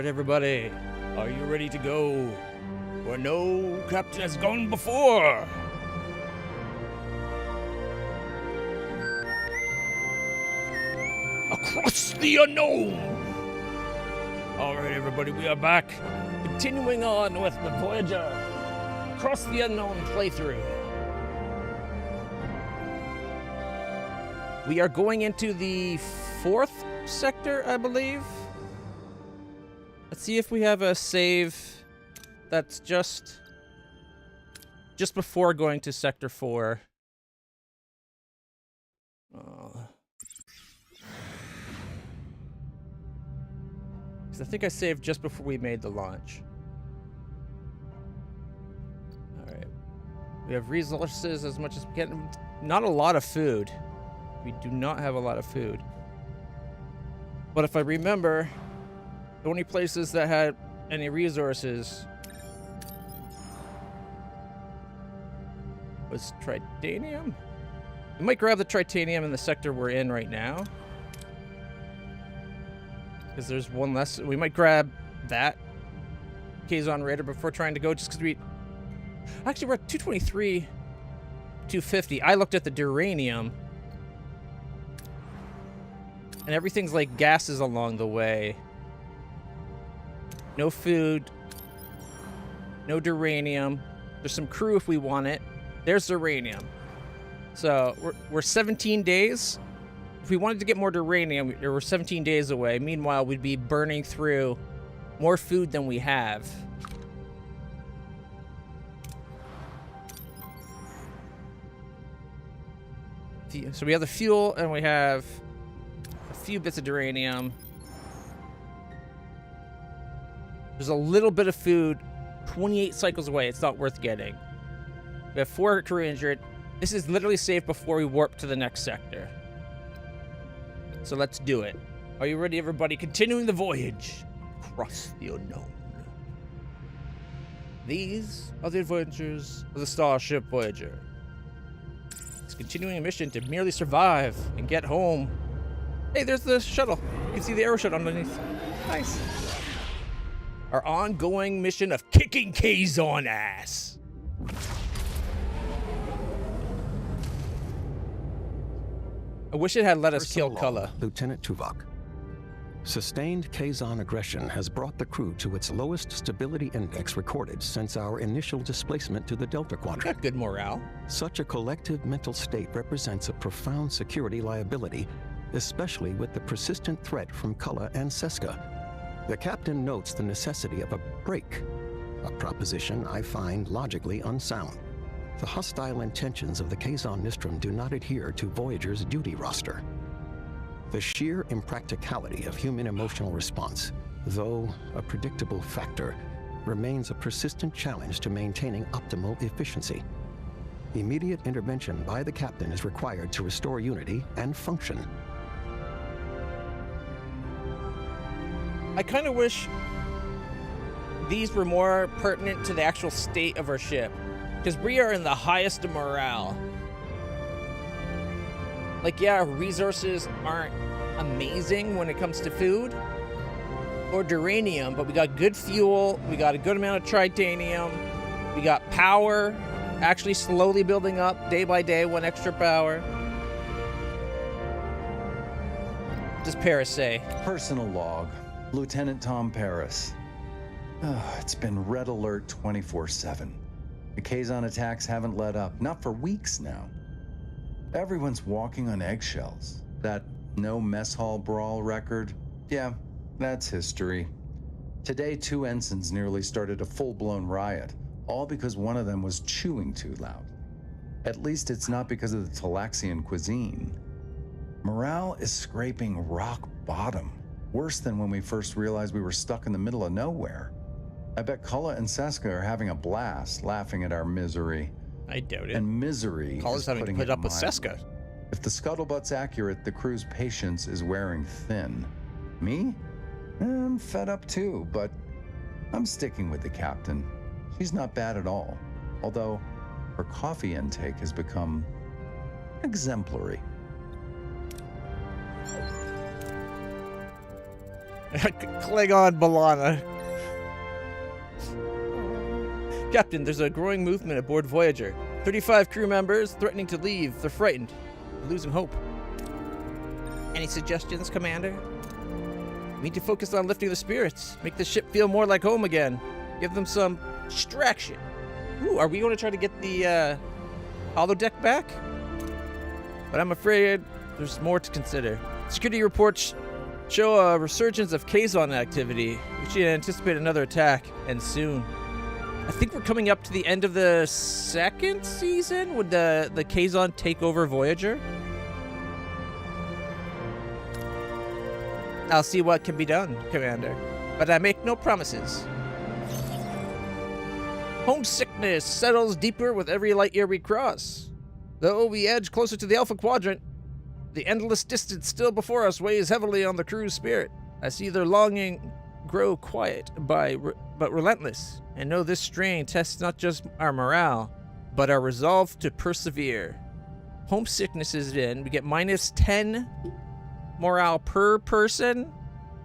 Alright, everybody. Are you ready to go where no captain has gone before? Across the unknown! Alright, everybody, we are back. Continuing on with the Voyager Across the Unknown playthrough. We are going into the 4th sector, I believe. Let's see if we have a save that's just before going to sector 4. Because I think I saved just before we made the launch. Alright. We have resources as much as we can. Not a lot of food. We do not have a lot of food. But if I remember, the only places that had any resources was Tritanium. We might grab the Tritanium in the sector we're in right now. Because there's one less. We might grab that Kazon Raider before trying to go, just because we... Actually, we're at 223, 250. I looked at the Duranium. And everything's like gases along the way. No food. No Duranium. There's some crew if we want it. There's Duranium. So we're 17 days. If we wanted to get more Duranium, we're 17 days away. Meanwhile, we'd be burning through more food than we have. So we have the fuel and we have a few bits of Duranium. There's a little bit of food 28 cycles away. It's not worth getting. We have 4 crew injured. This is literally safe before we warp to the next sector. So let's do it. Are you ready, everybody? Continuing the voyage across the unknown. These are the adventures of the Starship Voyager. It's continuing a mission to merely survive and get home. Hey, there's the shuttle. You can see the arrow shuttle underneath. Nice. Our ongoing mission of kicking Kazon ass. I wish it had let us kill Cullen. Lieutenant Tuvok. Sustained Kazon aggression has brought the crew to its lowest stability index recorded since our initial displacement to the Delta Quadrant. Got good morale. Such a collective mental state represents a profound security liability, especially with the persistent threat from Cullen and Seska. The captain notes the necessity of a break, a proposition I find logically unsound. The hostile intentions of the Kazon Nistrum do not adhere to Voyager's duty roster. The sheer impracticality of human emotional response, though a predictable factor, remains a persistent challenge to maintaining optimal efficiency. Immediate intervention by the captain is required to restore unity and function. I kind of wish these were more pertinent to the actual state of our ship. Because we are in the highest of morale. Like, yeah, our resources aren't amazing when it comes to food or Duranium, but we got good fuel, we got a good amount of Tritanium, we got power, actually slowly building up day by day, 1 extra power. What does Paris say? Personal log, Lieutenant Tom Paris. Oh, it's been red alert 24/7. The Kazon attacks haven't let up, not for weeks now. Everyone's walking on eggshells. That no mess hall brawl record, yeah, that's history. Today, 2 ensigns nearly started a full-blown riot, all because one of them was chewing too loud. At least it's not because of the Talaxian cuisine. Morale is scraping rock bottom, worse than when we first realized we were stuck in the middle of nowhere. I bet Cullen and Seska are having a blast laughing at our misery. I doubt it. And misery Cullen's is having to putting put it up with mildly. Seska. If the scuttlebutt's accurate, the crew's patience is wearing thin. Me? I'm fed up too, but I'm sticking with the captain. She's not bad at all, although her coffee intake has become exemplary. Klingon Balana. Captain, there's a growing movement aboard Voyager. 35 crew members threatening to leave. They're frightened. They're losing hope. Any suggestions, Commander? We need to focus on lifting the spirits. Make the ship feel more like home again. Give them some distraction. Ooh, are we going to try to get the holodeck back? But I'm afraid there's more to consider. Security reports show a resurgence of Kazon activity. We should anticipate another attack, and soon. I think we're coming up to the end of the second season. Would the Kazon take over Voyager? I'll see what can be done, Commander. But I make no promises. Homesickness settles deeper with every light year we cross. Though we edge closer to the Alpha Quadrant, the endless distance still before us weighs heavily on the crew's spirit. I see their longing grow quiet but relentless, and know this strain tests not just our morale, but our resolve to persevere. Homesickness is in. We get minus 10 morale per person,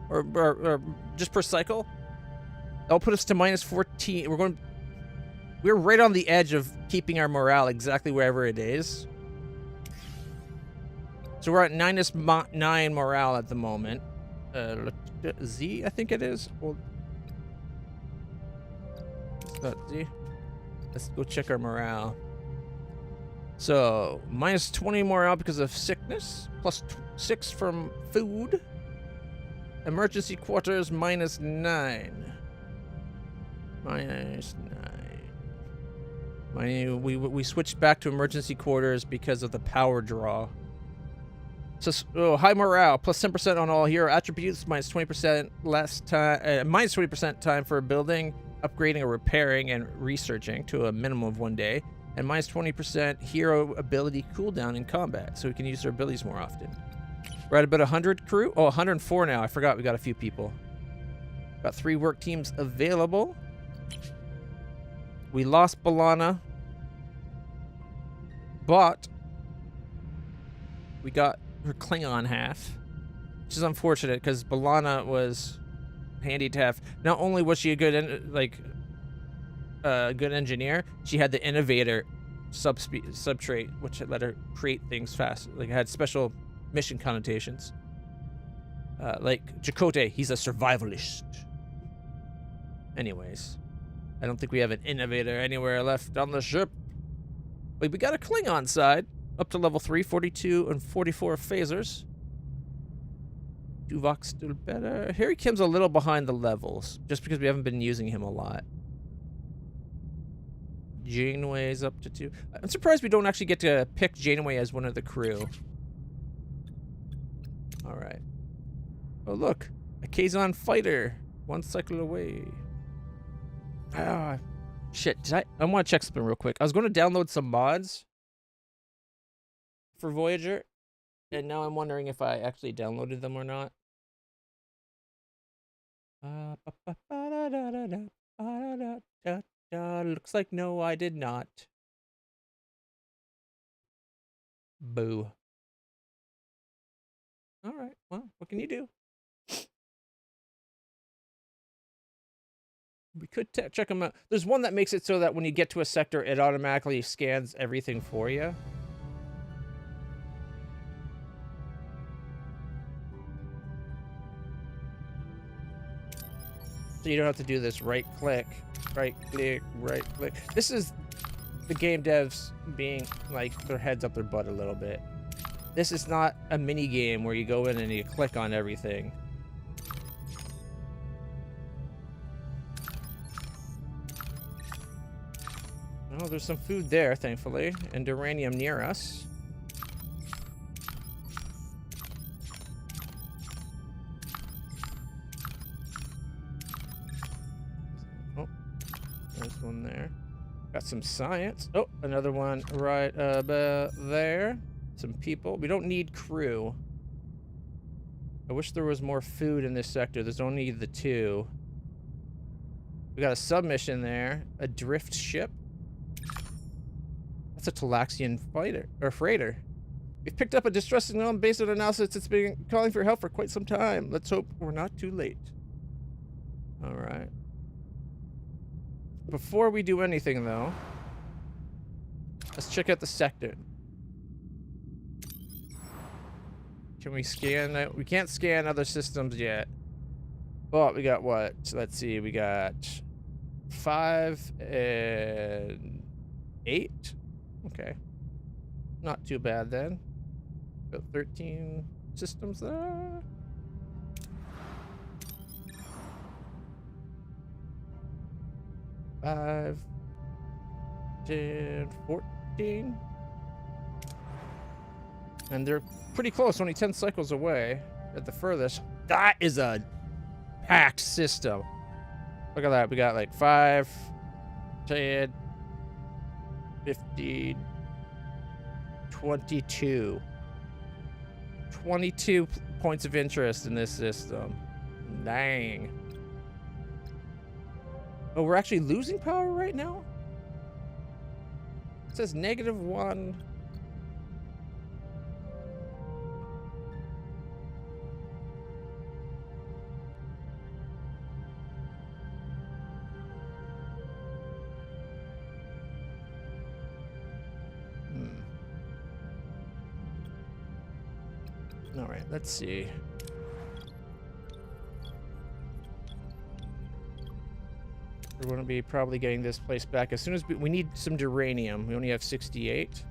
or just per cycle. That'll put us to minus 14. We're right on the edge of keeping our morale exactly wherever it is. So we're at -9 morale at the moment. Z, I think it is. Well, it's not Z. Let's go check our morale. So minus 20 morale because of sickness, plus 6 from food. Emergency quarters minus 9. Minus 9. We switched back to emergency quarters because of the power draw. So high morale, plus 10% on all hero attributes, minus 20% less time, minus 20% time for building, upgrading, or repairing and researching to a minimum of 1 day, and minus 20% hero ability cooldown in combat, so we can use our abilities more often. We're at about 100 crew. Oh, 104 now. I forgot we got a few people. Got 3 work teams available. We lost Balana, but we got her Klingon half, which is unfortunate because Balana was handy to have. Not only was she a good good engineer, she had the innovator sub trait, which let her create things fast. Like, it had special mission connotations. Like Chakotay, he's a survivalist. Anyways, I don't think we have an innovator anywhere left on the ship. But we got a Klingon side. Up to level 3, 42 and 44 phasers. Tuvok's still better. Harry Kim's a little behind the levels, just because we haven't been using him a lot. Janeway's up to 2. I'm surprised we don't actually get to pick Janeway as one of the crew. Alright. Oh, look. A Kazon fighter. 1 cycle away. Ah, shit. I want to check something real quick. I was going to download some mods for Voyager, and now I'm wondering if I actually downloaded them or not. Looks like no, I did not. Boo. Alright, well, what can you do? We could check them out. There's one that makes it so that when you get to a sector, it automatically scans everything for you. So you don't have to do this right click. This is the game devs being like their heads up their butt a little bit. This is not a mini game where you go in and you click on everything. Oh, there's some food there, thankfully, and uranium near us. Oh, there's one there. Got some science. Oh, another one right there. Some people. We don't need crew. I wish there was more food in this sector. There's only the 2. We got a submission there. A drift ship. That's a Talaxian fighter or freighter. We've picked up a distress signal, and based on analysis, it's been calling for help for quite some time. Let's hope we're not too late. All right. Before we do anything, though, let's check out the sector. Can we scan that? We can't scan other systems yet. But we got what? Let's see. We got 5 and 8. Okay. Not too bad then. Got 13 systems there. Five, 10, 14. And they're pretty close, only 10 cycles away at the furthest. That is a packed system. Look at that. We got like 5, 10, 15, 22. 22 points of interest in this system. Dang. Oh, we're actually losing power right now? It says -1. All right, let's see. We're going to be probably getting this place back as soon as we need some duranium. We only have 68.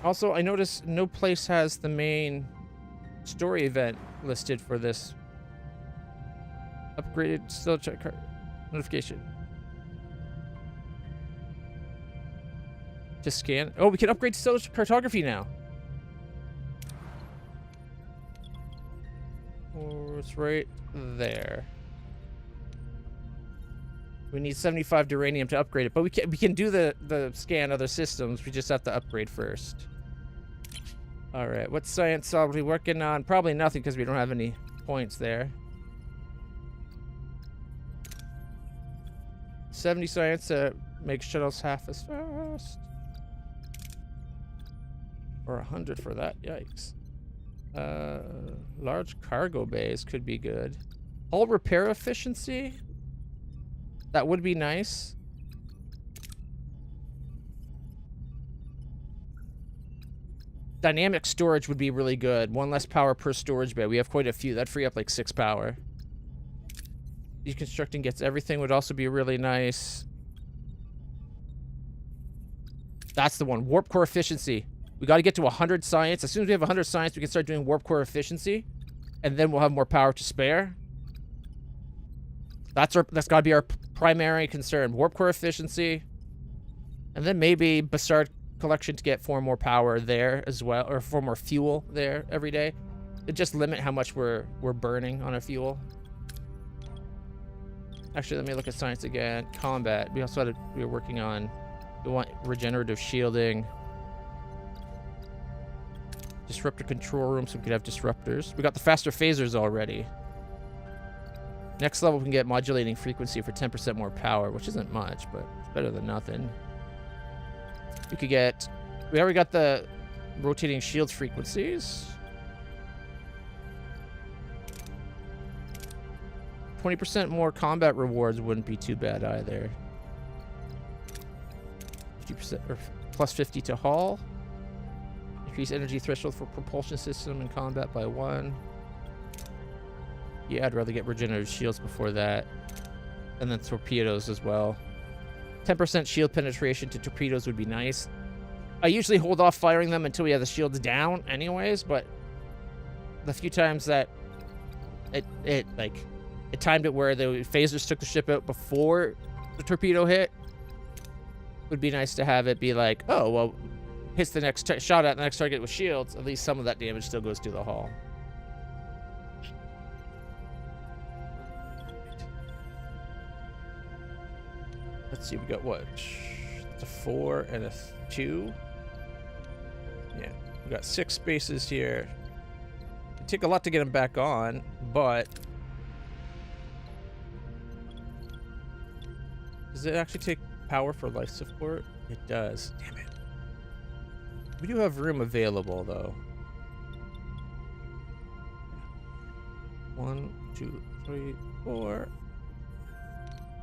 Also, I noticed no place has the main story event listed for this. Upgraded still check card notification. To scan. Oh, we can upgrade to still cartography now. Oh, it's right there. We need 75 duranium to upgrade it, but we can do the scan other systems. We just have to upgrade first. All right, what science are we working on? Probably nothing because we don't have any points there. 70 science to make shuttles half as fast. Or 100 for that, yikes. Large cargo bays could be good. Hull repair efficiency? That would be nice. Dynamic storage would be really good. 1 less power per storage bay. We have quite a few. That'd free up like 6 power. Deconstructing gets everything would also be really nice. That's the one. Warp core efficiency. We got to get to 100 science. As soon as we have 100 science, we can start doing warp core efficiency. And then we'll have more power to spare. That's got to be our primary concern. Warp core efficiency. And then maybe Bassard collection to get 4 more power there as well. Or 4 more fuel there every day. To just limit how much we're burning on our fuel. Actually, let me look at science again. Combat. We also we were working on... We want regenerative shielding. Disruptor control room, so we could have disruptors. We got the faster phasers already. Next level, we can get modulating frequency for 10% more power, which isn't much, but it's better than nothing. We could get... We already got the rotating shields frequencies. 20% more combat rewards wouldn't be too bad either. 50% or plus 50 to haul. Increase energy threshold for propulsion system in combat by 1. Yeah, I'd rather get regenerative shields before that. And then torpedoes as well. 10% shield penetration to torpedoes would be nice. I usually hold off firing them until we have the shields down anyways, but the few times that it timed it where the phasers took the ship out before the torpedo hit, would be nice to have it be like, oh, well, hits the next shot at the next target with shields, at least some of that damage still goes to the hull. Let's see, we got what? It's a 4 and a 2. Yeah, we got 6 spaces here. It'd take a lot to get them back on, but does it actually take power for life support? It does. Damn it. We do have room available, though. 1, 2, 3, 4,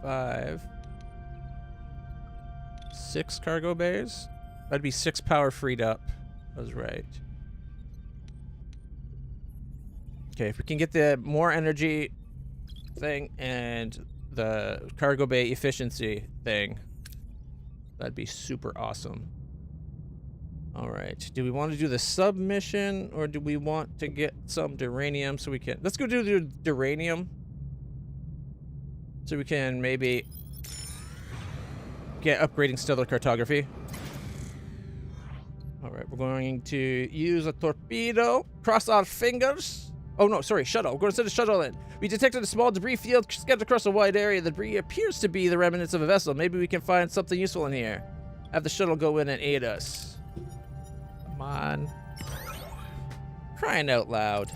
5, 6 cargo bays. That'd be 6 power freed up. I was right. Okay, if we can get the more energy thing and the cargo bay efficiency thing, that'd be super awesome. All right, do we want to do the submission or do we want to get some duranium so we can... Let's go do the duranium so we can maybe get upgrading stellar cartography. All right, we're going to use a torpedo. Cross our fingers. Oh no, sorry, shuttle. We're going to send a shuttle in. We detected a small debris field scattered across a wide area. The debris appears to be the remnants of a vessel. Maybe we can find something useful in here. Have the shuttle go in and aid us. Come on. Crying out loud.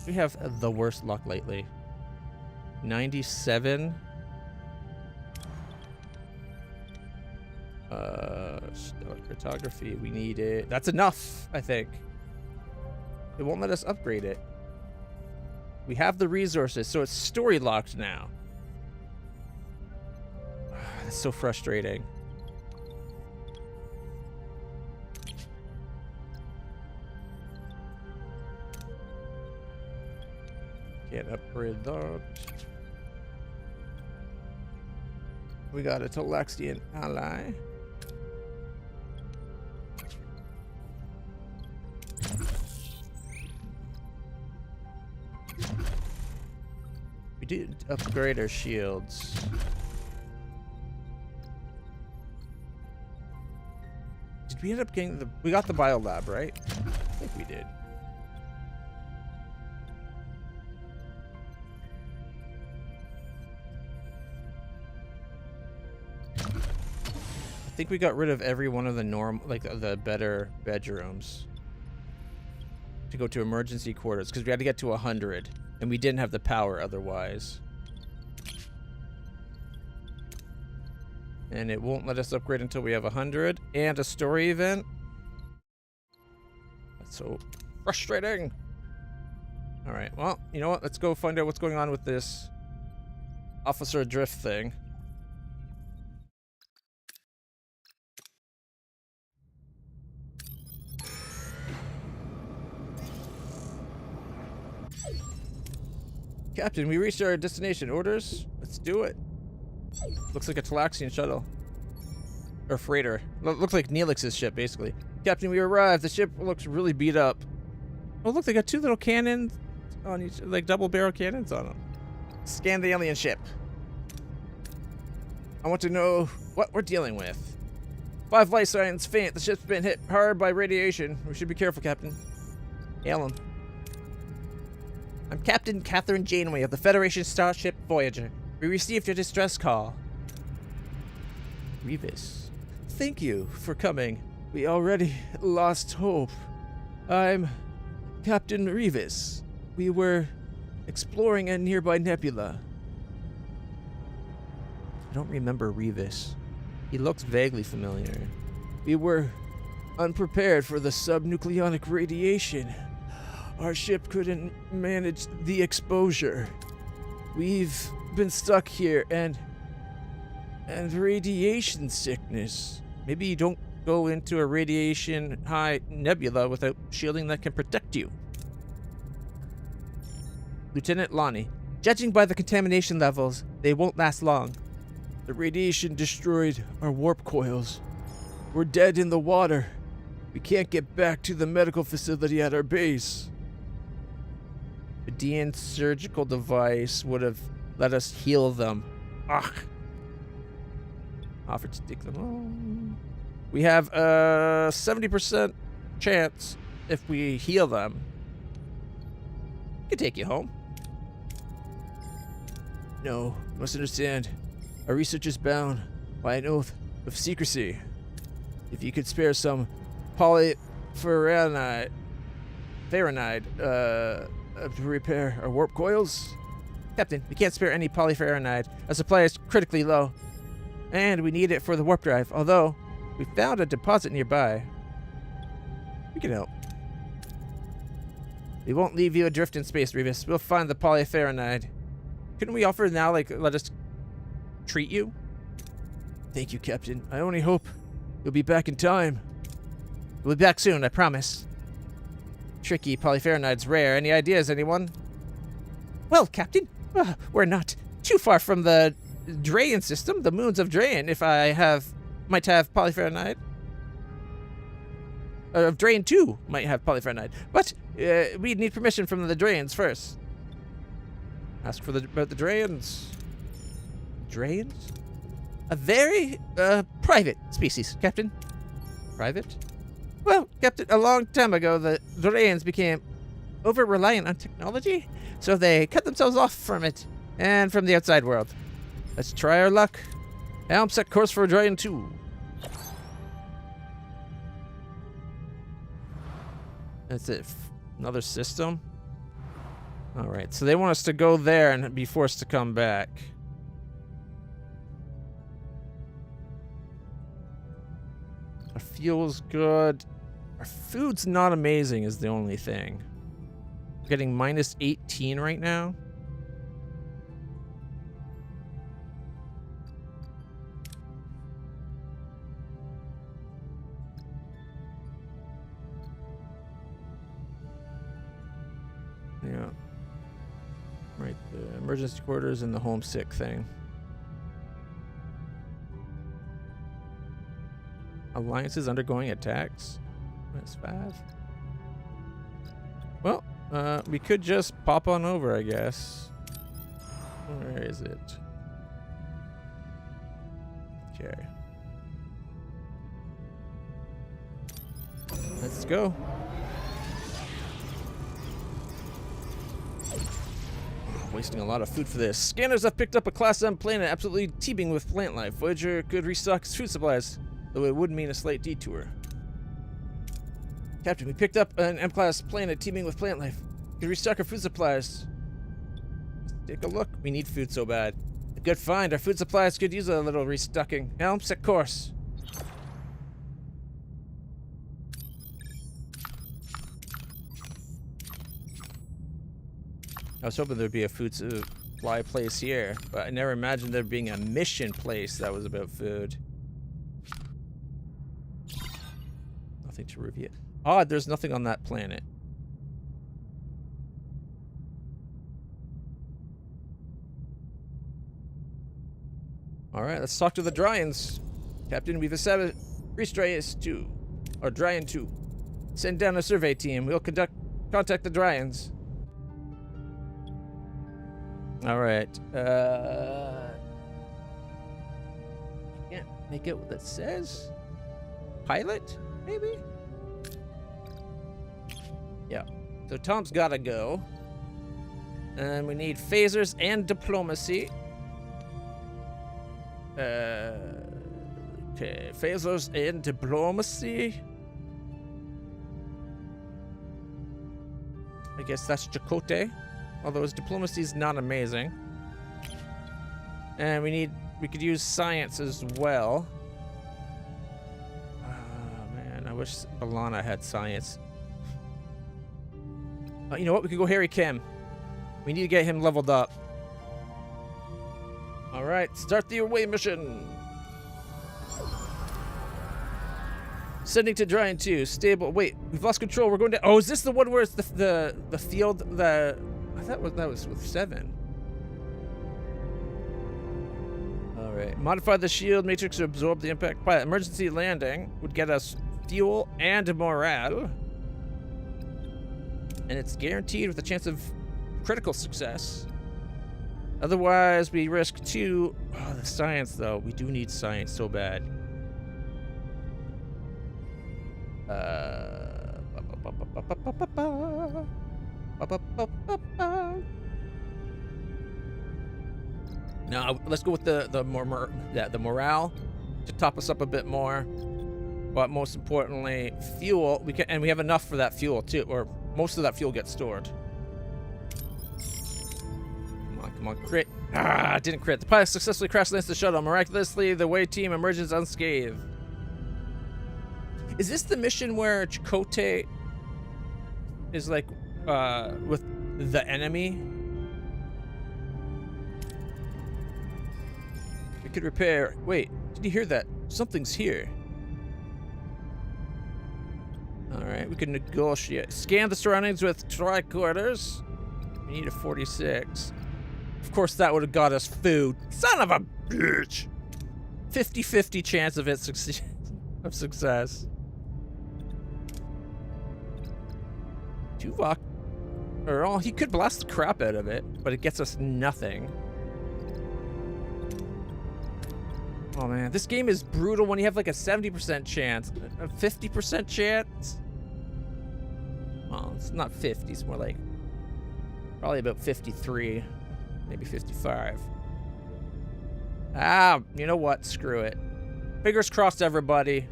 We have the worst luck lately. 97. Stellar cartography, we need it. That's enough, I think. It won't let us upgrade it. We have the resources, so it's story locked now. That's so frustrating. Can't upgrade that. We got a Talaxian ally. We did upgrade our shields. Did we end up getting the... We got the biolab, right? I think we did. I think we got rid of every one of the the better bedrooms to go to emergency quarters because we had to get to 100 and we didn't have the power otherwise. And it won't let us upgrade until we have 100 and a story event. That's so frustrating. All right, well, you know what? Let's go find out what's going on with this officer drift thing. Captain, we reached our destination. Orders? Let's do it. Looks like a Talaxian shuttle. Or freighter. Looks like Neelix's ship, basically. Captain, we arrived. The ship looks really beat up. Oh, look, they got 2 little cannons on each, like double barrel cannons on them. Scan the alien ship. I want to know what we're dealing with. 5 life signs faint. The ship's been hit hard by radiation. We should be careful, Captain. Hail him. I'm Captain Catherine Janeway of the Federation starship Voyager. We received your distress call. Revis. Thank you for coming. We already lost hope. I'm Captain Revis. We were exploring a nearby nebula. I don't remember Revis. He looks vaguely familiar. We were unprepared for the subnucleonic radiation. Our ship couldn't manage the exposure. We've been stuck here and radiation sickness. Maybe you don't go into a radiation high nebula without shielding that can protect you. Lieutenant Lonnie, judging by the contamination levels, they won't last long. The radiation destroyed our warp coils. We're dead in the water. We can't get back to the medical facility at our base. A DN surgical device would have let us heal them. Ugh. Offered to take them home. We have a 70% chance if we heal them. We can take you home. No, you must understand. Our research is bound by an oath of secrecy. If you could spare some polyferranide to repair our warp coils. Captain, we can't spare any polyferranide. Our supply is critically low. And we need it for the warp drive, although we found a deposit nearby. We can help. We won't leave you adrift in space, Revis. We'll find the polyferronide. Couldn't we offer now, like, let us treat you? Thank you, Captain. I only hope you'll be back in time. We'll be back soon, I promise. Tricky polyferronide's rare. Any ideas, anyone? Well, Captain, we're not too far from the Drayan system, the moons of Drayan, if I might have polyferronide. Drayan 2 might have polyferronide, but we'd need permission from the Drayans first. Ask about the Drayans. Drayans? A very private species, Captain. Private? Well, Captain, a long time ago, the Drayans became over-reliant on technology, so they cut themselves off from it and from the outside world. Let's try our luck. Helm set course for Drayan 2. That's it. Another system? Alright, so they want us to go there and be forced to come back. Our fuel's good. Our food's not amazing is the only thing. We're getting minus 18 right now. Yeah. Right, the emergency quarters and the homesick thing. Alliances undergoing attacks. That's 5. Well, we could just pop on over, I guess. Where is it? Okay. Let's go. Wasting a lot of food for this. Scanners have picked up a Class M planet absolutely teeming with plant life. Voyager could restock its food supplies, though it would mean a slight detour. Captain, we picked up an M-Class planet teeming with plant life. Could restock our food supplies. Let's take a look. We need food so bad. A good find. Our food supplies could use a little restocking. Helm, set course. I was hoping there'd be a food supply place here, but I never imagined there being a mission place that was about food. Nothing to review. Odd, there's nothing on that planet. Alright, let's talk to the Dryans. Captain, we've established Drayan 2, or Drayan 2. Send down a survey team. We'll contact the Dryans. Alright, can't make out what that says. Pilot, maybe? Yeah, so Tom's gotta go. And we need phasers and diplomacy. Okay, phasers and diplomacy. I guess that's Chakotay. Although his diplomacy is not amazing. And we could use science as well. Oh man, I wish Alana had science. You know what? We could go Harry Kim. We need to get him leveled up. Alright, start the away mission. Sending to Drayan 2. Stable. Wait, we've lost control. We're going to. Oh, is this the one where it's the field? I thought that was with 7. Alright. Modify the shield matrix to absorb the impact. Pilot. Emergency landing would get us fuel and morale. And it's guaranteed with a chance of critical success. Otherwise, we risk 2. Oh, the science, though. We do need science so bad. Now, let's go with the morale to top us up a bit more. But most importantly, fuel. We have enough for that fuel too, or most of that fuel gets stored. Come on, crit. Didn't crit. The pilot successfully crash lands the shuttle. Miraculously, the away team emerges unscathed. Is this the mission where Chakotay is like with the enemy? We could repair. Wait, did you hear that? Something's here. Alright, we can negotiate. Scan the surroundings with tricorders. We need a 46. Of course, that would have got us food. Son of a bitch! 50-50 chance of it success. Tuvok. Or, oh, he could blast the crap out of it, but it gets us nothing. Oh man, this game is brutal when you have like a 70% chance. A 50% chance? Well, it's not 50, it's more like probably about 53, maybe 55. Ah, you know what? Screw it. Fingers crossed, everybody.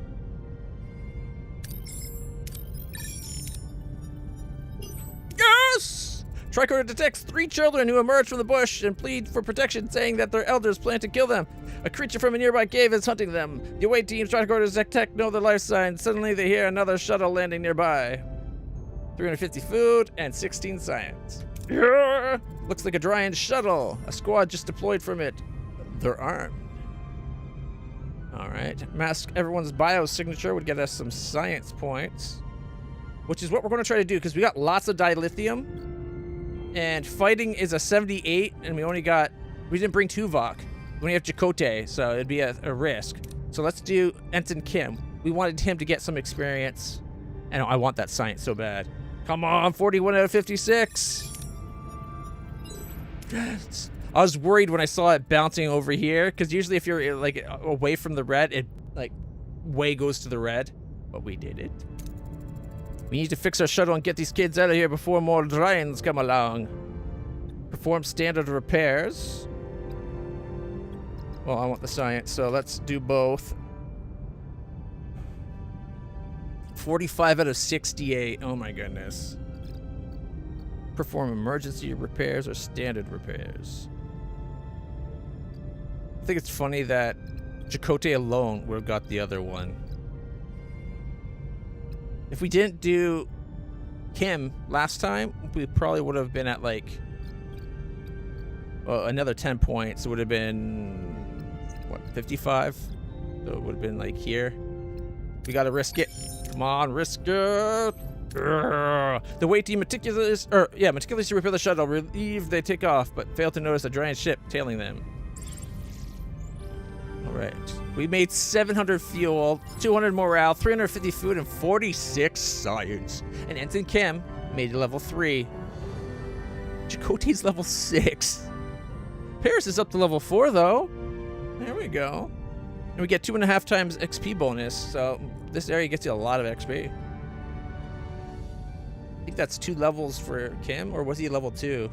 Yes! Tricorder detects 3 children who emerge from the bush and plead for protection, saying that their elders plan to kill them. A creature from a nearby cave is hunting them. The away team's tricorders detect no other life signs. Suddenly they hear another shuttle landing nearby. 350 food and 16 science. Yeah! Looks like a Dryan shuttle. A squad just deployed from it. They're armed. Alright. Mask everyone's biosignature would get us some science points. Which is what we're going to try to do, because we got lots of dilithium. And fighting is a 78, and we didn't bring Tuvok. We only have Chakotay, so it'd be a risk. So let's do Ensign Kim. We wanted him to get some experience. And I want that science so bad. Come on, 41 out of 56. Yes. I was worried when I saw it bouncing over here, because usually if you're like away from the red, it like way goes to the red. But we did it. We need to fix our shuttle and get these kids out of here before more Dryans come along. Perform standard repairs. Well, I want the science, so let's do both. 45 out of 68. Oh my goodness. Perform emergency repairs or standard repairs. I think it's funny that Chakotay alone would have got the other one. If we didn't do Kim last time, we probably would have been at like another 10 points. It would have been what, 55? So it would have been like here. We gotta risk it. Come on, risk it. The wait team meticulously repair the shuttle. Relieved they take off, but fail to notice a giant ship tailing them. Alright. We made 700 fuel, 200 morale, 350 food, and 46 science. And Ensign Kim made it level 3. Chakotay's level 6. Paris is up to level 4, though. There we go. And we get 2.5 times XP bonus, so this area gets you a lot of XP. I think that's 2 levels for Kim, or was he level 2?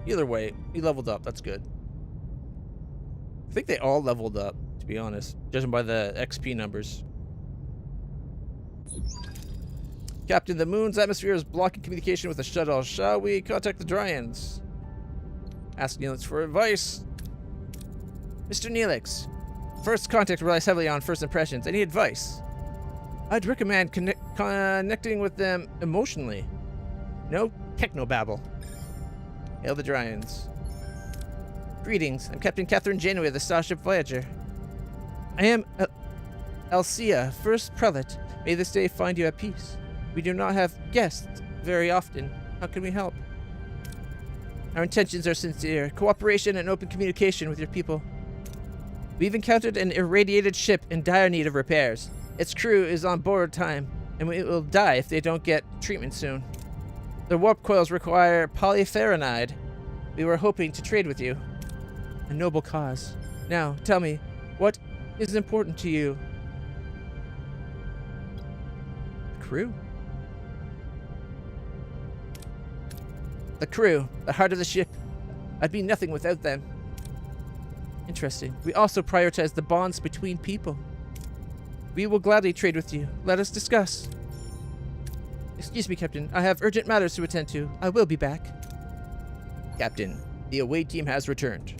Either way, he leveled up. That's good. I think they all leveled up, to be honest, judging by the XP numbers. Captain, the moon's atmosphere is blocking communication with the shuttle. Shall we contact the Dryans? Ask Neelix for advice. Mr. Neelix, first contact relies heavily on first impressions. Any advice? I'd recommend connecting with them emotionally. No technobabble. Hail the Dryans. Greetings, I'm Captain Catherine Janeway of the Starship Voyager. I am Alcia, first prelate. May this day find you at peace. We do not have guests very often. How can we help? Our intentions are sincere. Cooperation and open communication with your people. We've encountered an irradiated ship in dire need of repairs. Its crew is on borrowed time, and it will die if they don't get treatment soon. The warp coils require polyferronide. We were hoping to trade with you. A noble cause. Now, tell me, what is important to you? The crew. The crew, the heart of the ship. I'd be nothing without them. Interesting. We also prioritize the bonds between people. We will gladly trade with you. Let us discuss. Excuse me, Captain. I have urgent matters to attend to. I will be back. Captain, the away team has returned.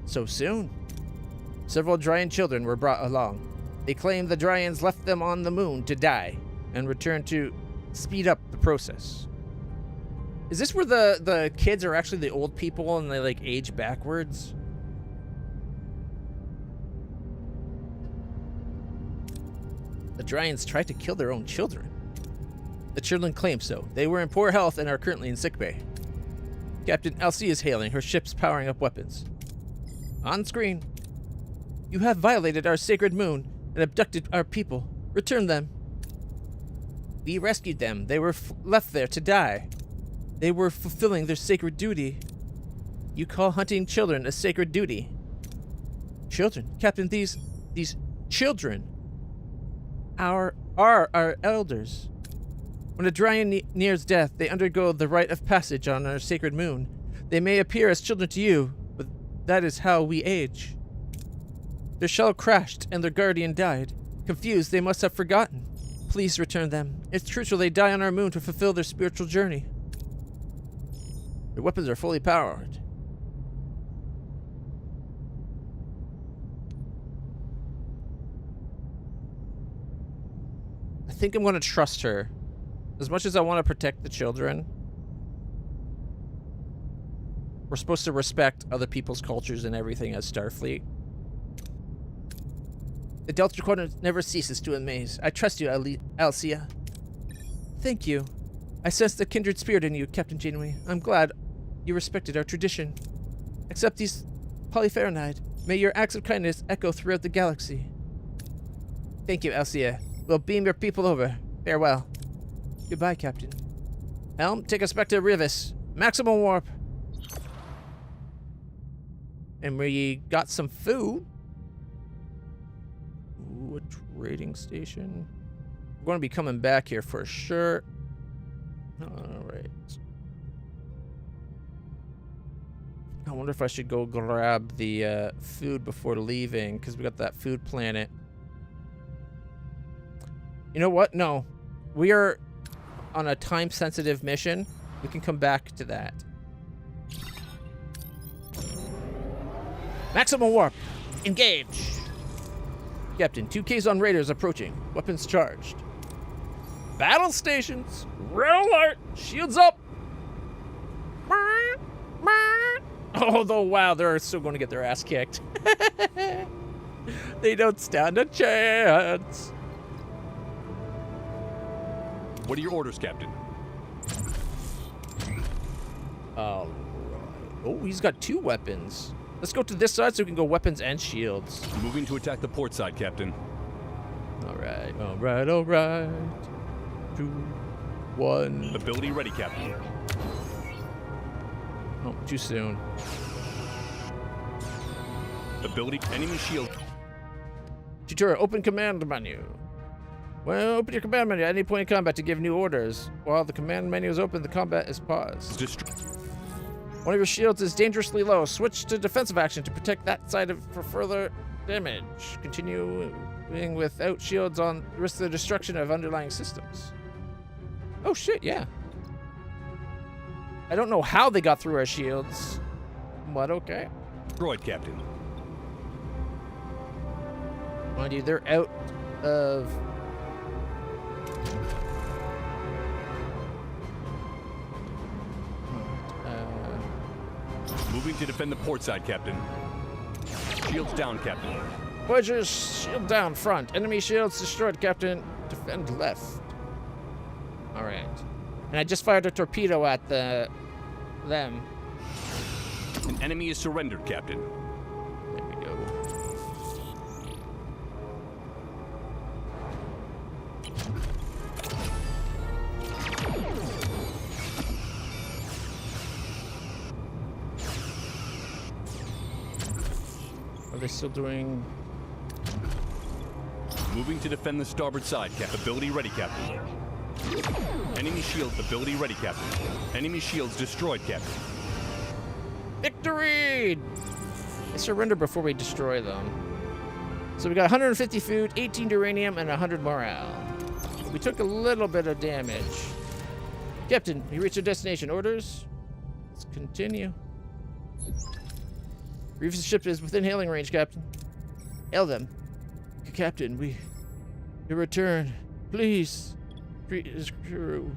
So soon? Several Dryan children were brought along. They claim the Dryans left them on the moon to die and returned to speed up the process. Is this where the kids are actually the old people and they like age backwards? The Dryans tried to kill their own children. The children claim so. They were in poor health and are currently in sickbay. Captain LC is hailing. Her ship's powering up weapons. On screen. You have violated our sacred moon and abducted our people. Return them. We rescued them. They were left there to die. They were fulfilling their sacred duty. You call hunting children a sacred duty? Children? Captain, these children are our elders. When a Dryan nears death, they undergo the rite of passage on our sacred moon. They may appear as children to you, but that is how we age. Their shell crashed and their guardian died. Confused, they must have forgotten. Please return them. It's crucial they die on our moon to fulfill their spiritual journey. Their weapons are fully powered. I think I'm going to trust her. As much as I want to protect the children, we're supposed to respect other people's cultures and everything as Starfleet. The Delta Quadrant never ceases to amaze. I trust you, Alcia. Thank you. I sense the kindred spirit in you, Captain Janeway. I'm glad you respected our tradition. Accept these polypharonide. May your acts of kindness echo throughout the galaxy. Thank you, Alcia. We'll beam your people over. Farewell. Goodbye, Captain. Helm, take us back to Rivis. Maximum warp. And we got some food. Ooh, a trading station. We're going to be coming back here for sure. Alright. I wonder if I should go grab the food before leaving, because we got that food planet. You know what? No. We are on a time-sensitive mission. We can come back to that. Maximum warp. Engage. Captain, 2 Kazon raiders approaching. Weapons charged. Battle stations. Red alert. Shields up. Oh, wow, they're still going to get their ass kicked. They don't stand a chance. What are your orders, Captain? All right. Oh, he's got 2 weapons. Let's go to this side so we can go weapons and shields. Moving to attack the port side, Captain. All right, all right, all right. 2, 1. Ability ready, Captain. Oh, too soon. Ability enemy shield. Tutorial, open command menu. Well, open your command menu at any point in combat to give new orders. While the command menu is open, the combat is paused. One of your shields is dangerously low. Switch to defensive action to protect that side for further damage. Continuing without shields on risk the destruction of underlying systems. Oh shit, yeah. I don't know how they got through our shields, but okay. Droid, Captain. Mind you, they're out of... Moving to defend the port side, Captain. Shields down, Captain. Voyager, shield down front. Enemy shields destroyed, Captain. Defend left. Alright. And I just fired a torpedo at them. An enemy is surrendered, Captain. There we go. Are they still doing... Moving to defend the starboard side, Captain. Ability ready, Captain. Enemy shield, ability ready, Captain. Enemy shields destroyed, Captain. Victory! They surrender before we destroy them. So we got 150 food, 18 uranium, and 100 morale. We took a little bit of damage. Captain, you reached your destination. Orders? Let's continue. Reeves' ship is within hailing range, Captain. Hail them. Captain, you return. Please, treat his crew.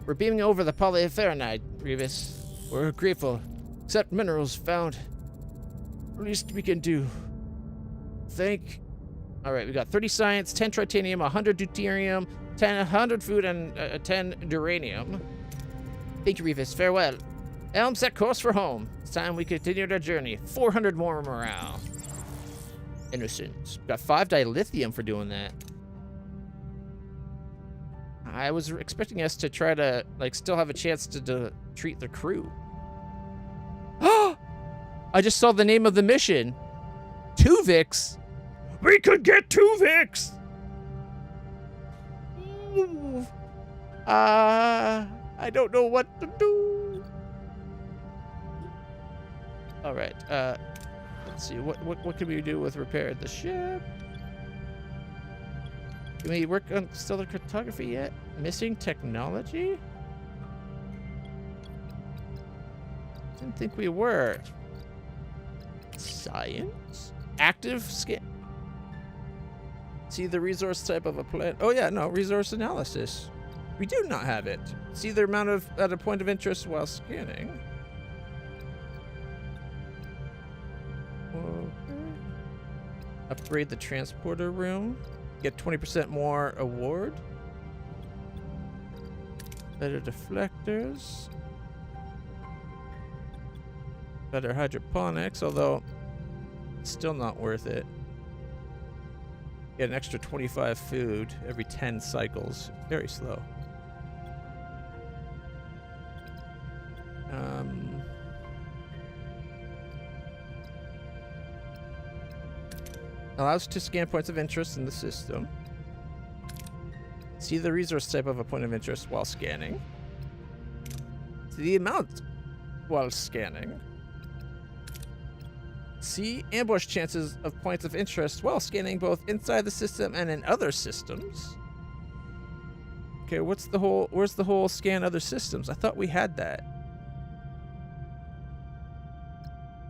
We're beaming over the polyethernide, Grievous. We're grateful. Accept minerals found. Least we can do. Alright, we got 30 science, 10 titanium, 100 deuterium, 100 food, and 10 duranium. Thank you, Revis. Farewell. Elm, set course for home. It's time we continued our journey. 400 more morale. Innocence. Got 5 dilithium for doing that. I was expecting us to try to, like, still have a chance to treat the crew. I just saw the name of the mission. Tuvix. We could get Tuvix. I don't know what to do. All right. Let's see. What can we do with repair the ship? Can we work on stellar cartography yet? Missing technology? Didn't think we were. Science? Active scan. See the resource type of a plant. Oh yeah, no, resource analysis. We do not have it. See the amount at a point of interest while scanning. Okay. Upgrade the transporter room. Get 20% more award. Better deflectors. Better hydroponics, although it's still not worth it. Get an extra 25 food every 10 cycles. Very slow. Allows to scan points of interest in the system. See the resource type of a point of interest while scanning. See the amount while scanning. See ambush chances of points of interest while scanning both inside the system and in other systems. Okay, where's the whole scan other systems? I thought we had that.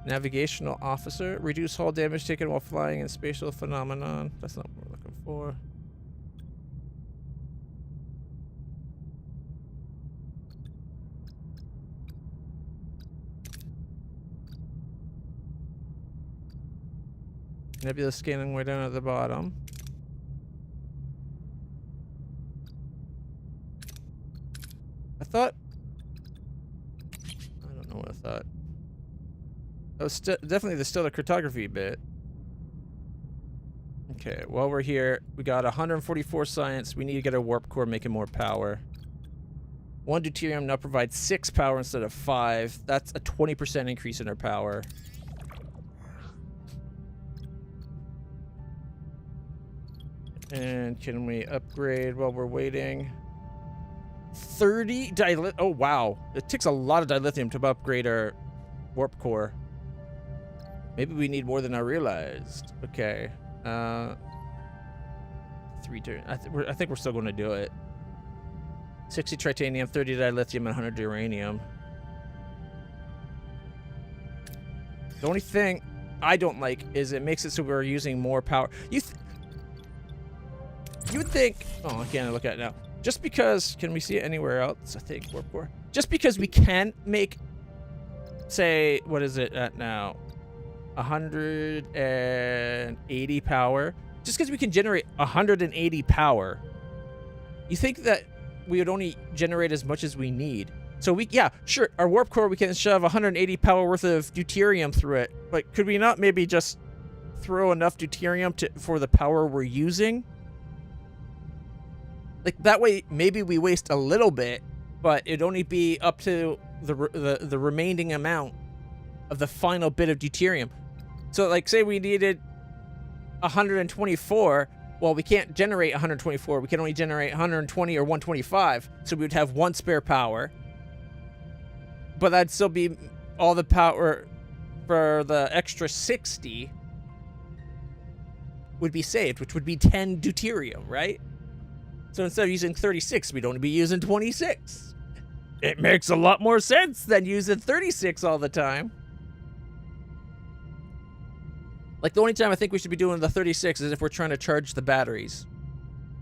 Navigational officer. Reduce hull damage taken while flying in spatial phenomenon. That's not what we're looking for. Nebula scanning way down at the bottom. I thought... I don't know what I thought. That was definitely the stellar cartography bit. Okay, while we're here, we got 144 science. We need to get a warp core making more power. 1 deuterium now provides 6 power instead of 5. That's a 20% increase in our power. And can we upgrade while we're waiting? 30 dilithium. Oh, wow. It takes a lot of dilithium to upgrade our warp core. Maybe we need more than I realized. Okay. 3 turns. I think we're still going to do it. 60 titanium, 30 dilithium, and 100 uranium. The only thing I don't like is it makes it so we're using more power. You would think... Oh, I can't look at it now. Just because... Can we see it anywhere else? I think warp core. Just because we can make... Say, what is it at now? 180 power. Just because we can generate 180 power. You think that we would only generate as much as we need. So yeah, sure, our warp core, we can shove 180 power worth of deuterium through it. But could we not maybe just throw enough deuterium for the power we're using? Like, that way, maybe we waste a little bit, but it'd only be up to the remaining amount of the final bit of deuterium. So, like, say we needed 124. Well, we can't generate 124. We can only generate 120 or 125. So we would have 1 spare power. But that'd still be all the power for the extra 60 would be saved, which would be 10 deuterium, right? So instead of using 36, we'd only be using 26. It makes a lot more sense than using 36 all the time. Like, the only time I think we should be doing the 36 is if we're trying to charge the batteries.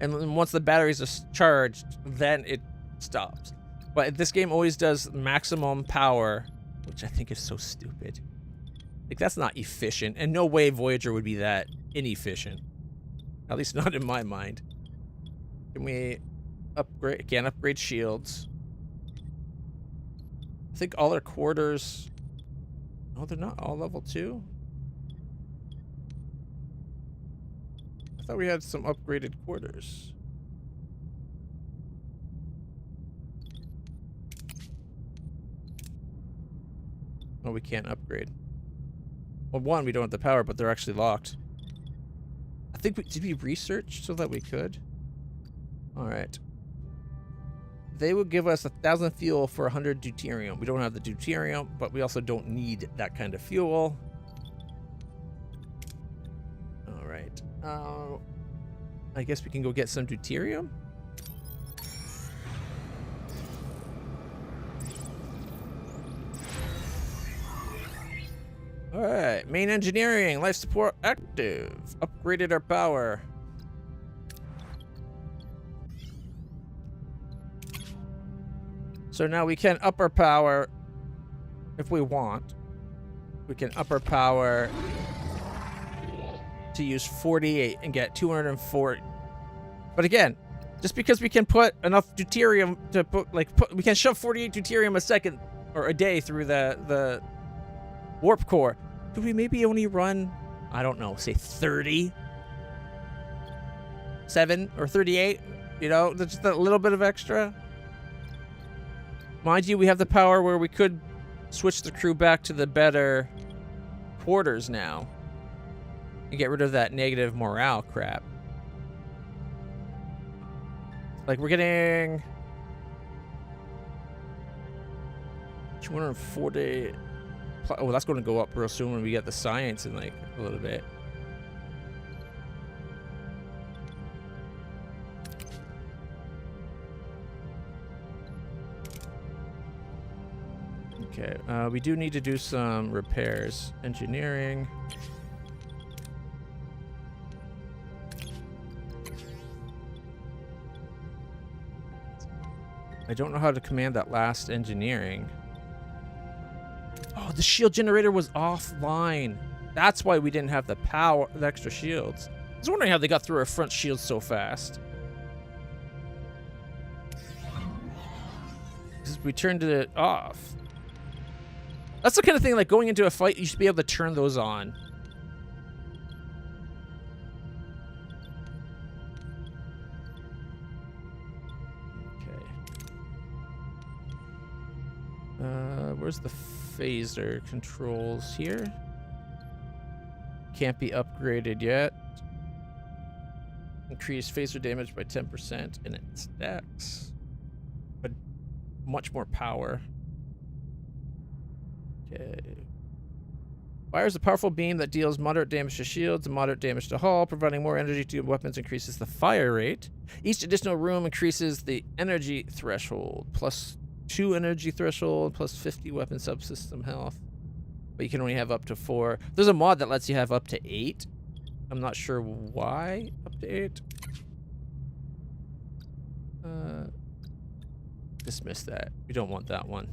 And then once the batteries are charged, then it stops. But this game always does maximum power, which I think is so stupid. Like, that's not efficient. And no way Voyager would be that inefficient. At least not in my mind. Can we upgrade? Can't upgrade shields. I think all our quarters... Oh, they're not all level 2? I thought we had some upgraded quarters. Oh, we can't upgrade. Well, one, we don't have the power, but they're actually locked. I think did we research so that we could? All right. They will give us 1,000 fuel for 100 deuterium. We don't have the deuterium, but we also don't need that kind of fuel. All right. I guess we can go get some deuterium. All right. Main engineering, life support active. Upgraded our power. So now we can up our power if we want. We can up our power to use 48 and get 240. But again, just because we can put enough deuterium to we can shove 48 deuterium a second or a day through the warp core. Could we maybe only run, I don't know, say 37 or 38? You know, just a little bit of extra. Mind you, we have the power where we could switch the crew back to the better quarters now and get rid of that negative morale crap. Like, we're getting 240. Oh, that's going to go up real soon when we get the science in like a little bit. Okay, we do need to do some repairs. Engineering. I don't know how to command that last engineering. Oh, the shield generator was offline. That's why we didn't have the power, the extra shields. I was wondering how they got through our front shields so fast. We turned it off. That's the kind of thing, like, going into a fight, you should be able to turn those on. Okay. Where's the phaser controls here? Can't be upgraded yet. Increase phaser damage by 10% and it stacks. But much more power. Okay. Fires a powerful beam that deals moderate damage to shields and moderate damage to hull, providing more energy to weapons increases the fire rate. Each additional room increases the energy threshold. Plus 2 energy threshold, plus 50 weapon subsystem health. But you can only have up to 4. There's a mod that lets you have up to 8. I'm not sure why up to 8. Dismiss that. We don't want that one.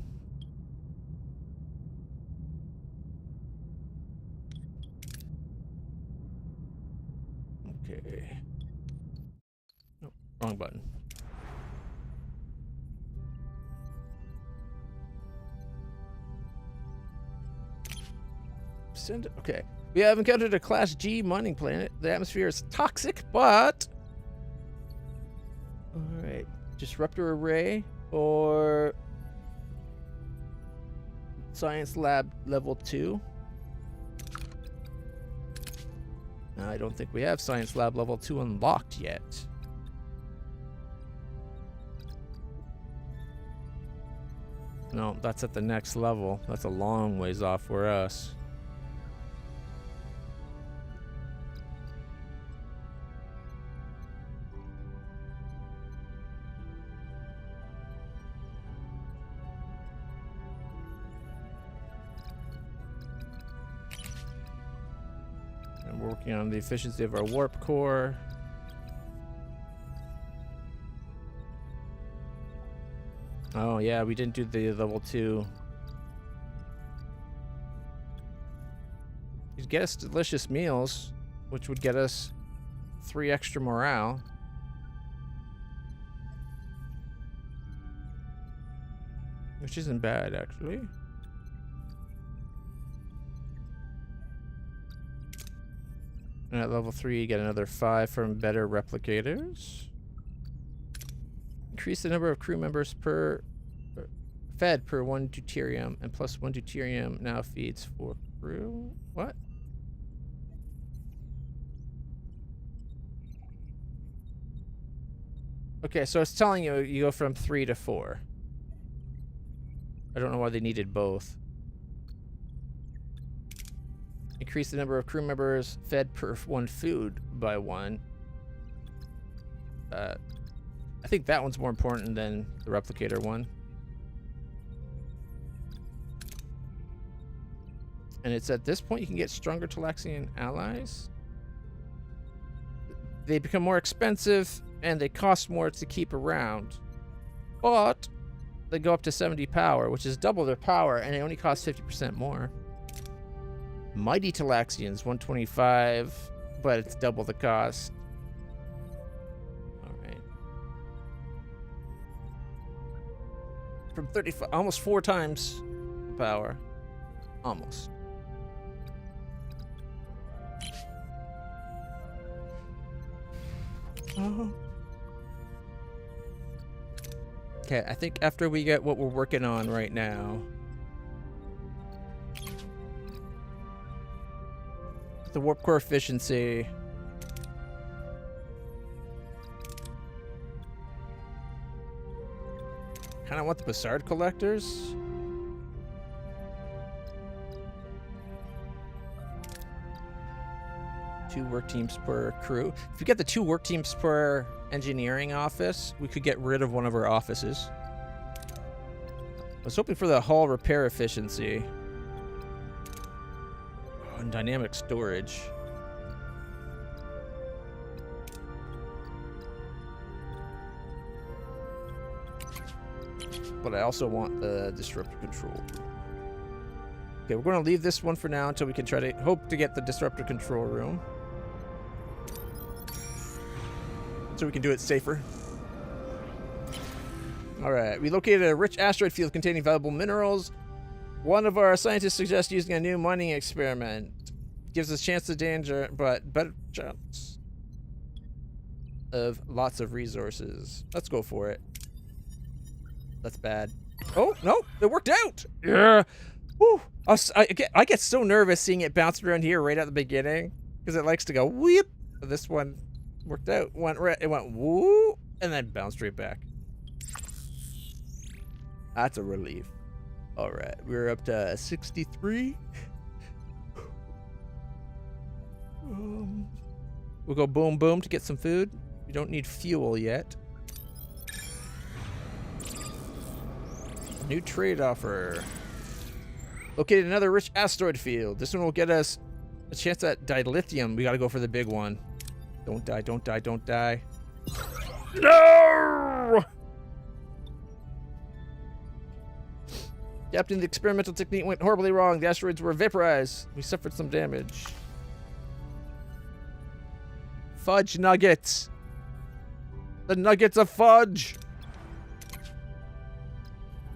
Okay. Oh, wrong button. Send it. Okay. We have encountered a Class G mining planet. The atmosphere is toxic, but... Alright. Disruptor array or... Science lab level 2. I don't think we have Science Lab level 2 unlocked yet. No, that's at the next level. That's a long ways off for us. We're working on the efficiency of our warp core. Oh yeah, we didn't do the level 2. You'd get us delicious meals, which would get us 3 extra morale. Which isn't bad, actually. And at level 3, you get another 5 from better replicators. Increase the number of crew members fed per 1 deuterium, and plus 1 deuterium now feeds 4 crew. What? Okay, so it's telling you you go from 3 to 4. I don't know why they needed both. Increase the number of crew members fed per 1 food by 1. I think that one's more important than the replicator one. And it's at this point you can get stronger Talaxian allies. They become more expensive and they cost more to keep around. But they go up to 70 power, which is double their power, and it only costs 50% more. Mighty Talaxians, 125, but it's double the cost. Alright. From 35, almost 4 times power. Almost. Okay, I think after we get what we're working on right now, the warp core efficiency, kind of want the Bassard collectors. Two work teams per crew. If we get the 2 work teams per engineering office, we could get rid of one of our offices. I was hoping for the hull repair efficiency. Oh, and dynamic storage. But I also want the disruptor control. Okay, we're going to leave this one for now until we can try to hope to get the disruptor control room. So we can do it safer. Alright, we located a rich asteroid field containing valuable minerals. One of our scientists suggests using a new mining experiment. Gives us chance of danger, but better chance of lots of resources. Let's go for it. That's bad. Oh, no, it worked out! Yeah! Woo! I get so nervous seeing it bounce around here right at the beginning, because it likes to go whoop. This one worked out. It went woo, and then bounced right back. That's a relief. All right, we're up to 63. We'll go boom boom to get some food. We don't need fuel yet. New trade offer. Located another rich asteroid field. This one will get us a chance at dilithium. We gotta go for the big one. Don't die, don't die, don't die. No! Captain, the experimental technique went horribly wrong. The asteroids were vaporized. We suffered some damage. Fudge nuggets. The nuggets of fudge.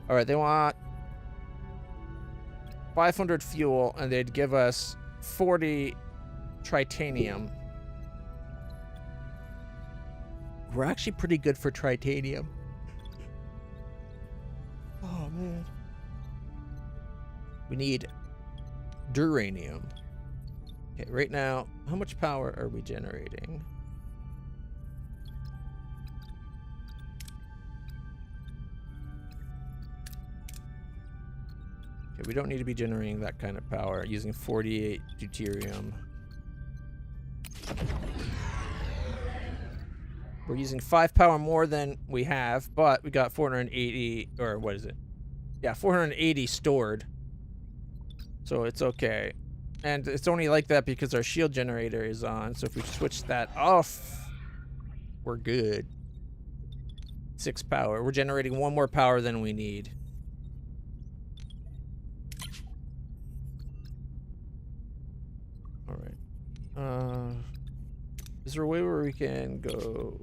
All right, they want 500 fuel, and they'd give us 40 tritanium. We're actually pretty good for tritanium. Oh, man. We need duranium. Okay, right now, how much power are we generating? Okay, we don't need to be generating that kind of power using 48 deuterium. We're using 5 power more than we have, but we got 480, or what is it? Yeah, 480 stored. So it's okay. And it's only like that because our shield generator is on. So if we switch that off, we're good. 6 power. We're generating 1 more power than we need. All right. Is there a way where we can go?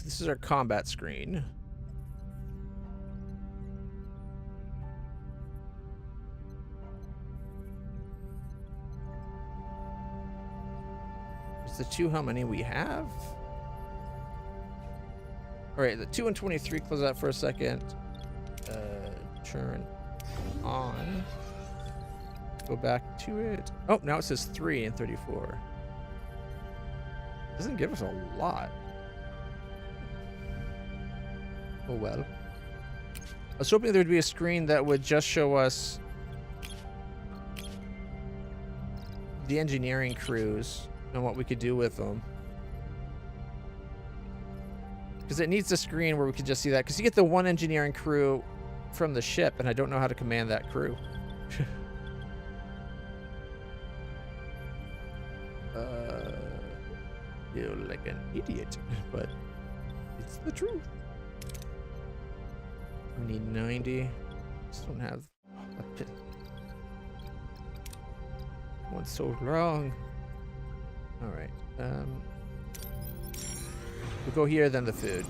This is our combat screen. Is the 2 how many we have? All right, the 2 and 23, close that for a second. Turn on. Go back to it. Oh, now it says 3 and 34. Doesn't give us a lot. Oh well. I was hoping there'd be a screen that would just show us the engineering crews and what we could do with them. Because it needs a screen where we could just see that. Because you get the 1 engineering crew from the ship, and I don't know how to command that crew. Feel like an idiot, but it's the truth. We need 90. Just don't have a pit. One's so long. All right. We'll go here, then the food.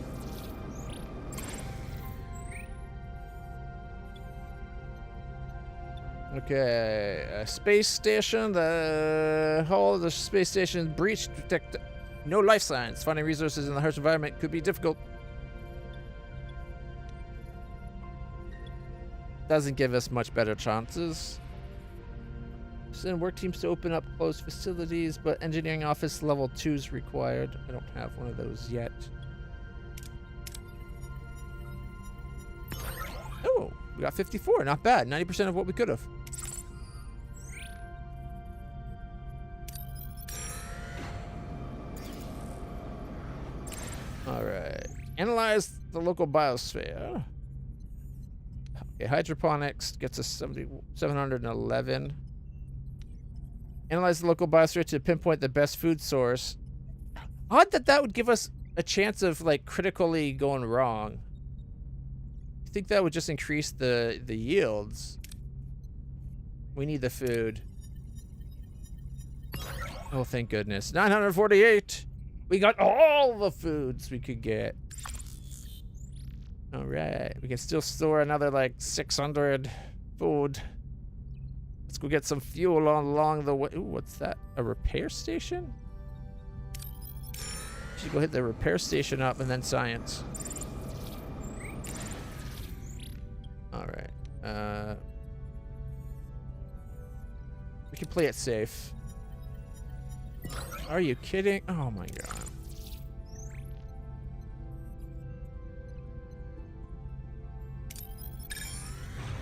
Okay, space station. The hull of the space station breached. Detect no life signs. Finding resources in the harsh environment could be difficult. Doesn't give us much better chances. Send work teams to open up closed facilities, but engineering office level 2 is required. I don't have one of those yet. Oh, we got 54. Not bad. 90% of what we could have. All right. Analyze the local biosphere. Okay, hydroponics gets us 711. Analyze the local biosphere to pinpoint the best food source. Odd that that would give us a chance of like critically going wrong. I think that would just increase the yields. We need the food. Oh, thank goodness. 948. We got all the foods we could get. All right. We can still store another like 600 food. Let's go get some fuel along the way. Ooh, what's that? A repair station? Should go hit the repair station up and then science. All right. We can play it safe. Are you kidding? Oh my god.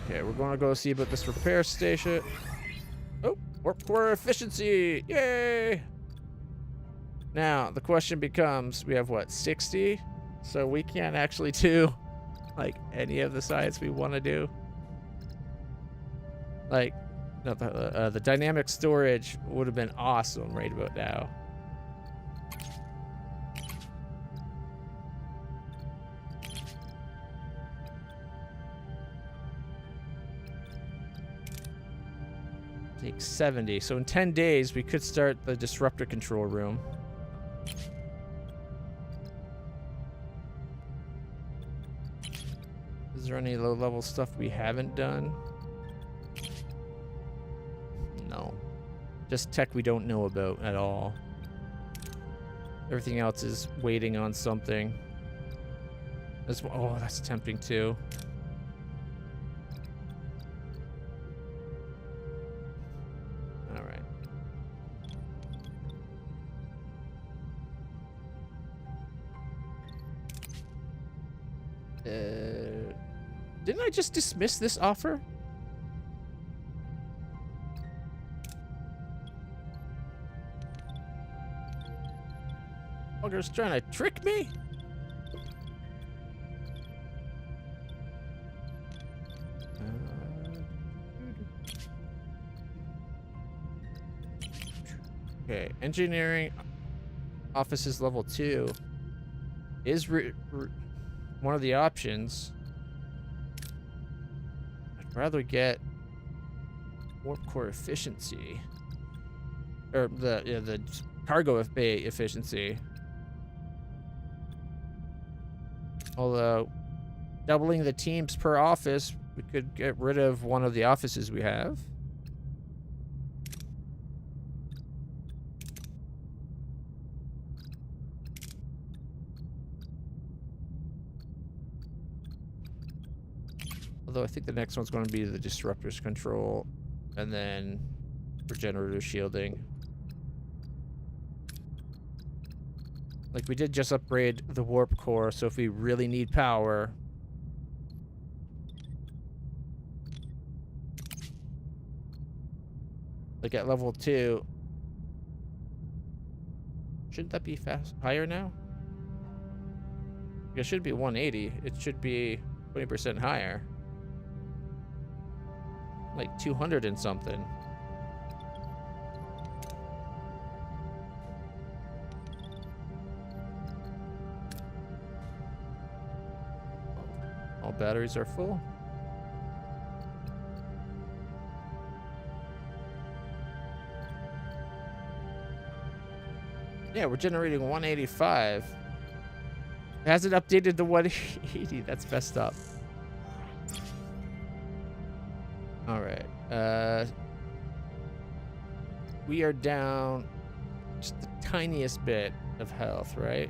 Okay, we're going to go see about this repair station. Oh, warp core efficiency. Yay! Now, the question becomes, we have what, 60? So we can't actually do like any of the science we want to do. Like, no, the dynamic storage would have been awesome right about now. Take 70. So in 10 days, we could start the disruptor control room. Is there any low-level stuff we haven't done? No. Just tech we don't know about at all. Everything else is waiting on something. Oh, that's tempting too. All right. Didn't I just dismiss this offer? Bugger's trying to trick me? Engineering offices level 2 is one of the options. I'd rather get warp core efficiency, or the cargo bay efficiency. Although doubling the teams per office, we could get rid of one of the offices we have. Although I think the next one's going to be the disruptors control, and then regenerative shielding. Like, we did just upgrade the warp core, so if we really need power, like at level 2, shouldn't that be higher now? It should be 180. It should be 20% higher. Like 200 and something. All batteries are full. Yeah, we're generating 185. It hasn't updated the 180. That's messed up. All right. We are down just the tiniest bit of health, right?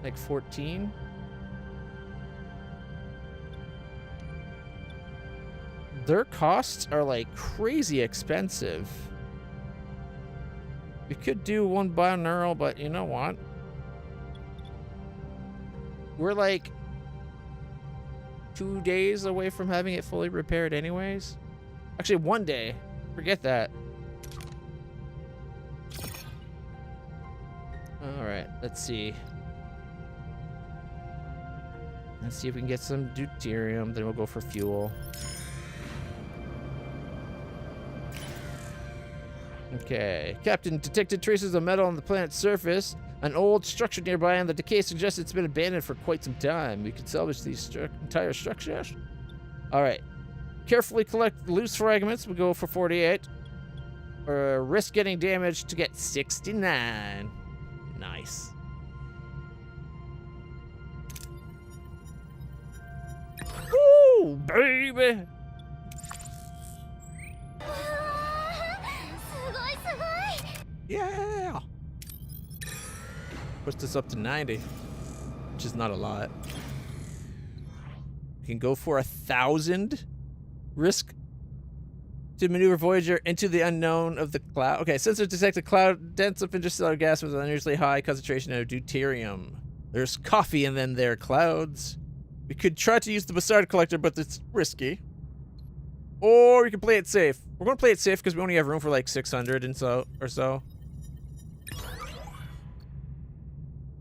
Like 14. Their costs are like crazy expensive. We could do one binaural, but you know what? We're like 2 days away from having it fully repaired anyways. Actually, 1 day. Forget that. All right, let's see. Let's see if we can get some deuterium, then we'll go for fuel. Okay. Captain detected traces of metal on the planet's surface. An old structure nearby, and the decay suggests it's been abandoned for quite some time. We could salvage these entire structures. All right. Carefully collect loose fragments. We go for 48. Or risk getting damaged to get 69. Nice. Woo, baby! Yeah! Push this up to 90, which is not a lot. We can go for 1,000. Risk to maneuver Voyager into the unknown of the cloud. Okay, sensors detect a cloud dense of interstellar gas with an unusually high concentration of deuterium. There's coffee and then there are clouds. We could try to use the Bassard collector, but it's risky. Or we can play it safe. We're going to play it safe because we only have room for like 600 and so or so.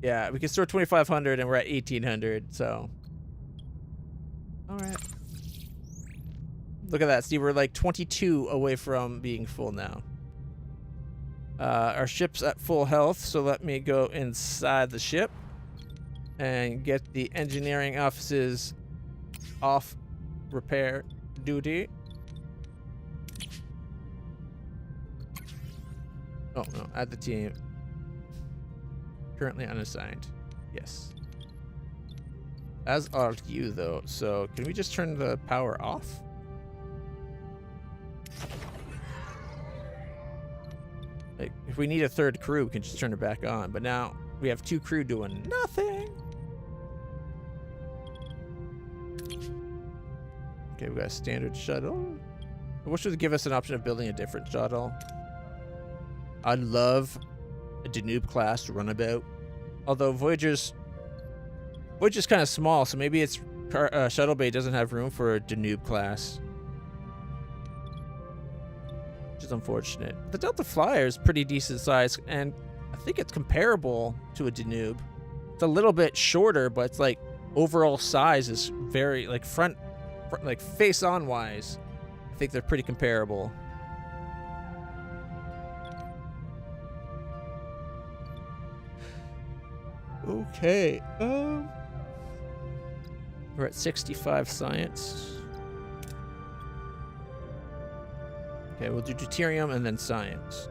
Yeah, we can store 2,500 and we're at 1,800, so. All right. Look at that, Steve. We're like 22 away from being full now. Our ship's at full health, so let me go inside the ship and get the engineering offices off repair duty. Oh, no, add the team. Currently unassigned. Yes. As are you, though. So, can we just turn the power off? Like, if we need a third crew, we can just turn it back on. But now, we have 2 crew doing nothing. Okay, we got a standard shuttle. I wish it would give us an option of building a different shuttle. I love a Danube class runabout. Although Voyager's kind of small, so maybe its shuttle bay doesn't have room for a Danube class. Which is unfortunate. The Delta Flyer is pretty decent size, and I think it's comparable to a Danube. It's a little bit shorter, but it's like overall size is very like front like face on wise. I think they're pretty comparable. Okay. We're at 65 science. Okay, we'll do deuterium and then science.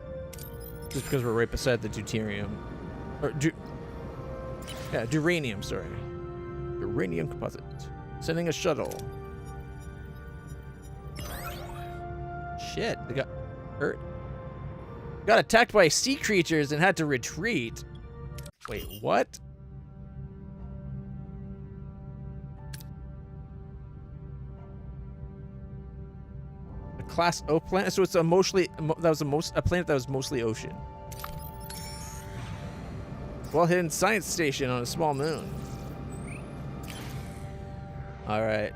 Just because we're right beside the deuterium. Or duranium, sorry. Uranium composite. Sending a shuttle. Shit, they got hurt. Got attacked by sea creatures and had to retreat. Wait, what? A Class O planet? So it's a mostly a planet that was mostly ocean. Well-hidden science station on a small moon. All right.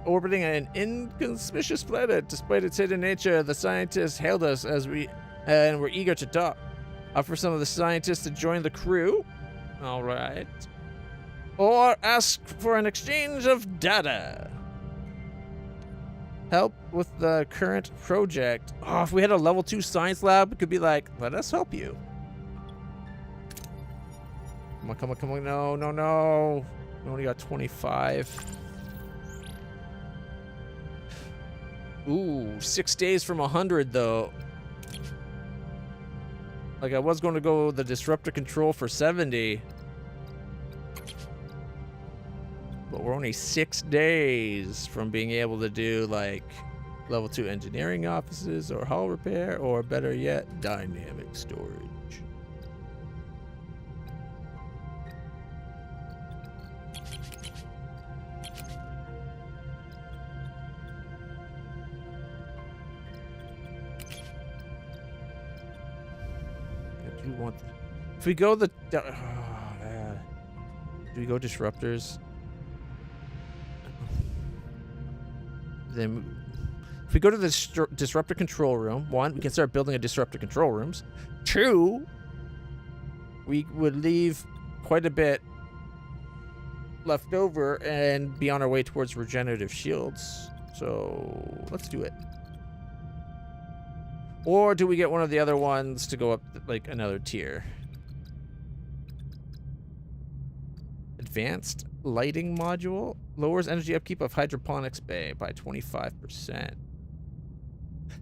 Orbiting an inconspicuous planet. Despite its hidden nature, the scientists hailed us and were eager to talk. Offer some of the scientists to join the crew. All right. Or ask for an exchange of data. Help with the current project. Oh, if we had a level 2 science lab, it could be like, let us help you. Come on, come on, come on. No, no, no. We only got 25. Ooh, 6 days from 100, though. Like, I was going to go the disruptor control for 70. But we're only 6 days from being able to do, like, level 2 engineering offices or hull repair, or better yet, dynamic storage. If we go the do we go disruptors? Then if we go to the disruptor control room, 1, we can start building a disruptor control rooms. 2, we would leave quite a bit left over and be on our way towards regenerative shields. So let's do it. Or do we get one of the other ones to go up like another tier? Advanced lighting module lowers energy upkeep of hydroponics bay by 25%.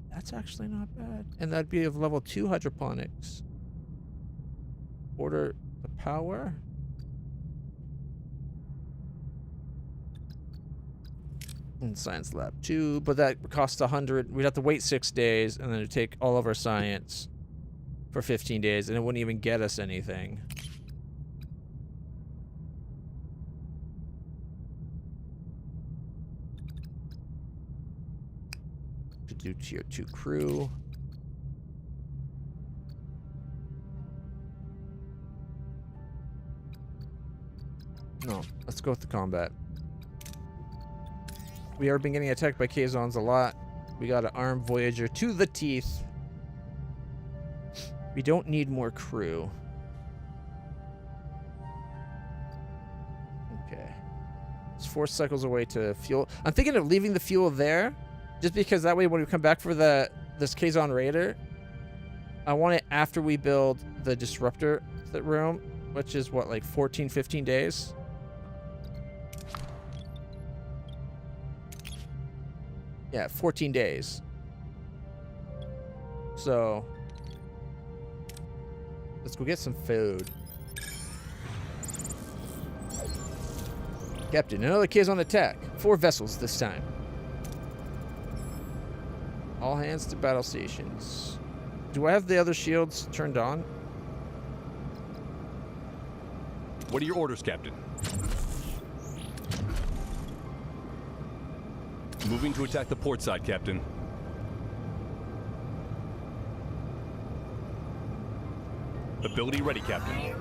That's actually not bad. And that'd be of level 2 hydroponics. Order the power. In science lab 2, but that costs 100. We'd have to wait 6 days and then it'd take all of our science for 15 days and it wouldn't even get us anything. To do tier 2 crew. No, let's go with the combat. We have been getting attacked by Kazons a lot. We got to arm Voyager to the teeth. We don't need more crew. Okay. It's 4 cycles away to fuel. I'm thinking of leaving the fuel there, just because that way when we come back for this Kazon Raider, I want it after we build the disruptor room, which is what, like 14, 15 days? Yeah, 14 days. So, let's go get some food. Captain, another Kazon attack. 4 vessels this time. All hands to battle stations. Do I have the other shields turned on? What are your orders, Captain? Moving to attack the port side, Captain. Ability ready, Captain.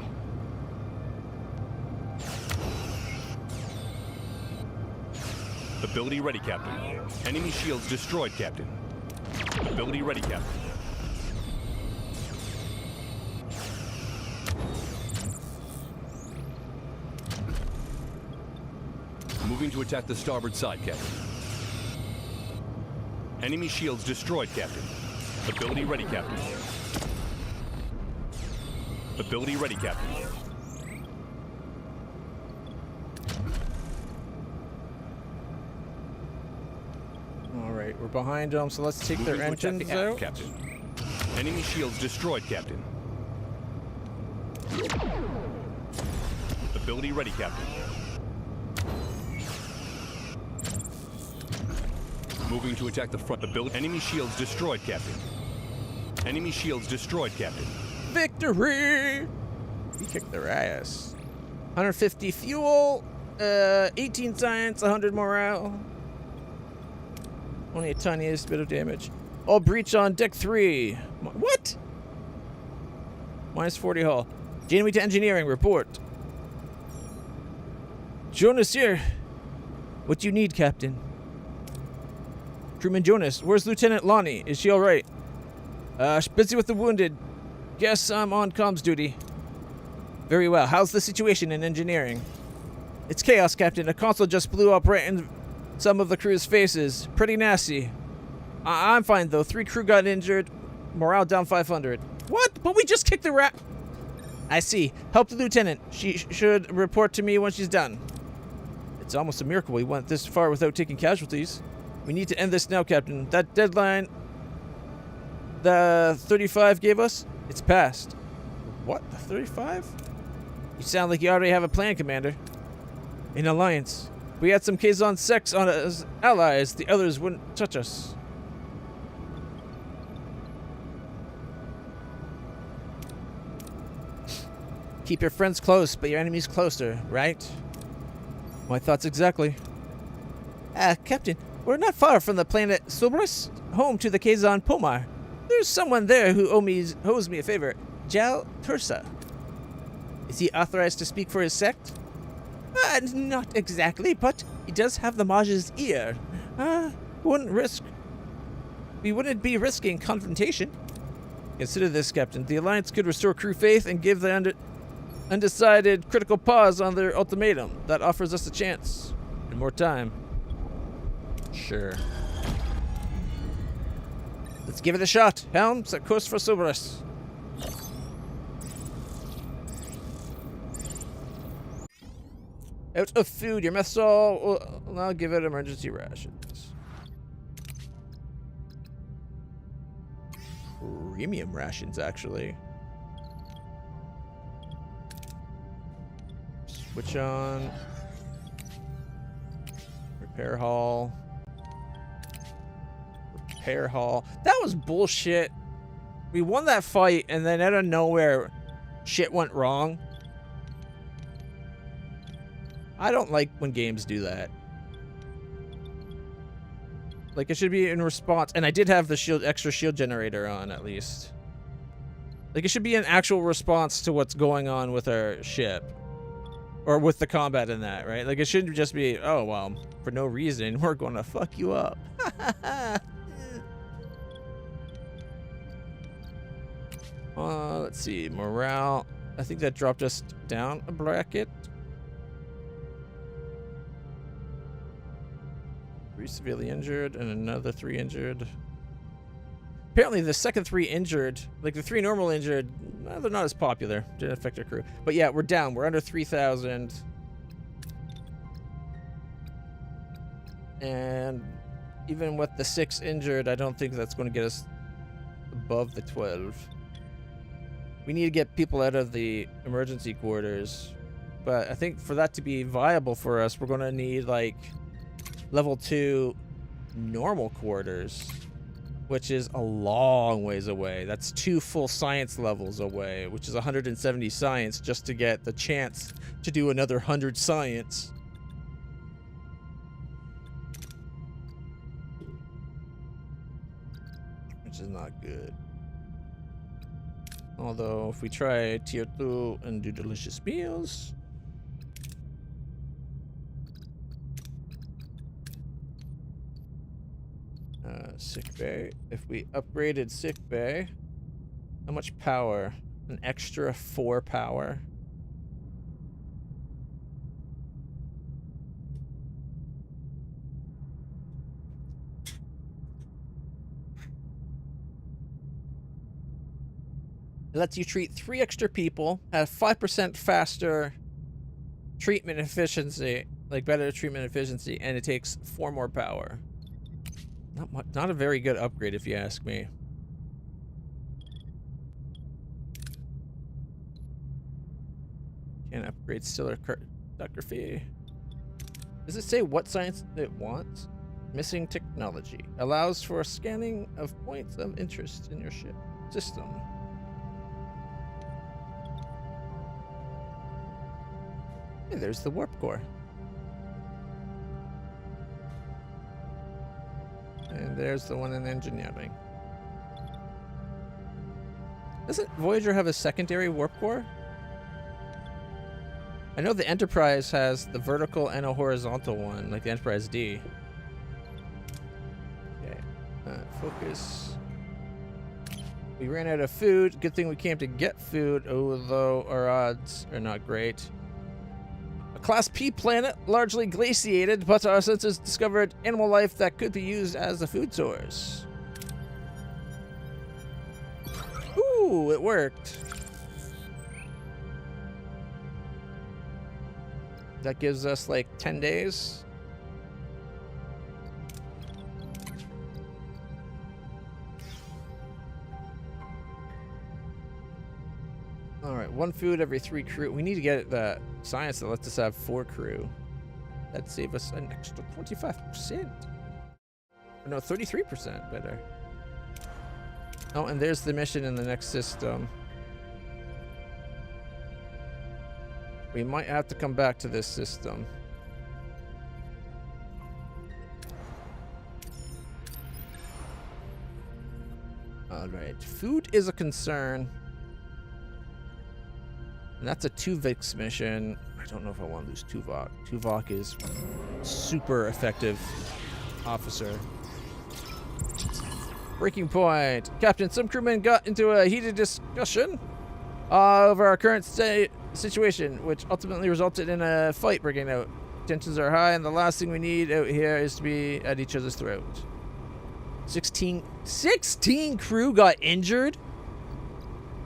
Ability ready, Captain. Enemy shields destroyed, Captain. Ability ready, Captain. Moving to attack the starboard side, Captain. Enemy shields destroyed, Captain. Ability ready, Captain. Ability ready, Captain. All right, we're behind them, so let's take their Moving to attack engines the aft, out. Captain. Enemy shields destroyed, Captain. Ability ready, Captain. Moving to attack the front. Ability. Enemy shields destroyed, Captain. Enemy shields destroyed, Captain. Victory! We kicked their ass. 150 fuel, 18 science, 100 morale. Only a tiniest bit of damage. All breach on deck 3. What? Minus 40 hull. Janeway to engineering, report. Jonas here. What do you need, Captain? Crewman Jonas, where's Lieutenant Lonnie? Is she alright? She's busy with the wounded. Guess I'm on comms duty. Very well. How's the situation in engineering? It's chaos, Captain. A console just blew up right in some of the crew's faces. Pretty nasty. I'm fine, though. 3 crew got injured. Morale down 500. What? But we just kicked the rat. I see. Help the lieutenant. She should report to me when she's done. It's almost a miracle we went this far without taking casualties. We need to end this now, Captain. That deadline the 35 gave us, it's passed. What? The 35? You sound like you already have a plan, Commander. An alliance. We had some Kazon sects on as allies. The others wouldn't touch us. Keep your friends close, but your enemies closer, right? My thoughts exactly. Captain, we're not far from the planet Cerberus, home to the Kazon Pomar. There's someone there who owes me a favor. Jal Tursa. Is he authorized to speak for his sect? Not exactly, but he does have the Maj's ear. We wouldn't be risking confrontation. Consider this, Captain. The Alliance could restore crew faith and give the undecided critical pause on their ultimatum. That offers us a chance. And more time. Sure. Let's give it a shot. Helm, set course for Cerberus. Out of food. Your mess hall will now give it emergency rations. Premium rations, actually. Switch on. Repair hall. Repair hall. That was bullshit. We won that fight, and then out of nowhere, shit went wrong. I don't like when games do that. Like, it should be in response. And I did have the extra shield generator on, at least. Like, it should be an actual response to what's going on with our ship. Or with the combat in that, right? Like, it shouldn't just be, oh, well, for no reason, we're going to fuck you up. Let's see. Morale. I think that dropped us down a bracket. 3 severely injured and another 3 injured. Apparently the second 3 injured, like the 3 normal injured, they're not as popular. Didn't affect our crew. But yeah, we're down. We're under 3,000. And even with the 6 injured, I don't think that's going to get us above the 12. We need to get people out of the emergency quarters. But I think for that to be viable for us, we're going to need like level 2 normal quarters, which is a long ways away. That's 2 full science levels away, which is 170 science just to get the chance to do another 100 science. Which is not good. Although, if we try tier 2 and do delicious meals... sick bay. If we upgraded sick bay, how much power? An extra 4 power. It lets you treat 3 extra people, have 5% faster treatment efficiency, like better treatment efficiency, and it takes 4 more power. Not a very good upgrade if you ask me. Can't upgrade stellar cartography. Does it say what science it wants? Missing technology. Allows for scanning of points of interest in your ship system. Hey, there's the warp core. And there's the one in engineering. Doesn't Voyager have a secondary warp core? I know the Enterprise has the vertical and a horizontal one, like the Enterprise D. Okay, focus. We ran out of food. Good thing we came to get food, although our odds are not great. A Class P planet, largely glaciated, but our sensors discovered animal life that could be used as a food source. Ooh, it worked. That gives us like 10 days. All right, 1 food every 3 crew. We need to get the science that lets us have 4 crew. That'd save us an extra 25%. No, 33% better. Oh, and there's the mission in the next system. We might have to come back to this system. Alright, food is a concern. And that's a Tuvix mission. I don't know if I want to lose Tuvok. Tuvok is super effective officer. Breaking point. Captain, some crewmen got into a heated discussion over our current situation, which ultimately resulted in a fight breaking out. Tensions are high, and the last thing we need out here is to be at each other's throat. 16 crew got injured?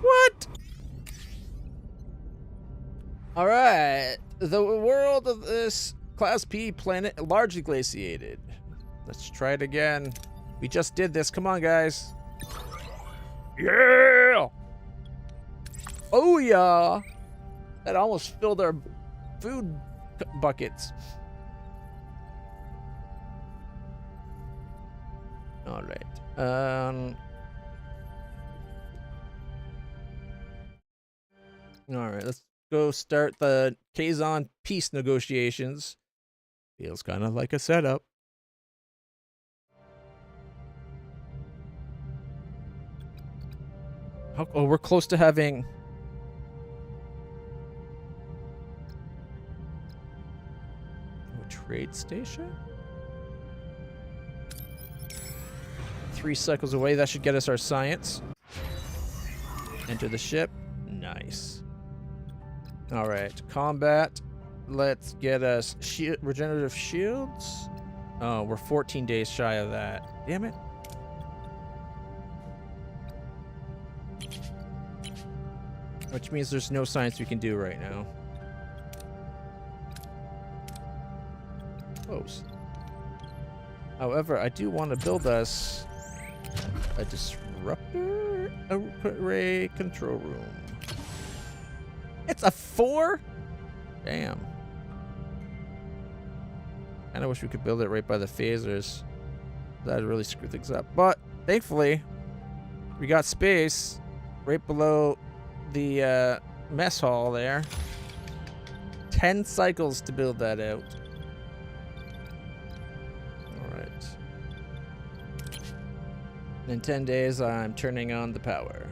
What? Alright. The world of this Class P planet largely glaciated. Let's try it again. We just did this. Come on, guys. Yeah! Oh, yeah! That almost filled our food buckets. All right. All right. Let's go start the Kazon peace negotiations. Feels kind of like a setup. Oh, we're close to having. Trade station? 3 cycles away. That should get us our science. Enter the ship. Nice. Alright. Combat. Let's get us regenerative shields. Oh, we're 14 days shy of that. Damn it. Which means there's no science we can do right now. Close. However, I do want to build us a disruptor array control room. It's a 4? Damn. Kind of wish we could build it right by the phasers. That'd really screw things up. But thankfully, we got space right below the mess hall there. 10 cycles to build that out. In 10 days, I'm turning on the power.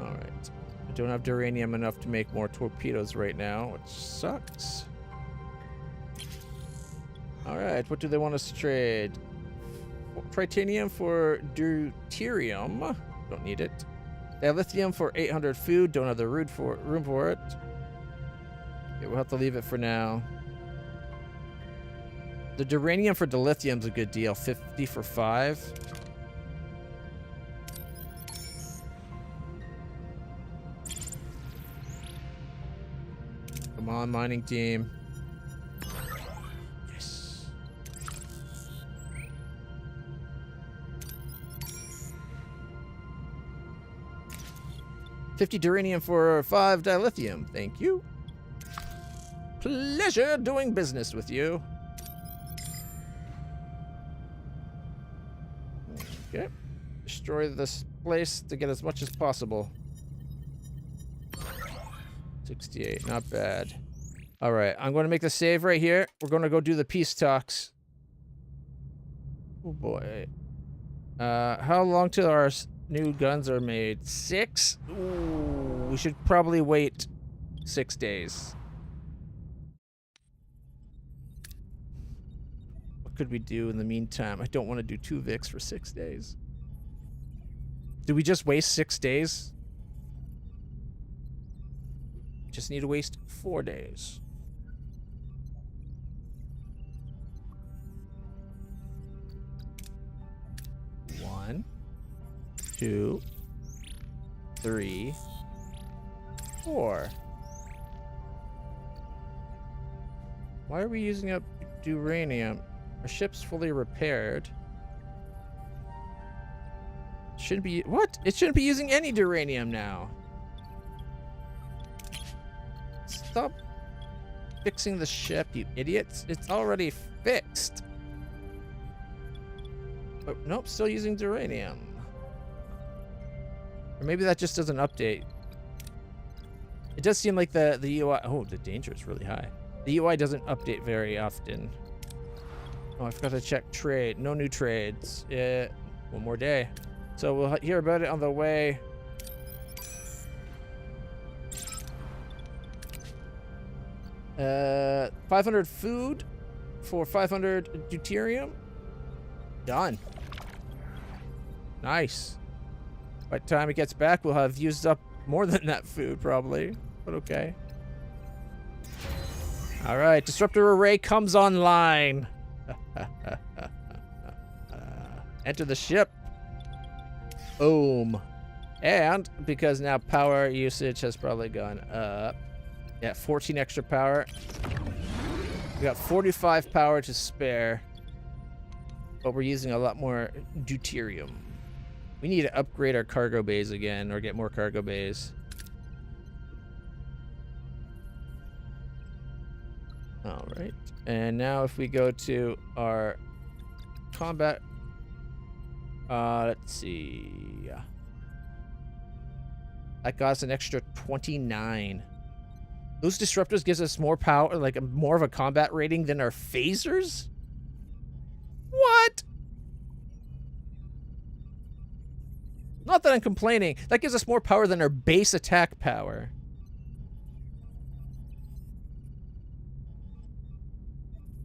Alright. I don't have duranium enough to make more torpedoes right now, which sucks. Alright, what do they want us to trade? Tritanium for deuterium. Don't need it. Dilithium for 800 food. Don't have the room for it. Okay, we'll have to leave it for now. The duranium for dilithium's a good deal. 50 for 5. Come on, mining team. Yes. $50 duranium for 5 dilithium. Thank you. Pleasure doing business with you. Okay. Destroy this place to get as much as possible. 68, not bad. All right, I'm going to make the save right here. We're going to go do the peace talks. Oh boy. How long till our new guns are made? 6? Ooh, we should probably wait 6 days. What could we do in the meantime? I don't want to do 2 Vics for 6 days. Do we just waste 6 days? Just need to waste 4 days. One, 2, 3, 4. Why are we using up duranium? Our ship's fully repaired. Shouldn't be... What? It shouldn't be using any duranium now. Stop fixing the ship, you idiots. It's already fixed. But nope, still using duranium. Or maybe that just doesn't update. It does seem like the UI... Oh, the danger is really high. The UI doesn't update very often. Oh, I forgot to check trade. No new trades. Yeah, one more day. So we'll hear about it on the way. Uh, 500 food for 500 deuterium. Done. Nice. By the time it gets back, we'll have used up more than that food, probably. But okay. All right, disruptor array comes online. Enter the ship. Boom. And because now power usage has probably gone up. Yeah, 14 extra power. We got 45 power to spare. But we're using a lot more deuterium. We need to upgrade our cargo bays again or get more cargo bays. All right. And now if we go to our combat, let's see. That got us an extra 29. Those disruptors gives us more power, like more of a combat rating than our phasers? What? Not that I'm complaining. That gives us more power than our base attack power.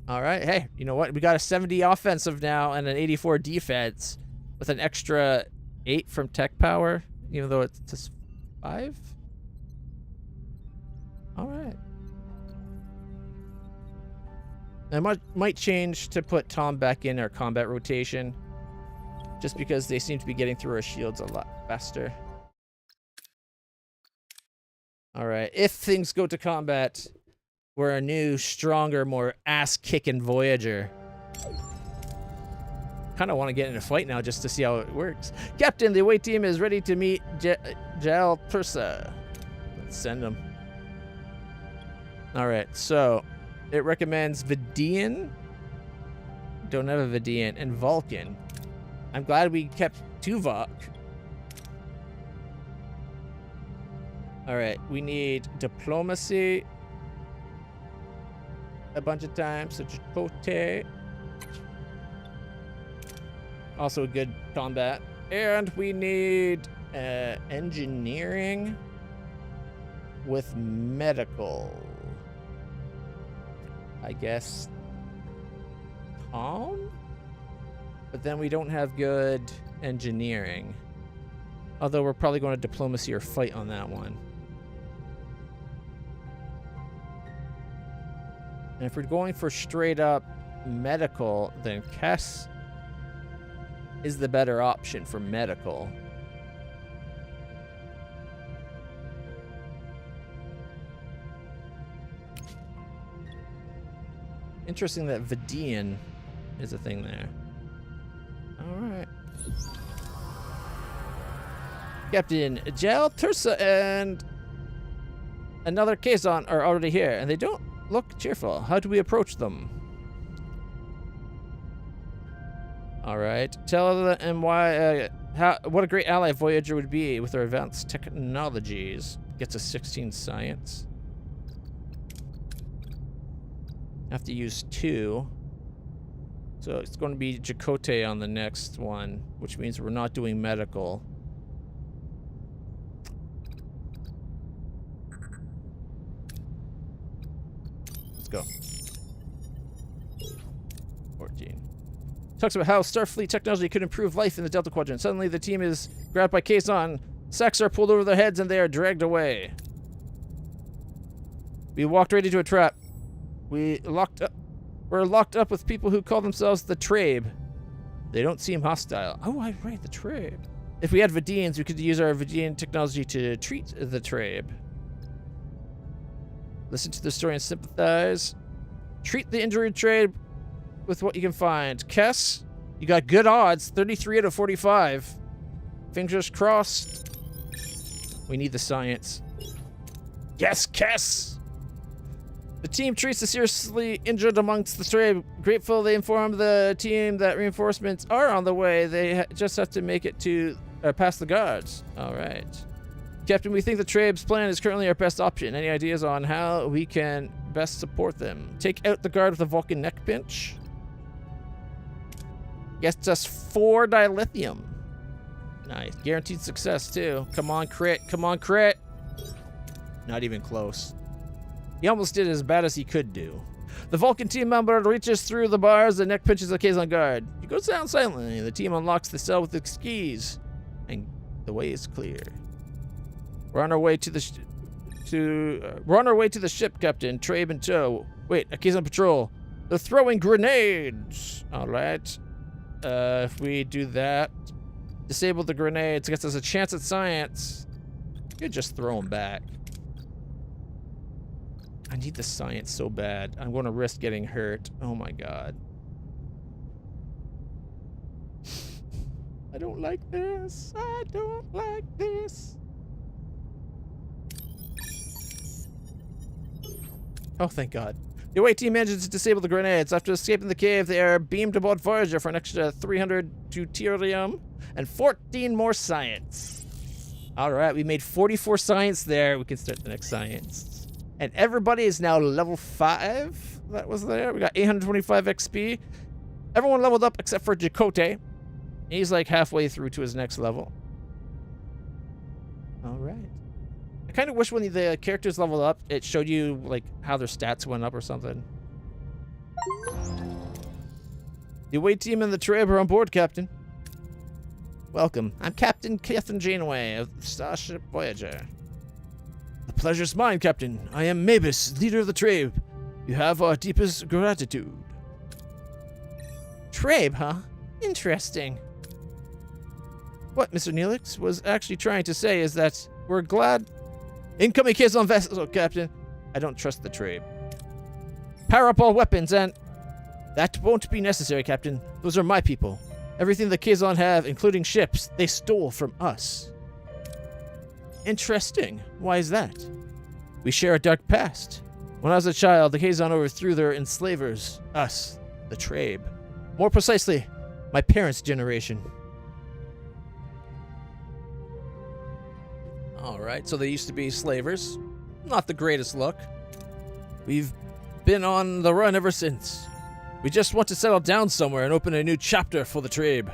All right, hey, you know what? We got a 70 offensive now and an 84 defense with an extra 8 from tech power, even though it's just 5. All right. I might change to put Tom back in our combat rotation, just because they seem to be getting through our shields a lot faster. All right, if things go to combat, we're a new, stronger, more ass-kicking Voyager. Kind of want to get in a fight now just to see how it works. Captain, the away team is ready to meet Jal Persa. Let's send them. All right, so it recommends Vidian. Don't have a Vidian. And Vulcan. I'm glad we kept Tuvok. All right, we need diplomacy a bunch of times. So Chipote. Also a good combat. And we need engineering with medical. I guess Tom? But then we don't have good engineering. Although we're probably going to diplomacy or fight on that one. And if we're going for straight up medical, then Kess is the better option for medical. Interesting that Vidian is a thing there. Alright. Captain Jal, Tursa, and another Kazon are already here, and they don't look cheerful. How do we approach them? Alright. Tell them why, what a great ally Voyager would be with their advanced technologies. Gets a 16 science. Have to use 2. So it's going to be Jacote on the next one, which means we're not doing medical. Let's go. 14. Talks about how Starfleet technology could improve life in the Delta Quadrant. Suddenly the team is grabbed by Kazon. Sacks are pulled over their heads and they are dragged away. We walked right into a trap. We're locked up with people who call themselves the Trabe. They don't seem hostile. Oh, right, the Trabe. If we had Vidians, we could use our Vidian technology to treat the Trabe. Listen to the story and sympathize. Treat the injured Trabe with what you can find. Kess, you got good odds. 33 out of 45. Fingers crossed. We need the science. Yes, Kess! The team treats the seriously injured amongst the Trabe. Grateful, they inform the team that reinforcements are on the way. They just have to make it to past the guards. All right. Captain, we think the Trabe's plan is currently our best option. Any ideas on how we can best support them? Take out the guard with a Vulcan neck pinch. Gets us 4 dilithium. Nice. Guaranteed success, too. Come on, crit. Come on, crit. Not even close. He almost did as bad as he could do. The Vulcan team member reaches through the bars and neck pinches the Kazon guard. He goes down silently. The team unlocks the cell with its keys, and the way is clear. We're on our way to the ship, Captain. Trabe in tow. Wait, a Kazon patrol. They're throwing grenades. All right. If we do that, disable the grenades, gets us a chance at science. You could just throw them back. I need the science so bad. I'm going to risk getting hurt. Oh my god. I don't like this. I don't like this. Oh, thank god. The away team manages to disable the grenades. After escaping the cave, they are beamed aboard Voyager for an extra 300 deuterium and 14 more science. Alright, we made 44 science there. We can start the next science. And everybody is now level 5. That was there. We got 825 XP. Everyone leveled up except for Jacote. He's like halfway through to his next level. All right. I kind of wish when the characters leveled up, it showed you like how their stats went up or something. The away team and the Trabe are on board, Captain. Welcome. I'm Captain Catherine Janeway of Starship Voyager. The pleasure's mine, Captain. I am Mavis, leader of the Trabe. You have our deepest gratitude. Trabe, huh? Interesting. What Mr. Neelix was actually trying to say is that we're glad... Incoming Kazon vessel, Captain. I don't trust the Trabe. Power up all weapons and... That won't be necessary, Captain. Those are my people. Everything the Kazon have, including ships, they stole from us. Interesting. Why is that? We share a dark past. When I was a child, the Kazon overthrew their enslavers. Us, the Trabe. More precisely, my parents' generation. Alright, so they used to be slavers. Not the greatest look. We've been on the run ever since. We just want to settle down somewhere and open a new chapter for the Trabe.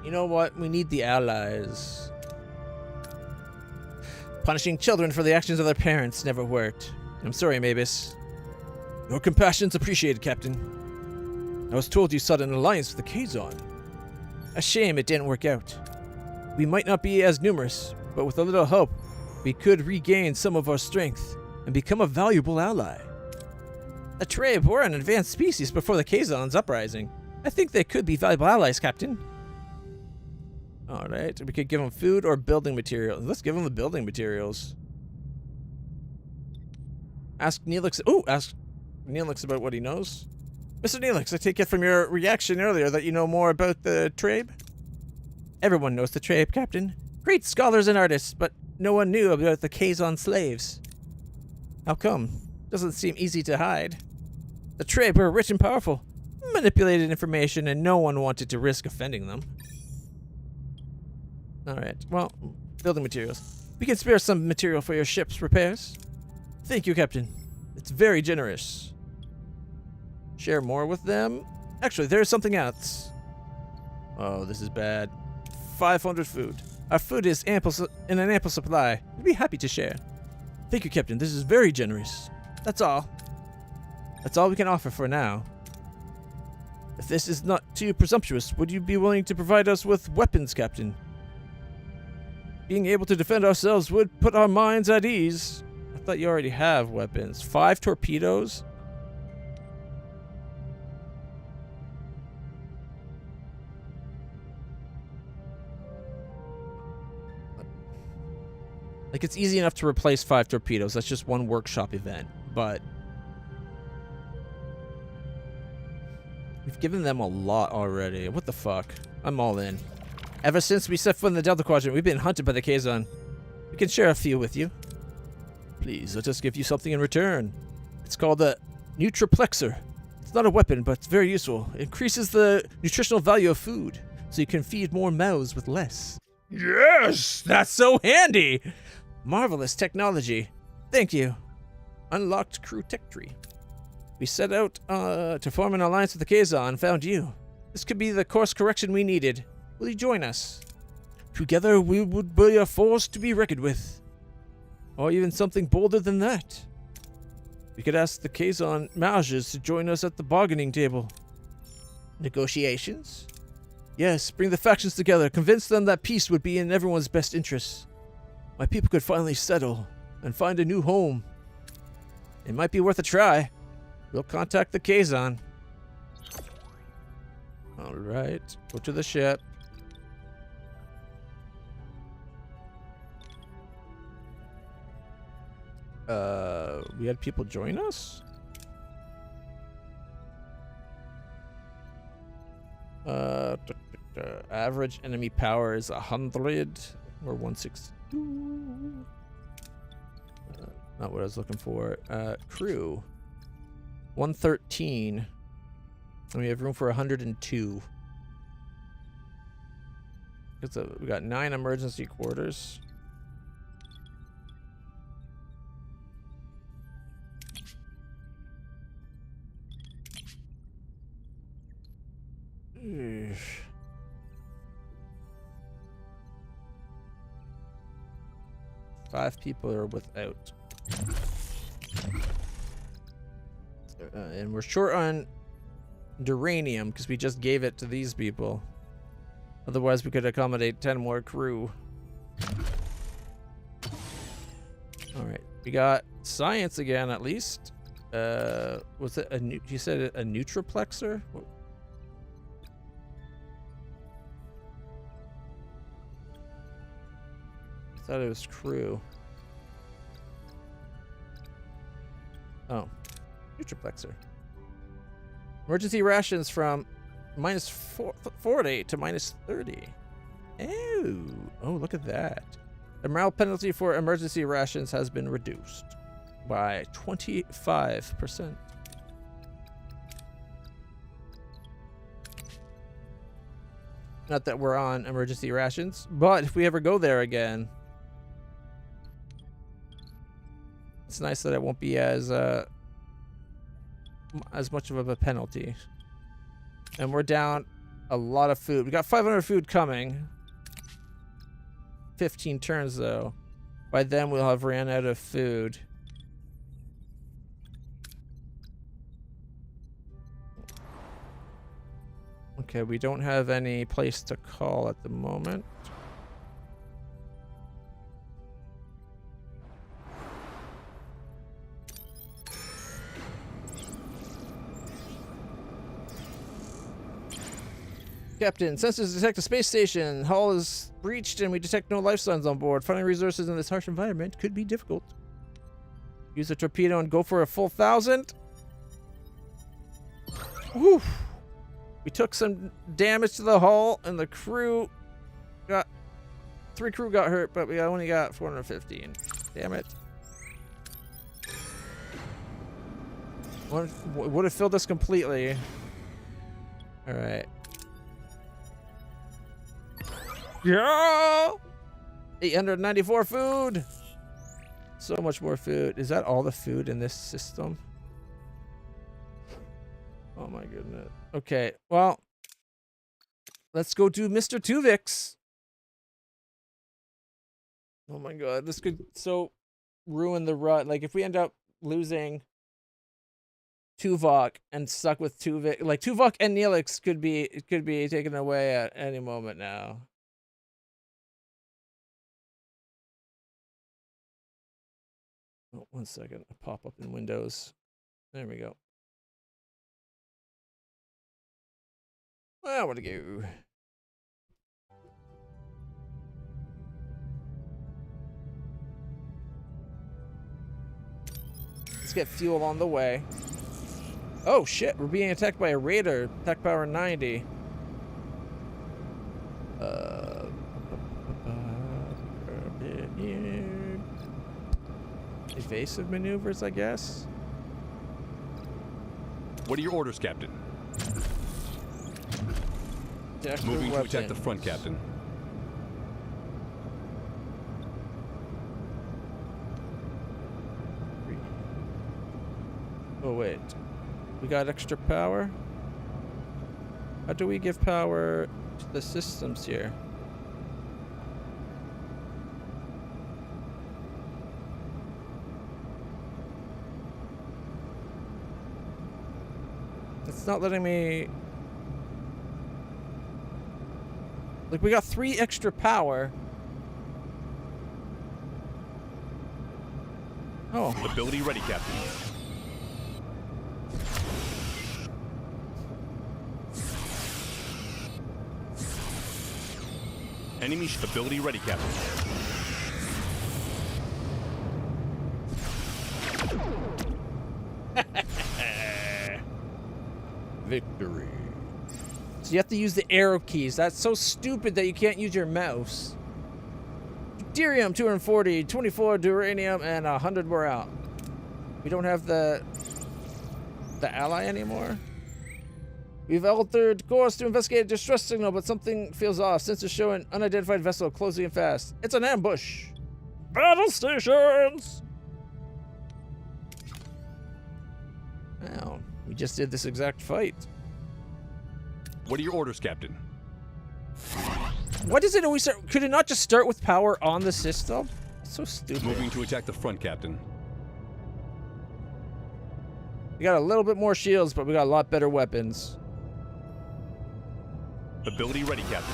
You know what? We need the allies. Punishing children for the actions of their parents never worked. I'm sorry, Mavis. Your compassion's appreciated, Captain. I was told you sought an alliance with the Kazon. A shame it didn't work out. We might not be as numerous, but with a little help, we could regain some of our strength and become a valuable ally. The Trabe were an advanced species before the Kazon's uprising. I think they could be valuable allies, Captain. All right, we could give him food or building materials. Let's give him the building materials. Ask Neelix. Oh, ask Neelix about what he knows. Mr. Neelix, I take it from your reaction earlier that you know more about the trade. Everyone knows the trade, Captain. Great scholars and artists, but no one knew about the Kazon slaves. How come? Doesn't seem easy to hide. The trade were rich and powerful, manipulated information, and no one wanted to risk offending them. Alright, well, building materials. We can spare some material for your ship's repairs. Thank you, Captain. It's very generous. Share more with them? Actually, there's something else. Oh, this is bad. 500 food. Our food is in an ample supply. We'd be happy to share. Thank you, Captain. This is very generous. That's all. That's all we can offer for now. If this is not too presumptuous, would you be willing to provide us with weapons, Captain? Being able to defend ourselves would put our minds at ease. I thought you already have weapons. 5 torpedoes? Like, it's easy enough to replace 5 torpedoes. That's just one workshop event. But we've given them a lot already. What the fuck? I'm all in. Ever since we set foot in the Delta Quadrant, we've been hunted by the Kazon. We can share a few with you. Please, let us give you something in return. It's called the Nutriplexer. It's not a weapon, but it's very useful. It increases the nutritional value of food, so you can feed more mouths with less. Yes! That's so handy! Marvelous technology. Thank you. Unlocked crew tech tree. We set out to form an alliance with the Kazon and found you. This could be the course correction we needed. Will you join us? Together we would be a force to be reckoned with. Or even something bolder than that. We could ask the Kazon mages to join us at the bargaining table. Negotiations? Yes, bring the factions together. Convince them that peace would be in everyone's best interests. My people could finally settle and find a new home. It might be worth a try. We'll contact the Kazon. Alright, go to the ship. We had people join us? Average enemy power is 100 or 162. Not what I was looking for. Crew 113. And we have room for 102. We got 9 emergency quarters. Five people are without. And we're short on duranium because we just gave it to these people. Otherwise, we could accommodate 10 more crew. Alright, we got science again at least. Was it a new? You said a Nutriplexer? I thought it was crew. Oh, Nutriplexer. Emergency rations from minus 40 to minus 30. Oh, look at that. The morale penalty for emergency rations has been reduced by 25%. Not that we're on emergency rations, but if we ever go there again, it's nice that it won't be as much of a penalty. And we're down a lot of food. We got 500 food coming. 15 turns though. By then we'll have ran out of food. Okay, we don't have any place to call at the moment. Captain, sensors detect a space station. Hull is breached and we detect no life signs on board. Finding resources in this harsh environment could be difficult. Use a torpedo and go for a full 1,000. Whew. We took some damage to the hull and the crew got... 3 crew got hurt, but we only got 415. Damn it. Would have filled this completely. Alright. Yeah! 894 food! So much more food. Is that all the food in this system? Oh my goodness. Okay, well, let's go do Mr. Tuvix. Oh my god, this could so ruin the run. Like, if we end up losing Tuvok and stuck with Tuvix, like Tuvok and Neelix could be taken away at any moment now. Oh, 1 second. Pop up in Windows. There we go. Well, where to go? Let's get fuel on the way. Oh shit, we're being attacked by a raider. Attack power 90. Evasive maneuvers, I guess. What are your orders, Captain? Moving to attack the front, Captain. Oh wait, we got extra power? How do we give power to the systems here? It's not letting me... Like, we got 3 extra power. Oh. Ability ready, Captain. Enemy ability ready, Captain. Victory. So you have to use the arrow keys. That's so stupid that you can't use your mouse. Deuterium 240, 24 duranium, and 100 more out. We don't have the ally anymore. We've altered course to investigate a distress signal, but something feels off. Sensors show an unidentified vessel closing in fast. It's an ambush. Battle stations! Wow, we just did this exact fight. What are your orders, Captain? Why does it always start? Could it not just start with power on the system? It's so stupid. Moving to attack the front, Captain. We got a little bit more shields, but we got a lot better weapons. Ability ready, Captain.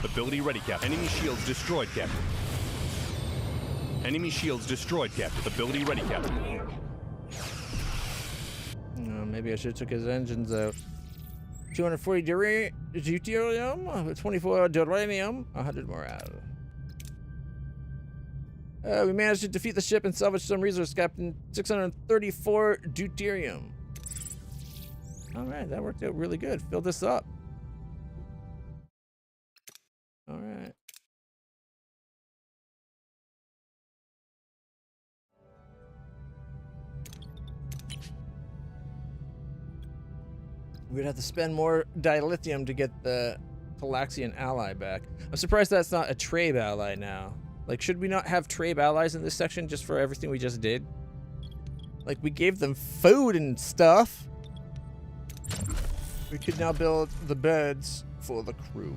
Ability ready, Captain. Enemy shields destroyed, Captain. Enemy shields destroyed, Captain. Ability ready, Captain. Maybe I should have took his engines out. 240 deuterium, 24 duranium, 100 more out. We managed to defeat the ship and salvage some resource, Captain. 634 deuterium. All right, that worked out really good. Fill this up. All right. We'd have to spend more dilithium to get the Calaxian ally back. I'm surprised that's not a Trabe ally now. Like, should we not have Trabe allies in this section just for everything we just did? Like, we gave them food and stuff. We could now build the beds for the crew.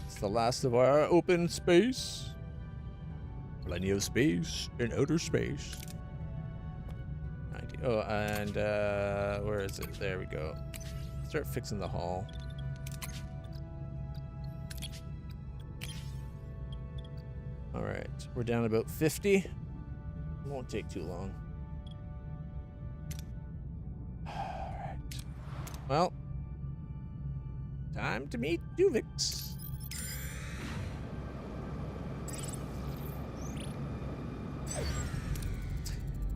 It's the last of our open space. Plenty of space in outer space. 90. Oh, and where is it? There we go. Start fixing the hull. All right, we're down about 50. It won't take too long. All right. Well, time to meet Duvix.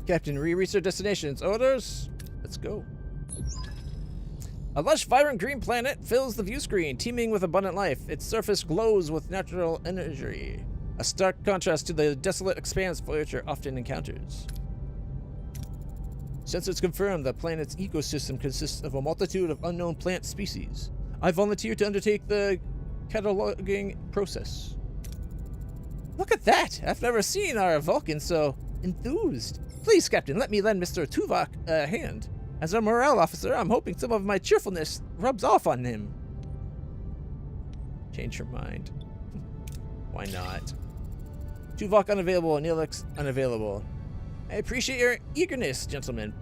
Captain, reach our destinations. Orders. Let's go. A lush, vibrant green planet fills the view screen, teeming with abundant life. Its surface glows with natural energy, a stark contrast to the desolate expanse Voyager often encounters. Sensors confirm the planet's ecosystem consists of a multitude of unknown plant species. I volunteer to undertake the cataloging process. Look at that! I've never seen our Vulcan so enthused. Please, Captain, let me lend Mr. Tuvok a hand. As a morale officer, I'm hoping some of my cheerfulness rubs off on him. Change your mind. Why not? Tuvok unavailable, Neelix unavailable. I appreciate your eagerness, gentlemen.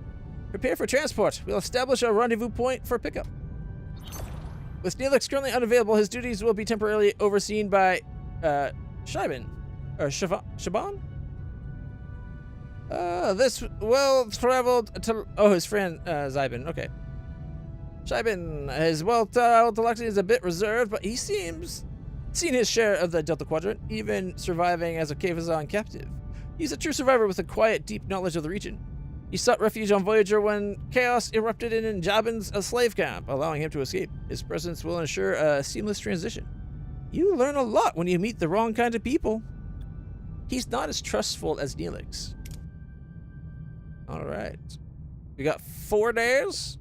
Prepare for transport. We'll establish a rendezvous point for pickup. With Neelix currently unavailable, his duties will be temporarily overseen by Shaban. Or Shaban? This well-traveled to... Oh, his friend, Zyban. Okay. Shaban, his well-traveled intellectually is a bit reserved, but he seems seen his share of the Delta Quadrant, even surviving as a Kazon captive. He's a true survivor with a quiet, deep knowledge of the region. He sought refuge on Voyager when chaos erupted in Jabin's slave camp, allowing him to escape. His presence will ensure a seamless transition. You learn a lot when you meet the wrong kind of people. He's not as trustful as Neelix. Alright. We got 4 days.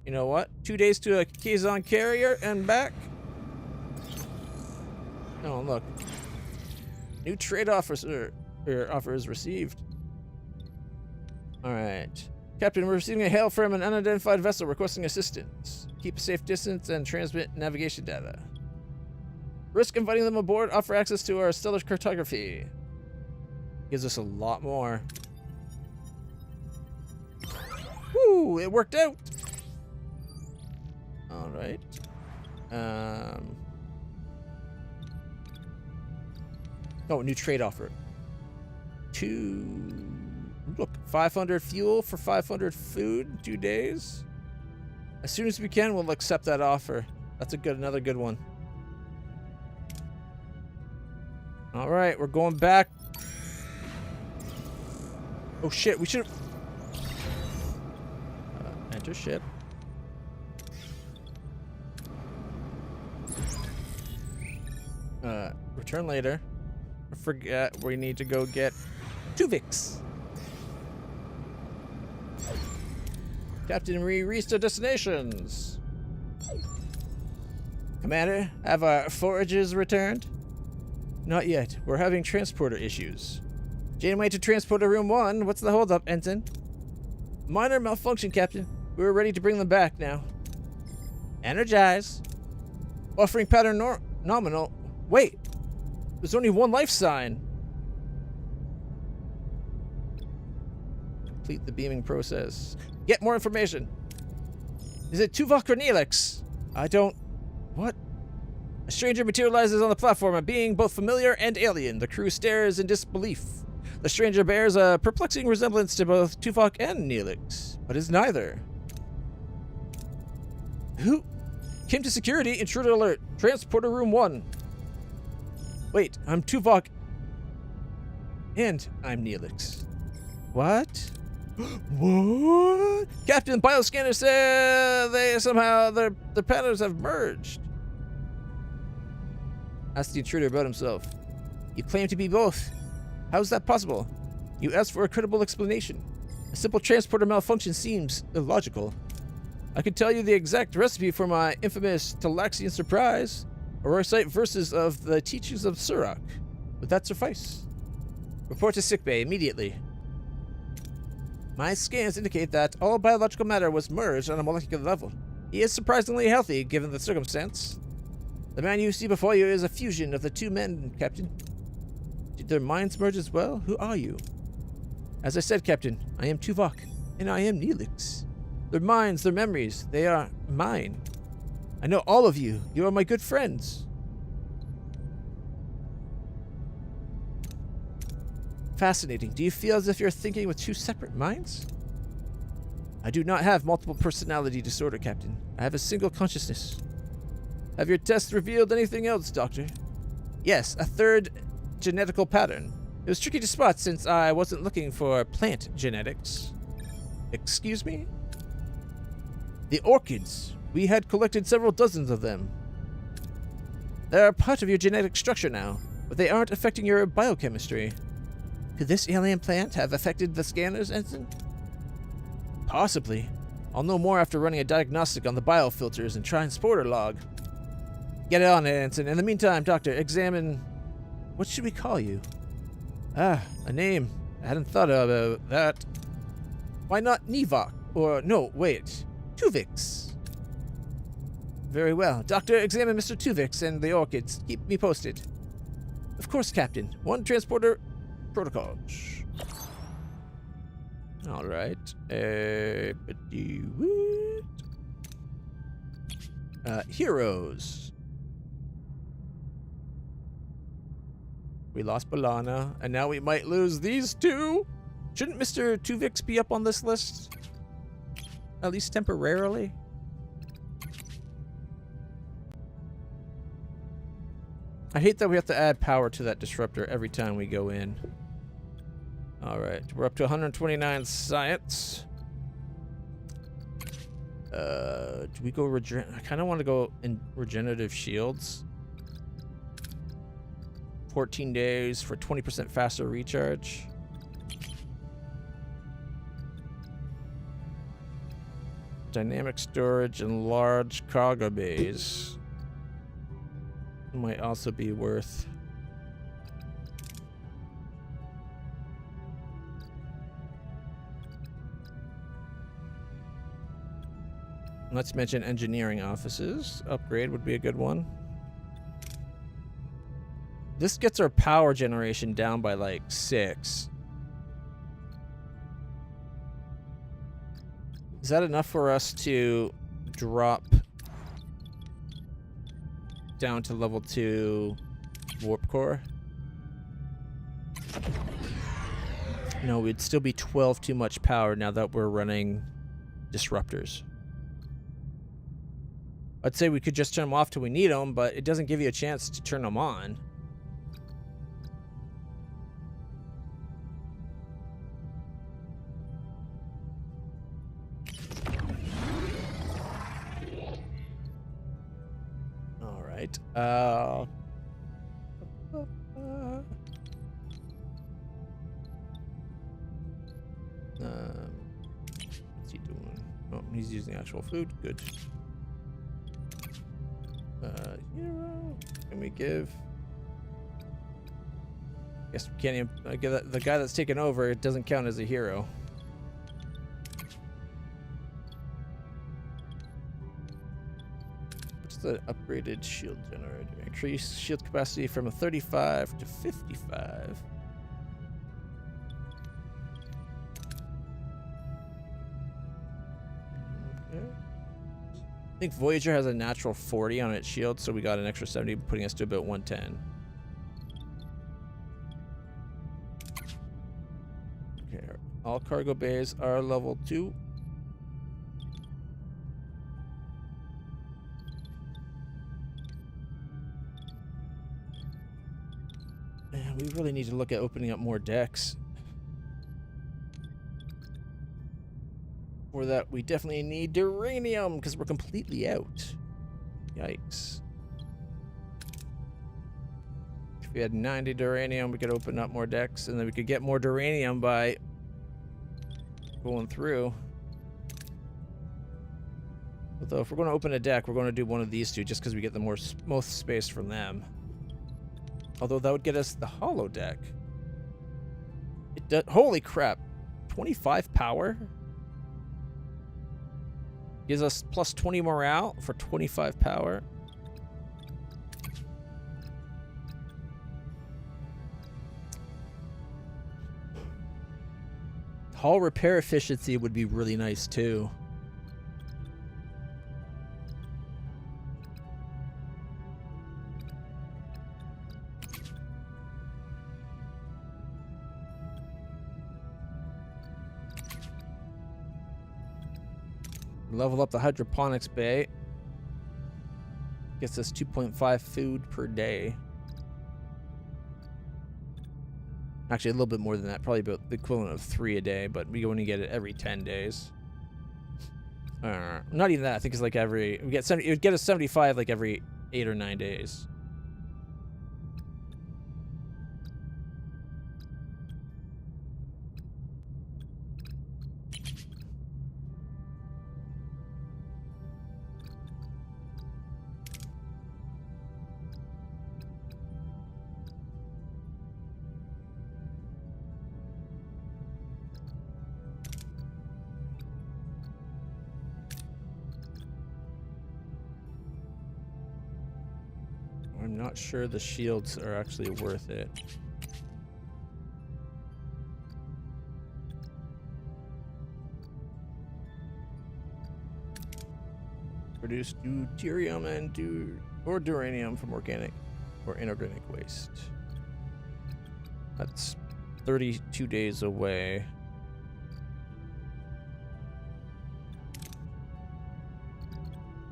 You know what? 2 days to a Kazon carrier and back. Oh, look. New trade offers received. Alright. Captain, we're receiving a hail from an unidentified vessel requesting assistance. Keep a safe distance and transmit navigation data. Risk inviting them aboard, offer access to our stellar cartography. Gives us a lot more. Woo! It worked out! Alright. Oh, new trade offer. Look, 500 fuel for 500 food, 2 days. As soon as we can, we'll accept that offer. That's another good one. All right, we're going back. Oh shit, we should enter ship. Return later. I forget we need to go get Tuvix. Captain, we reached our destinations. Commander, have our forages returned? Not yet. We're having transporter issues. Janeway to transporter room 1. What's the holdup, Ensign? Minor malfunction, Captain. We're ready to bring them back now. Energize. Offering pattern nominal. Wait. There's only one life sign. Complete the beaming process. Get more information. Is it Tuvok or Neelix? I don't... What? A stranger materializes on the platform, a being both familiar and alien. The crew stares in disbelief. The stranger bears a perplexing resemblance to both Tuvok and Neelix, but is neither. Who? Came to security, intruder alert. Transporter room 1. Wait, I'm Tuvok. And I'm Neelix. What? What? Captain, bioscanner said their patterns have merged. Asked the intruder about himself. You claim to be both. How is that possible? You asked for a credible explanation. A simple transporter malfunction seems illogical. I could tell you the exact recipe for my infamous Talaxian surprise, or recite verses of the teachings of Surak. Would that suffice? Report to sickbay immediately. My scans indicate that all biological matter was merged on a molecular level. He is surprisingly healthy, given the circumstance. The man you see before you is a fusion of the two men, Captain. Did their minds merge as well? Who are you? As I said, Captain, I am Tuvok, and I am Neelix. Their minds, their memories, they are mine. I know all of you. You are my good friends. Fascinating. Do you feel as if you're thinking with two separate minds? I do not have multiple personality disorder, Captain. I have a single consciousness. Have your tests revealed anything else, Doctor? Yes, a third genetical pattern. It was tricky to spot since I wasn't looking for plant genetics. Excuse me? The orchids. We had collected several dozens of them. They're part of your genetic structure now, but they aren't affecting your biochemistry. Could this alien plant have affected the scanners, Ensign? Possibly. I'll know more after running a diagnostic on the biofilters and transporter log. Get on it, Ensign. In the meantime, Doctor, examine... What should we call you? Ah, a name. I hadn't thought about that. Why not Nivok? Or, no, wait. Tuvix. Very well. Doctor, examine Mr. Tuvix and the orchids. Keep me posted. Of course, Captain. One transporter protocol. All right. Heroes. We lost Balana, and now we might lose these two. Shouldn't Mr. Tuvix be up on this list? At least temporarily? I hate that we have to add power to that disruptor every time we go in. Alright, we're up to 129 science. Do we go I kind of want to go in regenerative shields. 14 days for 20% faster recharge. Dynamic storage and large cargo bays might also be worth. Let's mention engineering offices. Upgrade would be a good one. This gets our power generation down by like 6. Is that enough for us to drop down to level 2 warp core? No, we'd still be 12 too much power now that we're running disruptors. I'd say we could just turn them off till we need them, but it doesn't give you a chance to turn them on. All right. What's he doing? Oh, he's using actual food. Good. Hero. Can we give? Guess we can't even give that, the guy that's taken over. It doesn't count as a hero. What's the upgraded shield generator? Increase shield capacity from a 35 to 55. Okay. I think Voyager has a natural 40 on its shield, so we got an extra 70, putting us to about 110. Okay, all cargo bays are level 2. Man, we really need to look at opening up more decks. For that, we definitely need duranium because we're completely out. Yikes. If we had 90 duranium, we could open up more decks, and then we could get more duranium by going through. Although, if we're going to open a deck, we're going to do one of these two just because we get the most space from them. Although, that would get us the hollow deck. Holy crap. 25 power? Gives us plus 20 morale for 25 power. Hull repair efficiency would be really nice too. Level up the hydroponics bay. Gets us 2.5 food per day. Actually, a little bit more than that. Probably about the equivalent of 3 a day, but we only get it every 10 days. Not even that. I think it's like every... We get 70, it would get us 75 like every 8 or 9 days. I'm not sure the shields are actually worth it. Produce deuterium and duranium from organic or inorganic waste. That's 32 days away.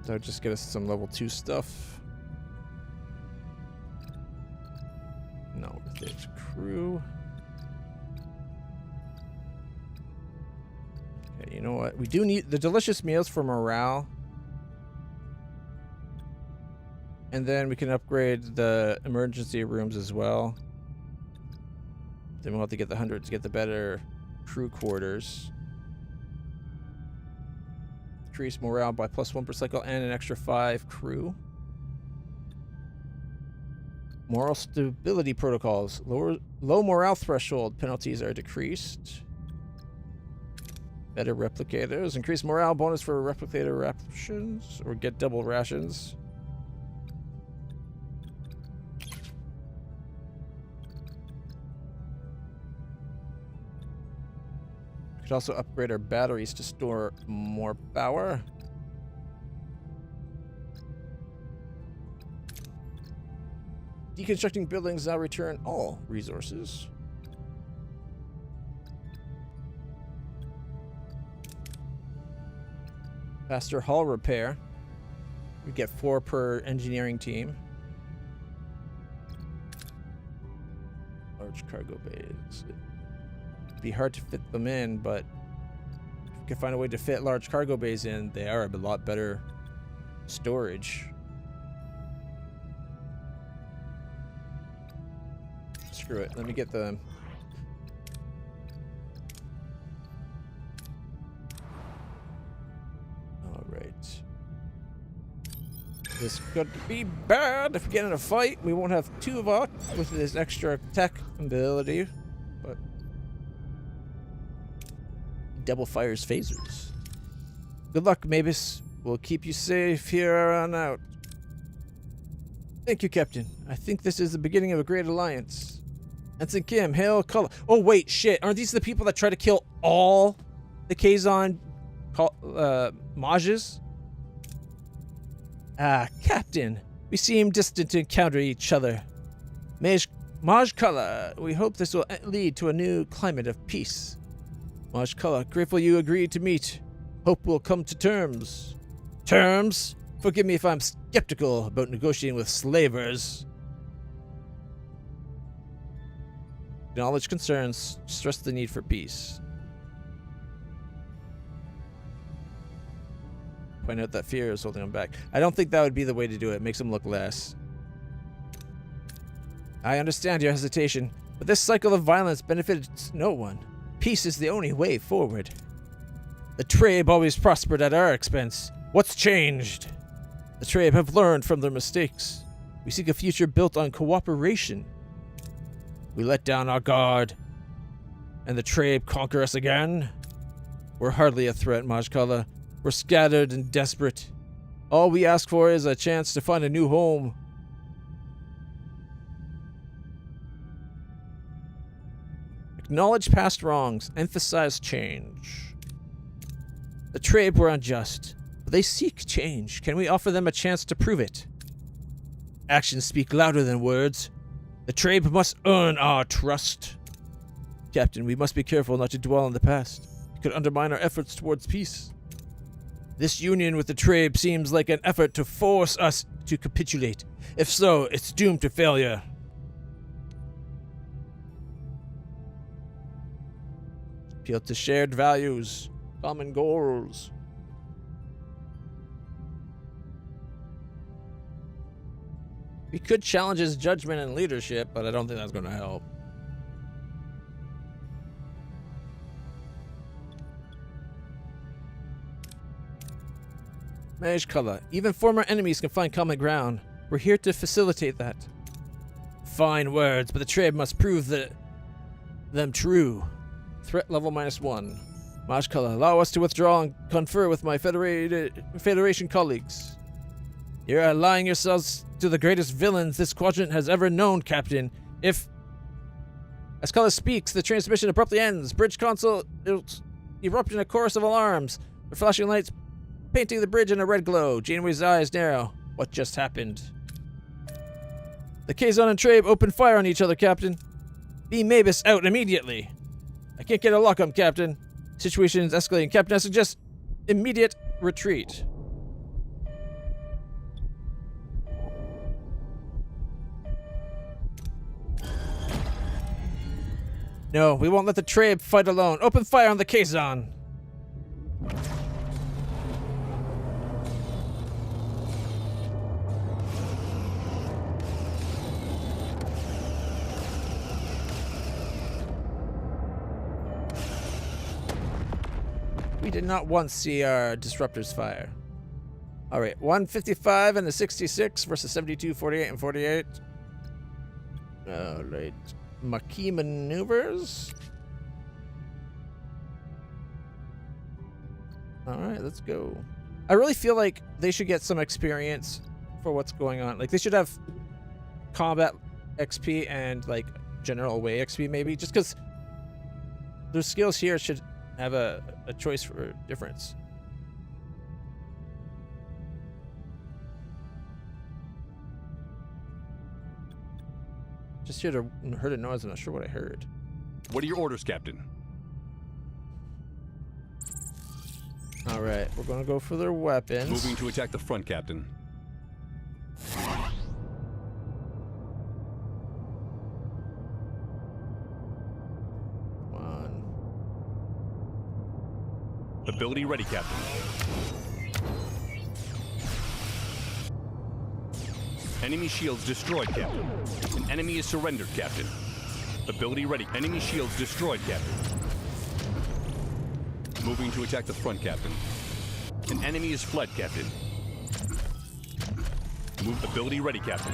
That would just get us some level 2 stuff. No, it's crew. Okay, you know what? We do need the delicious meals for morale. And then we can upgrade the emergency rooms as well. Then we'll have to get the 100 to get the better crew quarters. Increase morale by +1 per cycle and an extra 5 crew. Moral stability protocols. Low morale threshold penalties are decreased. Better replicators. Increase morale bonus for replicator rations or get double rations. We could also upgrade our batteries to store more power. Deconstructing buildings now return all resources. Faster hull repair. We get 4 per engineering team. Large cargo bays. It'd be hard to fit them in, but if we can find a way to fit large cargo bays in, they are a lot better storage. Screw it. Let me get the... Alright. This could be bad. If we get in a fight, we won't have Tuvok with this extra tech ability. But... double fires phasers. Good luck, Mavis. We'll keep you safe here on out. Thank you, Captain. I think this is the beginning of a great alliance. Ensign Kim, hail color. Oh, wait, shit. Aren't these the people that try to kill all the Kazon Mages? Ah, Captain. We seem distant to encounter each other. Maj Kala, we hope this will lead to a new climate of peace. Maj Kala, grateful you agreed to meet. Hope we'll come to terms. Terms? Forgive me if I'm skeptical about negotiating with slavers. Acknowledge concerns, stress the need for peace. Point out that fear is holding him back. I don't think that would be the way to do it. It makes him look less. I understand your hesitation, but this cycle of violence benefits no one. Peace is the only way forward. The Trabe always prospered at our expense. What's changed? The Trabe have learned from their mistakes. We seek a future built on cooperation. We let down our guard, and the Trabe conquer us again? We're hardly a threat, Majkala. We're scattered and desperate. All we ask for is a chance to find a new home. Acknowledge past wrongs. Emphasize change. The Trabe were unjust, but they seek change. Can we offer them a chance to prove it? Actions speak louder than words. The Trabe must earn our trust. Captain, we must be careful not to dwell on the past. It could undermine our efforts towards peace. This union with the Trabe seems like an effort to force us to capitulate. If so, it's doomed to failure. Appeal to shared values, common goals. We could challenge his judgment and leadership, but I don't think that's going to help. Manage color. Even former enemies can find common ground. We're here to facilitate that. Fine words, but the Trabe must prove them true. Threat level -1. Maj color. Allow us to withdraw and confer with my Federation colleagues. You're allying yourselves to the greatest villains this quadrant has ever known, Captain. As color speaks, the transmission abruptly ends. Bridge console erupt in a chorus of alarms. The flashing lights painting the bridge in a red glow. Janeway's eyes narrow. What just happened? The Kazon and Trabe open fire on each other, Captain. Beam Mavis out immediately. I can't get a lock on, Captain. Situation is escalating. Captain, I suggest immediate retreat. No, we won't let the Trabe fight alone. Open fire on the Kazon. We did not once see our disruptors fire. All right, 155 and a 66 versus 72, 48, and 48. All right, Maquis maneuvers. All right, let's go. I really feel like they should get some experience for what's going on. Like, they should have combat XP and, like, general away XP maybe, just because their skills here should have a choice for difference. Just heard a noise. I'm not sure what I heard. What are your orders, Captain? All right, we're gonna go for their weapons. Moving to attack the front, Captain. Ability ready, Captain. Enemy shields destroyed, Captain. An enemy is surrendered, Captain. Ability ready. Enemy shields destroyed, Captain. Moving to attack the front, Captain. An enemy is fled, Captain. Move. Ability ready, Captain.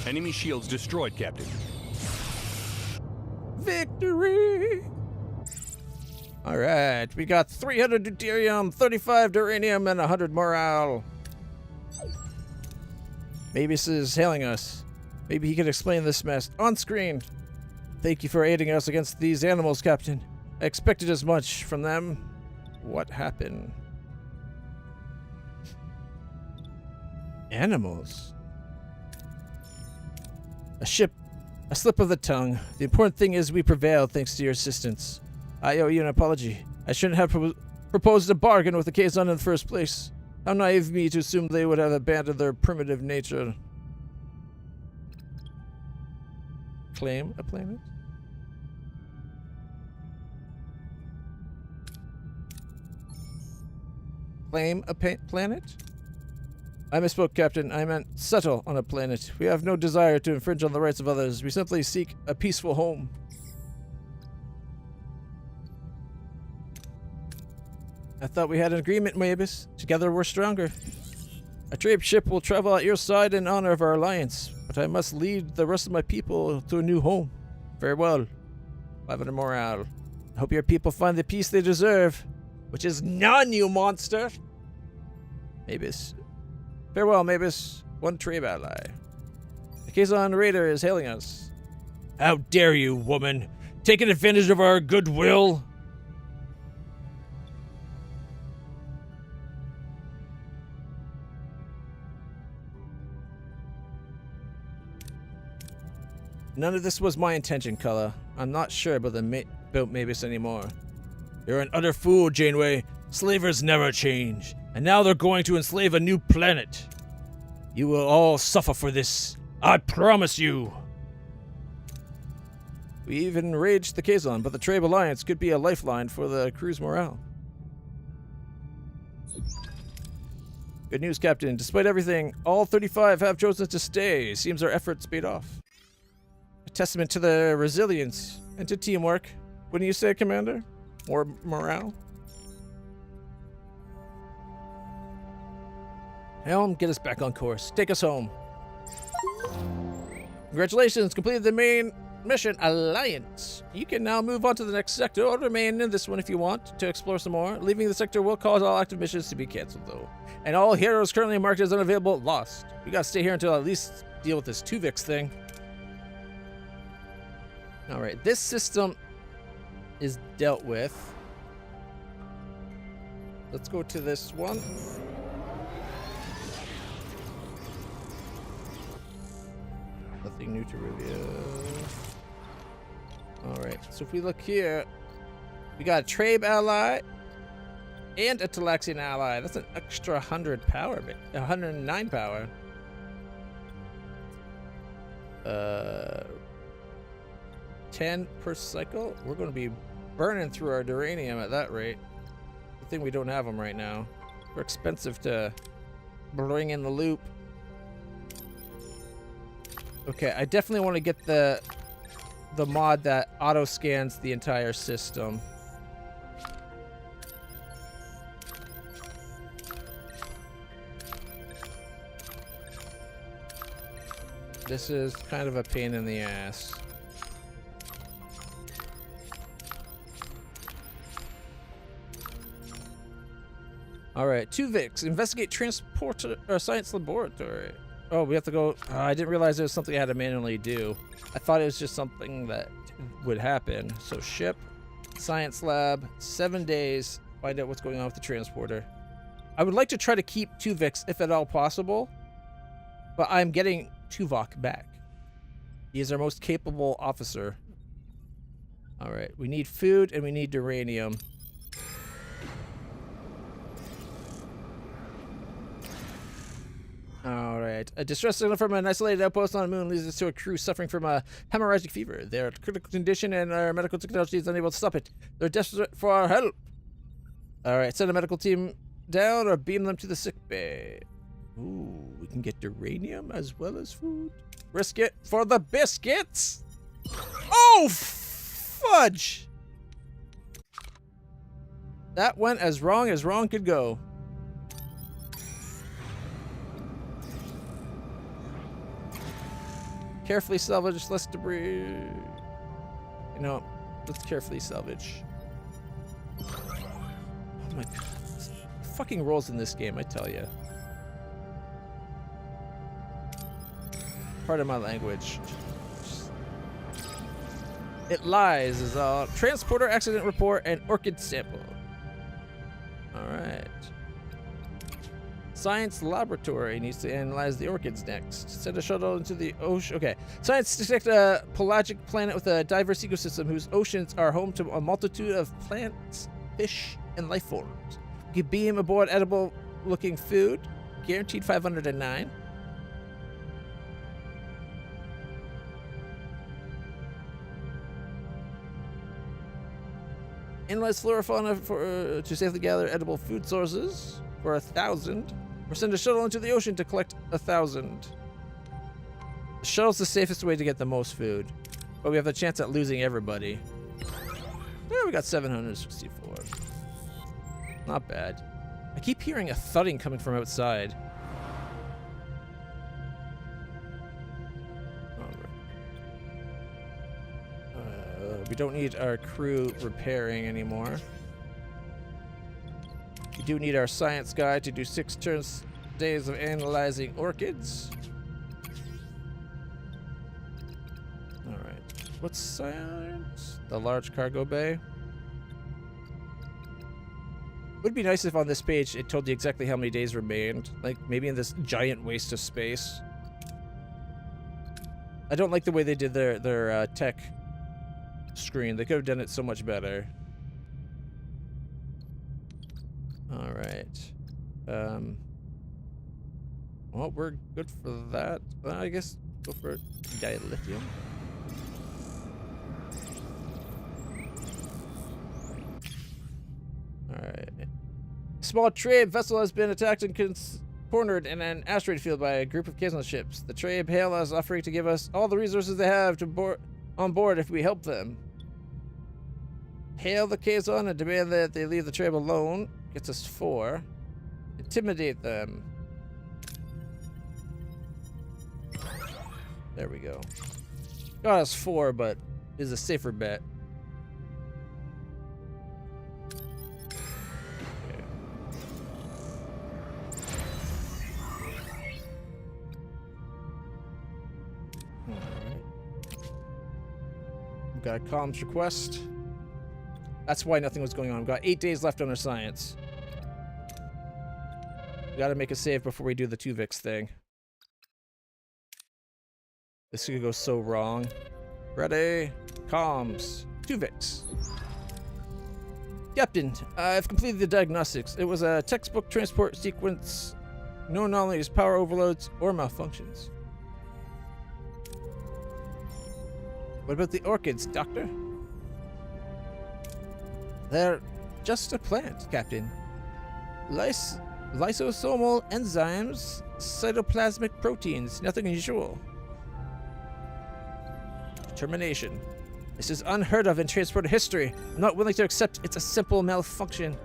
Enemy shields destroyed, Captain. Victory! All right, we got 300 deuterium, 35 duranium, and 100 morale. Mavis is hailing us. Maybe he can explain this mess on screen. Thank you for aiding us against these animals, Captain. I expected as much from them. What happened? Animals? A ship. A slip of the tongue. The important thing is we prevailed thanks to your assistance. I owe you an apology. I shouldn't have proposed a bargain with the Kazon in the first place. How naive of me to assume they would have abandoned their primitive nature. Claim a planet? Claim a planet? I misspoke, Captain. I meant settle on a planet. We have no desire to infringe on the rights of others. We simply seek a peaceful home. I thought we had an agreement, Mavis. Together we're stronger. A Trabe ship will travel at your side in honor of our alliance, but I must lead the rest of my people to a new home. Farewell. 500 morale. I hope your people find the peace they deserve, which is none, you monster. Mavis. Farewell, Mavis. One Trabe ally. The Kazon Raider is hailing us. How dare you, woman! Taking advantage of our goodwill! None of this was my intention, Cullen. I'm not sure about Mavis anymore. You're an utter fool, Janeway. Slavers never change, and now they're going to enslave a new planet. You will all suffer for this. I promise you. We even enraged the Kazon, but the Trabe Alliance could be a lifeline for the crew's morale. Good news, Captain. Despite everything, all 35 have chosen to stay. Seems our efforts paid off. A testament to their resilience and to teamwork. Wouldn't you say, Commander? More morale? Helm, get us back on course. Take us home. Congratulations, completed the main mission, Alliance. You can now move on to the next sector or remain in this one if you want to explore some more. Leaving the sector will cause all active missions to be canceled, though. And all heroes currently marked as unavailable, lost. We gotta stay here until at least deal with this Tuvix thing. Alright, this system is dealt with. Let's go to this one. Nothing new to review. Alright, so if we look here, we got a Trabe ally and a Talaxian ally. That's an extra 100 power, 109 power. 10 per cycle. We're going to be burning through our duranium at that rate. Good thing we don't have them right now. We're expensive to bring in the loop. Okay, I definitely want to get the mod that auto scans the entire system. This is kind of a pain in the ass. Alright, Tuvix, investigate transporter or science laboratory. Oh, we have to go. I didn't realize there was something I had to manually do. I thought it was just something that would happen. So ship, science lab, 7 days, find out what's going on with the transporter. I would like to try to keep Tuvix if at all possible, but I'm getting Tuvok back. He is our most capable officer. Alright, we need food and we need uranium. Alright. A distress signal from an isolated outpost on the moon leads us to a crew suffering from a hemorrhagic fever. They're in critical condition and our medical technology is unable to stop it. They're desperate for our help. Alright, send a medical team down or beam them to the sick bay. Ooh, we can get uranium as well as food. Risk it for the biscuits! Oh, fudge! That went as wrong could go. Carefully salvage less debris. You know, let's carefully salvage. Oh my god. Fucking rolls in this game, I tell you. Pardon my language. It lies is all. Transporter accident report and orchid sample. Alright. Science laboratory needs to analyze the orchids next. Send a shuttle into the ocean. Okay. Science detect a pelagic planet with a diverse ecosystem whose oceans are home to a multitude of plants, fish, and life forms. You beam aboard edible looking food. Guaranteed 509. Analyze flora fauna to safely gather edible food sources for 1,000. Or send a shuttle into the ocean to collect 1,000. The shuttle's the safest way to get the most food, but we have the chance at losing everybody. Yeah, we got 764. Not bad. I keep hearing a thudding coming from outside. We don't need our crew repairing anymore. We do need our science guy to do 6 days of analyzing orchids. Alright. What's science? The large cargo bay. Would be nice if on this page it told you exactly how many days remained. Like maybe in this giant waste of space. I don't like the way they did their tech screen. They could have done it so much better. All right. Well, we're good for that. I guess go for dilithium. All right. Small trade vessel has been attacked and cornered in an asteroid field by a group of Kazon ships. The trade hail us, offering to give us all the resources they have on board if we help them. Hail the Kazon and demand that they leave the trade alone. Gets us 4. Intimidate them. There we go. Got us 4, but is a safer bet. Okay. Alright. We've got a comms request. That's why nothing was going on. We've got 8 days left on our science. We gotta make a save before we do the 2vix thing. This could go so wrong. Ready? Comms. 2vix. Captain, I've completed the diagnostics. It was a textbook transport sequence. No anomalies, power overloads, or malfunctions. What about the orchids, Doctor? They're just a plant, Captain. Lysosomal enzymes, cytoplasmic proteins, nothing unusual. Termination. This is unheard of in transport history. I'm not willing to accept it's a simple malfunction.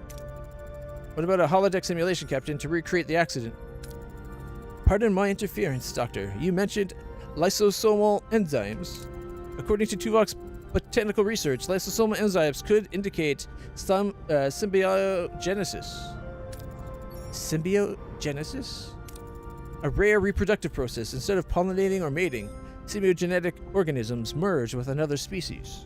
What about a holodeck simulation, Captain, to recreate the accident? Pardon my interference, Doctor. You mentioned lysosomal enzymes. According to Tuvok's botanical research, lysosomal enzymes could indicate some symbiogenesis. Symbiogenesis? A rare reproductive process. Instead of pollinating or mating, symbiogenetic organisms merge with another species.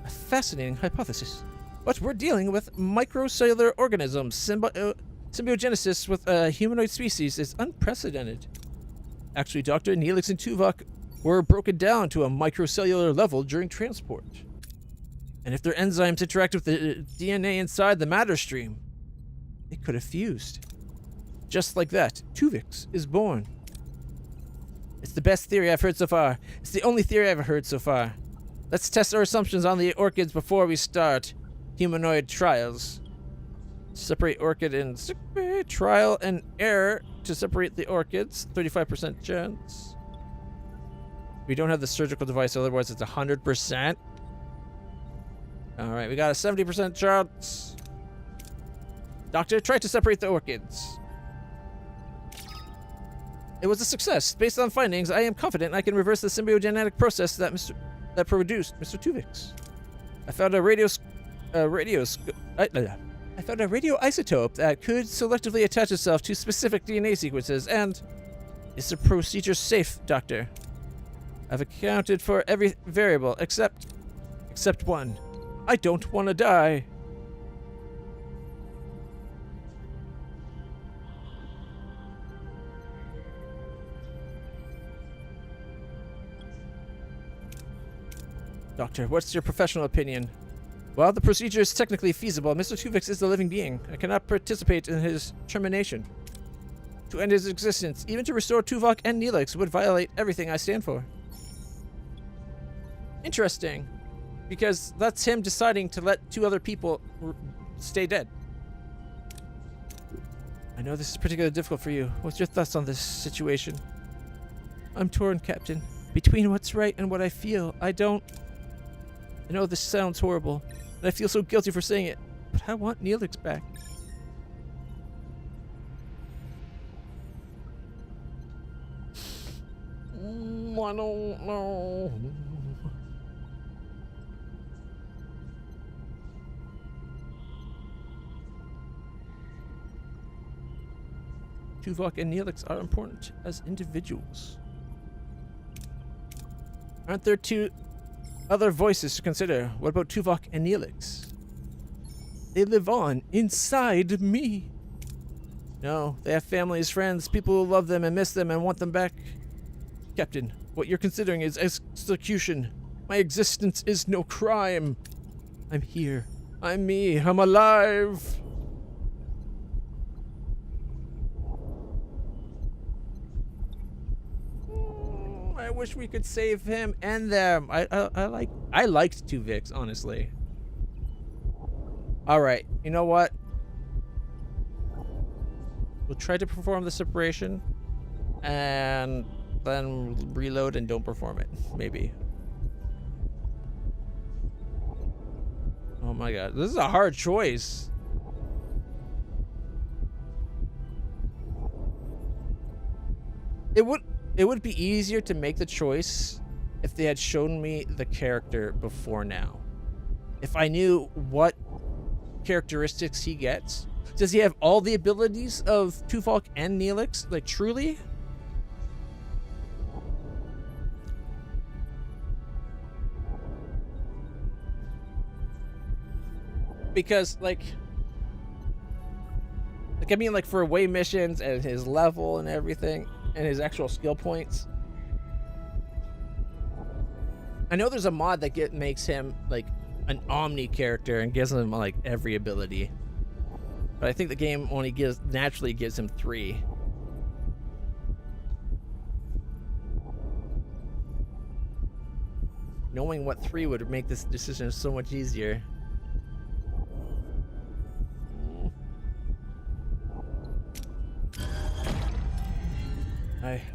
A fascinating hypothesis. But we're dealing with microcellular organisms. Symbiogenesis with a humanoid species is unprecedented. Actually, Doctor, Neelix and Tuvok were broken down to a microcellular level during transport. And if their enzymes interact with the DNA inside the matter stream, they could have fused. Just like that, 2vix is born. It's the best theory I've heard so far. It's the only theory I've heard so far. Let's test our assumptions on the orchids before we start humanoid trials. Separate orchid and trial and error to separate the orchids. 35% chance. We don't have the surgical device, otherwise it's 100%. Alright, we got a 70% chance. Doctor, try to separate the orchids. It was a success. Based on findings, I am confident I can reverse the symbiogenetic process that produced Mr. 2vix. I found a radioisotope that could selectively attach itself to specific DNA sequences, and is the procedure safe, Doctor? I've accounted for every variable except one. I don't want to die. Doctor, what's your professional opinion? While the procedure is technically feasible, Mr. 2vix is a living being. I cannot participate in his termination. To end his existence, even to restore Tuvok and Neelix, would violate everything I stand for. Interesting. Because that's him deciding to let 2 other people stay dead. I know this is particularly difficult for you. What's your thoughts on this situation? I'm torn, Captain. Between what's right and what I feel, I know this sounds horrible, and I feel so guilty for saying it, but I want Neelix back. I don't know. Tuvok and Neelix are important as individuals. Aren't there 2 other voices to consider? What about Tuvok and Neelix? They live on inside me. No, they have families, friends, people who love them and miss them and want them back. Captain, what you're considering is execution. My existence is no crime. I'm here. I'm me. I'm alive. wish we could save him and them. I liked 2 Vix, honestly. All right, you know what? We'll try to perform the separation, and then reload and don't perform it. Maybe. Oh my god, this is a hard choice. It would be easier to make the choice if they had shown me the character before now. If I knew what characteristics he gets. Does he have all the abilities of Tuvok and Neelix? Like, truly? Because, like, I mean, like, for away missions and his level and everything, and his actual skill points. I know there's a mod that makes him, like, an Omni character and gives him, like, every ability. But I think the game only naturally gives him 3. Knowing what 3 would make this decision so much easier.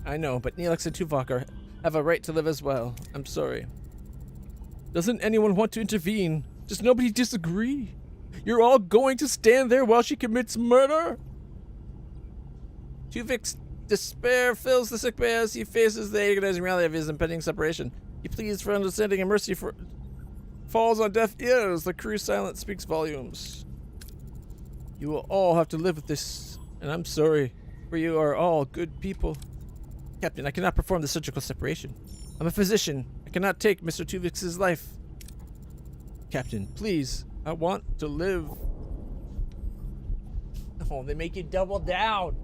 I know, but Neelix and Tuvok have a right to live as well. I'm sorry. Doesn't anyone want to intervene? Does nobody disagree? You're all going to stand there while she commits murder? Tuvik's despair fills the sickbay as he faces the agonizing reality of his impending separation. He pleads for understanding and mercy falls on deaf ears. The crew's silence speaks volumes. You will all have to live with this, and I'm sorry, for you are all good people. Captain, I cannot perform the surgical separation. I'm a physician. I cannot take Mr. Tuvik's life. Captain, please. I want to live. Oh, they make you double down.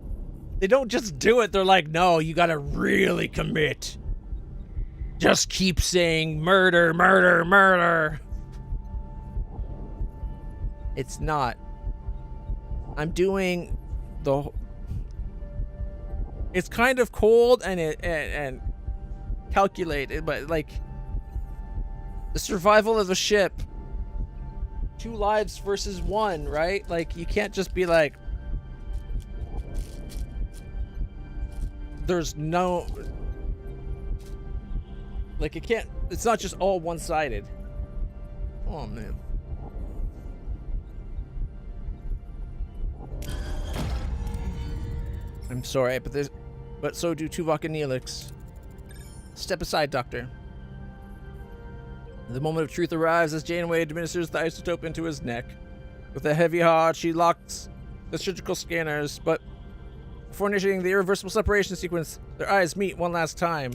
They don't just do it. They're like, no, you gotta really commit. Just keep saying murder, murder, murder. It's not. I'm doing the... It's kind of cold and calculated, but like the survival of the ship. 2 lives versus 1, right? Like, you can't just be like, there's no, like, it can't, it's not just all one-sided. Oh man. I'm sorry, but so do Tuvok and Neelix. Step aside, Doctor. The moment of truth arrives as Janeway administers the isotope into his neck. With a heavy heart, she locks the surgical scanners, but before initiating the irreversible separation sequence, their eyes meet one last time.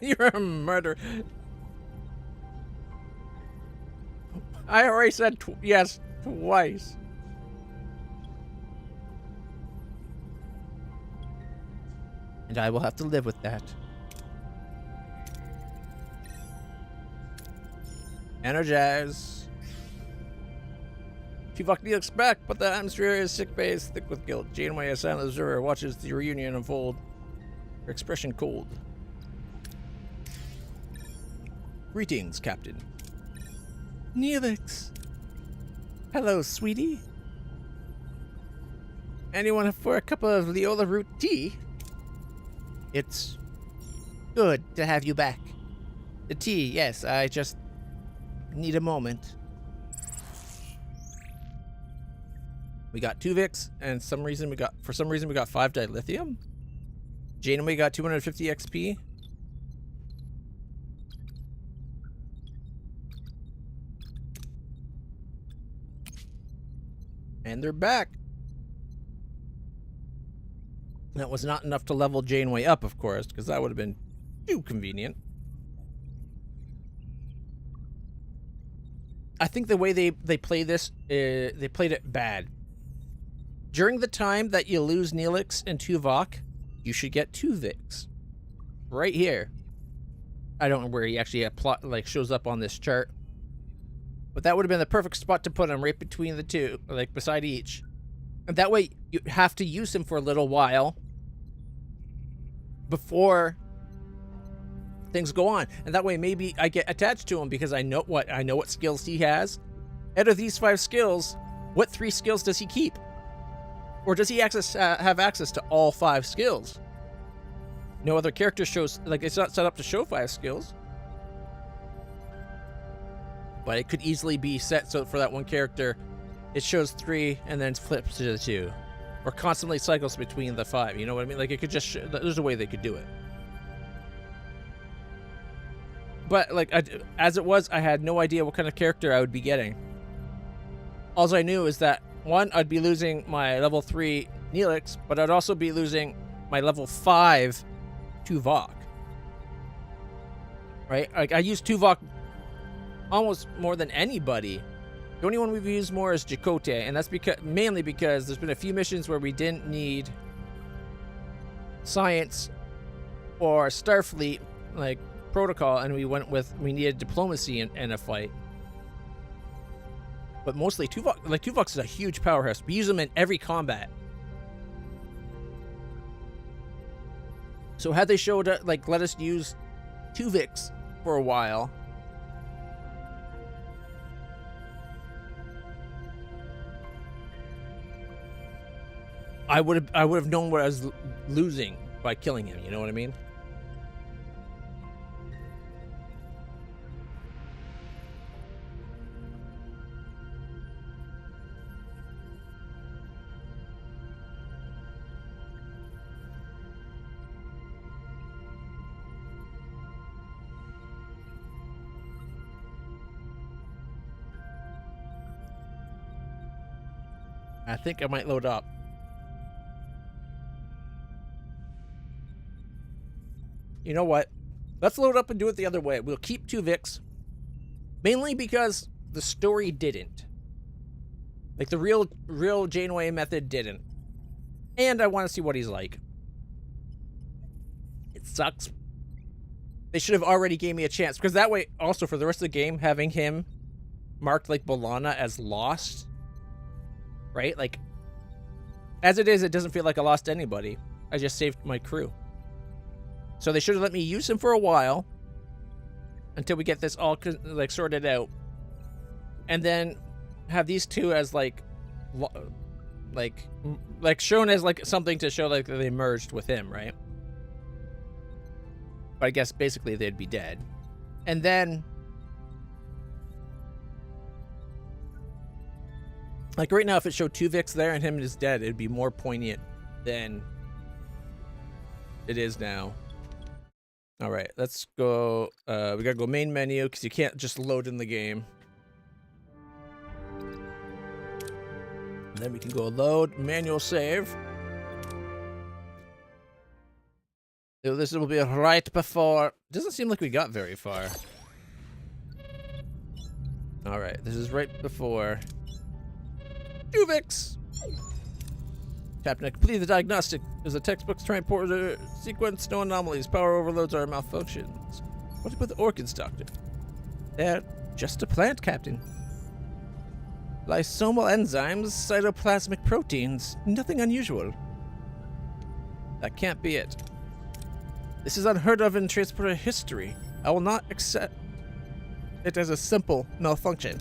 You're a murderer. I already said yes twice. And I will have to live with that. Energize. Tuvok Neelix back, but the atmosphere is sickbay is thick with guilt. Janeway, a silent observer, watches the reunion unfold. Her expression cold. Greetings, Captain. Neelix. Hello, sweetie. Anyone for a cup of Leola root tea? It's good to have you back. The tea, yes, I just need a moment. We got 2 Vix, and for some reason we got 5 dilithium. Janeway got 250 XP. And they're back. That was not enough to level Janeway up, of course, because that would have been too convenient. I think the way they play this, they played it bad. During the time that you lose Neelix and Tuvok, you should get 2 Vix. Right here. I don't know where he actually shows up on this chart. But that would have been the perfect spot to put him, right between the 2, like beside each. And that way, you have to use him for a little while before things go on, and that way maybe I get attached to him because I know what skills he has. Out of these 5 skills, what 3 skills does he keep? Or does he have access to all 5 skills? No other character shows, like, it's not set up to show 5 skills. But it could easily be set so for that one character, it shows 3 and then flips to the 2. Or constantly cycles between the 5, you know what I mean? Like, it could just, there's a way they could do it. But, like, as it was, I had no idea what kind of character I would be getting. All I knew is that, 1, I'd be losing my level 3 Neelix, but I'd also be losing my level 5 Tuvok. Right? Like, I use Tuvok almost more than anybody. The only one we've used more is Chakotay, and that's mainly because there's been a few missions where we didn't need science or Starfleet, like, protocol, and we needed diplomacy in a fight. But mostly Tuvok, like, Tuvok's is a huge powerhouse. We use them in every combat. So had they showed, like, let us use Tuvix for a while, I would have known what I was losing by killing him, you know what I mean? I think I might load up. You know what? Let's load up and do it the other way. We'll keep Tuvix, mainly because the story didn't. Like, the real Janeway method didn't. And I want to see what he's like. It sucks. They should have already gave me a chance, because that way, also for the rest of the game, having him marked like B'Elanna as lost, right? Like, as it is, it doesn't feel like I lost anybody. I just saved my crew. So they should have let me use him for a while until we get this all, like, sorted out, and then have these two as like shown as like something to show like they merged with him, right? But I guess basically they'd be dead, and then like right now, if it showed Tuvix there and him is dead, it'd be more poignant than it is now. All right, let's go. We gotta go main menu because you can't just load in the game. And then we can go load, manual save. So this will be right before. Doesn't seem like we got very far. All right, this is right before Tuvix. Captain, I completed the diagnostic. There's a textbook transporter sequence, no anomalies, power overloads or malfunctions. What about the orchids, Doctor? They're just a plant, Captain. Lysomal enzymes, cytoplasmic proteins, nothing unusual. That can't be it. This is unheard of in transporter history. I will not accept it as a simple malfunction.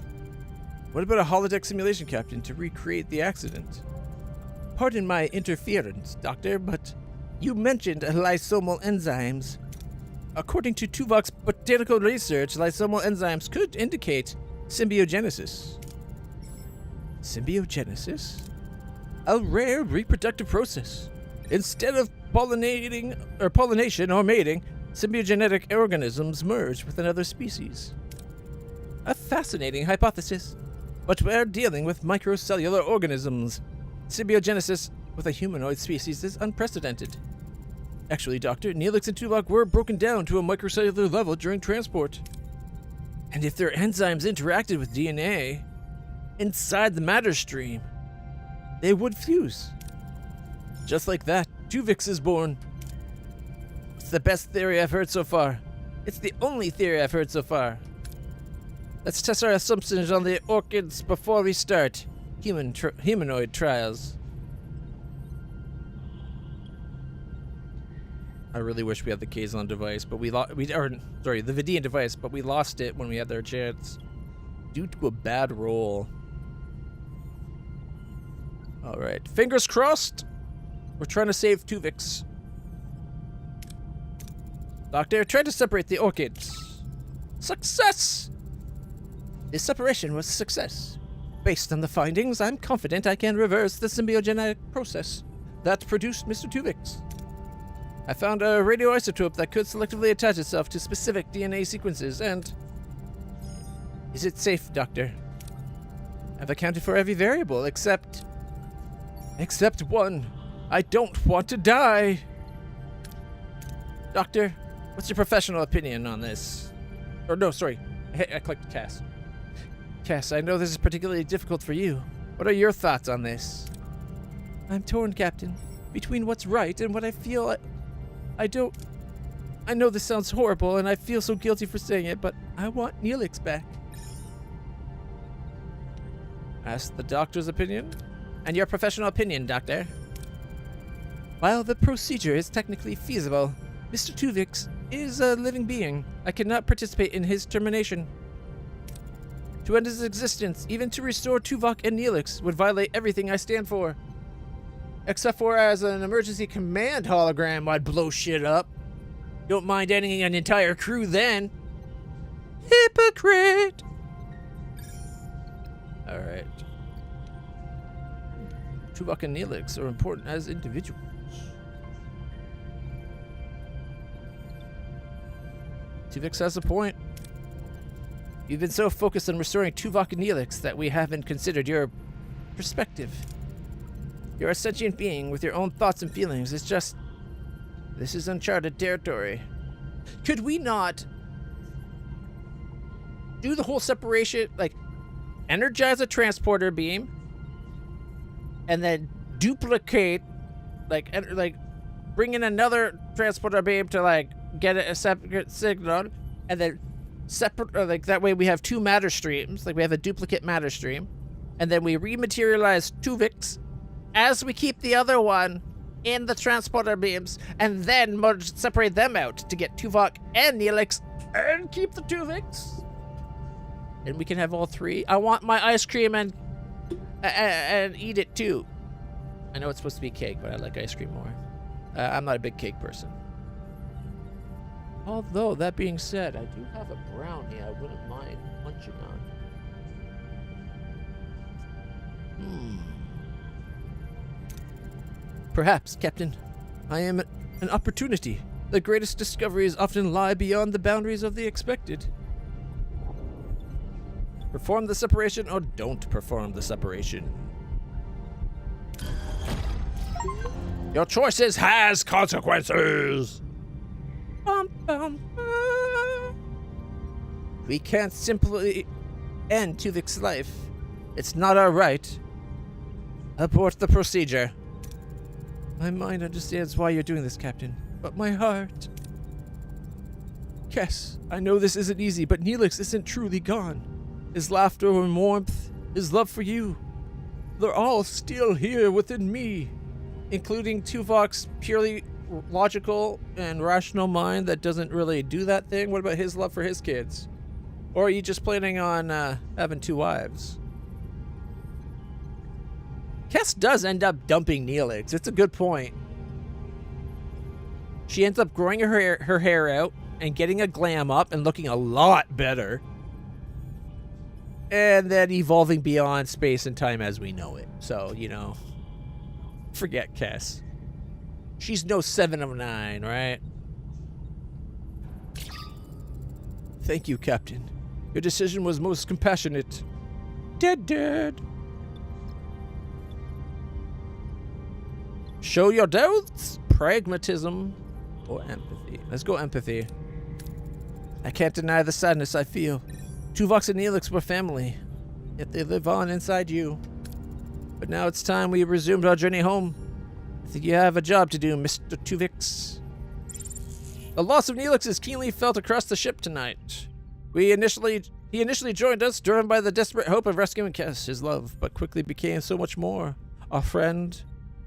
What about a holodeck simulation, Captain, to recreate the accident? Pardon my interference, Doctor, but you mentioned lysomal enzymes. According to Tuvok's botanical research, lysomal enzymes could indicate symbiogenesis. Symbiogenesis? A rare reproductive process. Instead of pollination or mating, symbiogenetic organisms merge with another species. A fascinating hypothesis, but we're dealing with microcellular organisms. Symbiogenesis with a humanoid species is unprecedented. Actually, Doctor, Neelix and Tuvok were broken down to a microcellular level during transport. And if their enzymes interacted with DNA inside the matter stream, they would fuse. Just like that, Tuvix is born. It's the best theory I've heard so far. It's the only theory I've heard so far. Let's test our assumptions on the orchids before we start humanoid trials. I really wish we had the Kazon device, but the Vidian device, but we lost it when we had our chance due to a bad roll. All right, fingers crossed. We're trying to save Tuvix. Doctor, try to separate the orchids. Success! This separation was a success. Based on the findings, I'm confident I can reverse the symbiogenetic process that produced Mr. Tuvix. I found a radioisotope that could selectively attach itself to specific DNA sequences and... Is it safe, Doctor? I've accounted for every variable except one. I don't want to die. Doctor, what's your professional opinion on this? Or no, sorry. I clicked Cass. Cass, I know this is particularly difficult for you. What are your thoughts on this? I'm torn, Captain, between what's right and what I feel. I know this sounds horrible, and I feel so guilty for saying it, but I want Neelix back. Ask the doctor's opinion? And your professional opinion, Doctor? While the procedure is technically feasible, Mr. Tuvix is a living being. I cannot participate in his termination. To end his existence, even to restore Tuvok and Neelix, would violate everything I stand for. Except for as an emergency command hologram, I'd blow shit up. Don't mind ending an entire crew then. Hypocrite! Alright. Tuvok and Neelix are important as individuals. Tuvix has a point. You've been so focused on restoring Tuvok and Neelix that we haven't considered your perspective. You're a sentient being with your own thoughts and feelings. It's just... This is uncharted territory. Could we not do the whole separation, like, energize a transporter beam, and then duplicate, like bring in another transporter beam to, like, get a separate signal, and then separate, like, that way we have two matter streams, like we have a duplicate matter stream, and then we rematerialize Tuvix as we keep the other one in the transporter beams, and then separate them out to get Tuvok and Neelix, and keep the Tuvix. And we can have all three. I want my ice cream and eat it too. I know it's supposed to be cake, but I like ice cream more. I'm not a big cake person. Although, that being said, I do have a brownie I wouldn't mind munching on. Perhaps, Captain, I am an opportunity. The greatest discoveries often lie beyond the boundaries of the expected. Perform the separation or don't perform the separation. Your choices has consequences. Bum, bum, bum. We can't simply end Tuvik's life. It's not our right. Abort the procedure. My mind understands why you're doing this, Captain, but my heart... Yes, I know this isn't easy, but Neelix isn't truly gone. His laughter and warmth, his love for you, they're all still here within me, including Tuvok's purely logical and rational mind that doesn't really do that thing. What about his love for his kids? Or are you just planning on having two wives? Kes does end up dumping Neelix. It's a good point. She ends up growing her hair out and getting a glam up and looking a lot better. And then evolving beyond space and time as we know it. So, you know, forget Kes. She's no 7 of 9, right? Thank you, Captain. Your decision was most compassionate. Dead. Show your doubts, pragmatism, or empathy. Let's go empathy. I can't deny the sadness I feel. Tuvok and Neelix were family, yet they live on inside you. But now it's time we resumed our journey home. I think you have a job to do, Mr. Tuvix. The loss of Neelix is keenly felt across the ship tonight. He initially joined us, driven by the desperate hope of rescuing Kes, his love, but quickly became so much more. Our friend,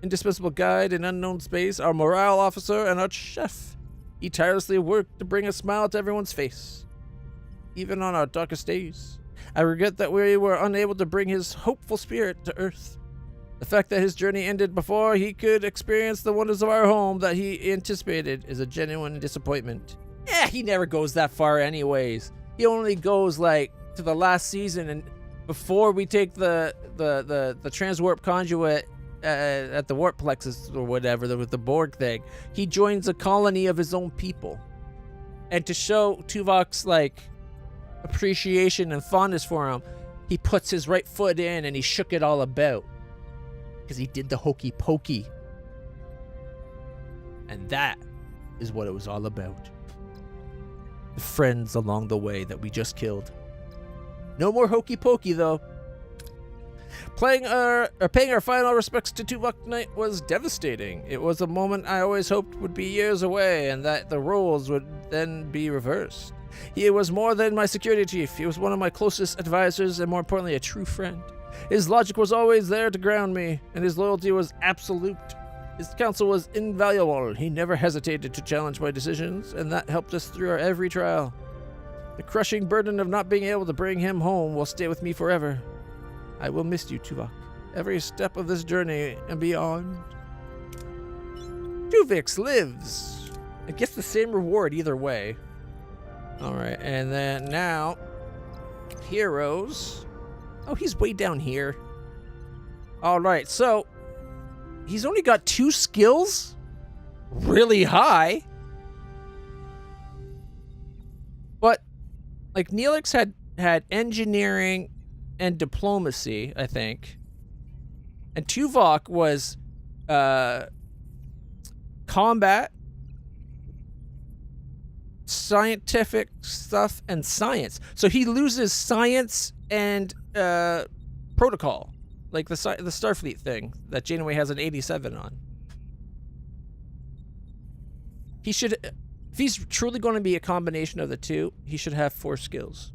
indispensable guide in unknown space, our morale officer, and our chef. He tirelessly worked to bring a smile to everyone's face, even on our darkest days. I regret that we were unable to bring his hopeful spirit to Earth. The fact that his journey ended before he could experience the wonders of our home that he anticipated is a genuine disappointment. He never goes that far anyways. He only goes, like, to the last season, and before we take the transwarp conduit at the warp plexus or whatever, with the Borg thing, he joins a colony of his own people. And to show Tuvok's, like, appreciation and fondness for him, he puts his right foot in and he shook it all about. Because he did the hokey pokey. And that is what it was all about. The friends along the way that we just killed. No more hokey pokey, though. Paying our final respects to Tuvok tonight was devastating. It was a moment I always hoped would be years away, and that the roles would then be reversed. He was more than my security chief. He was one of my closest advisors, and more importantly, a true friend. His logic was always there to ground me, and his loyalty was absolute. His counsel was invaluable. He never hesitated to challenge my decisions, and that helped us through our every trial. The crushing burden of not being able to bring him home will stay with me forever. I will miss you, Tuvok, every step of this journey and beyond. Tuvix lives. It gets the same reward either way. Alright, and then now, heroes. Oh, he's way down here. Alright, so he's only got 2 skills? Really high. But, like, Neelix had engineering and diplomacy, I think. And Tuvok was combat, scientific stuff, and science. So he loses science and protocol, like the Starfleet thing that Janeway has an 87 on. He should, if he's truly going to be a combination of the two, he should have 4 skills.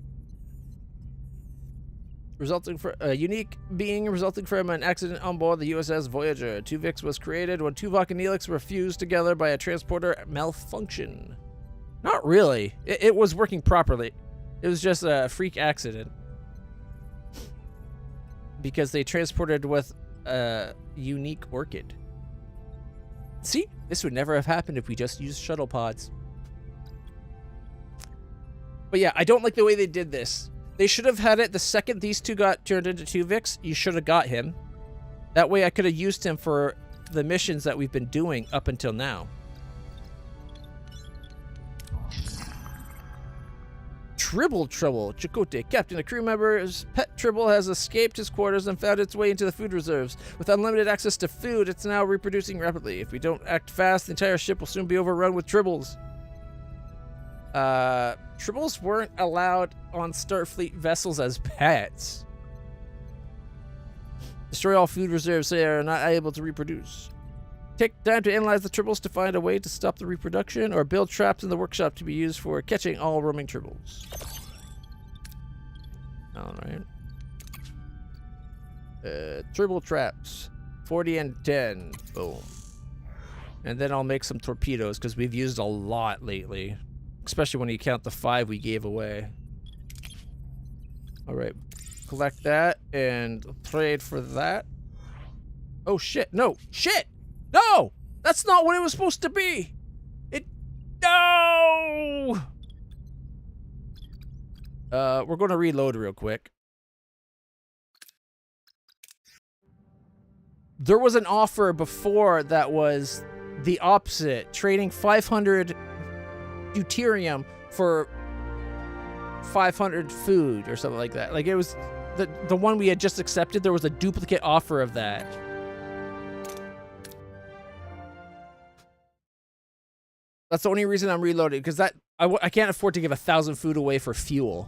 Resulting from a unique being resulting from an accident on board the USS Voyager. Tuvix was created when Tuvok and Neelix were fused together by a transporter malfunction. Not really. It was working properly. It was just a freak accident. Because they transported with a unique orchid. See? This would never have happened if we just used shuttle pods. But yeah, I don't like the way they did this. They should have had it the second these two got turned into Tuvix. You should have got him. That way I could have used him for the missions that we've been doing up until now. Tribble trouble. Chakotay, captain, a crew member's pet Tribble has escaped his quarters and found its way into the food reserves. With unlimited access to food, it's now reproducing rapidly. If we don't act fast, the entire ship will soon be overrun with Tribbles. Tribbles weren't allowed on Starfleet vessels as pets. Destroy all food reserves so they are not able to reproduce. Take time to analyze the Tribbles to find a way to stop the reproduction, or build traps in the workshop to be used for catching all roaming Tribbles. Alright. Tribble traps. 40 and 10. Boom. And then I'll make some torpedoes, because we've used a lot lately. Especially when you count the 5 we gave away. Alright. Collect that and trade for that. Oh shit. No. Shit! No! That's not what it was supposed to be! No! We're gonna reload real quick. There was an offer before that was the opposite. Trading 500 deuterium for 500 food or something like that. Like, it was the one we had just accepted. There was a duplicate offer of that. That's the only reason I'm reloading, because that I can't afford to give 1,000 food away for fuel.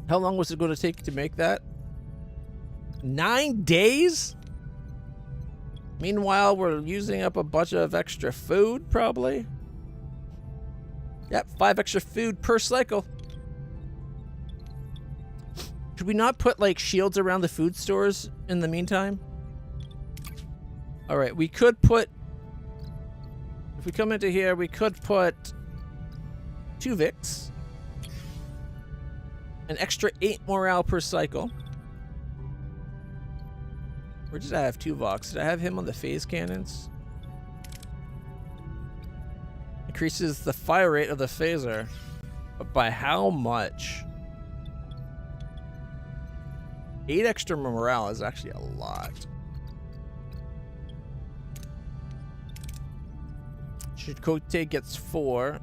How long was it going to take to make that? 9 days? Meanwhile, we're using up a bunch of extra food, probably. Yep, 5 extra food per cycle. Could we not put like shields around the food stores in the meantime? All right, we could put, if we come into here, we could put 2 Vicks, an extra 8 morale per cycle. Or did I have 2 Vox? Did I have him on the phase cannons? Increases the fire rate of the phaser. But by how much? 8 extra morale is actually a lot. Chakotay gets 4.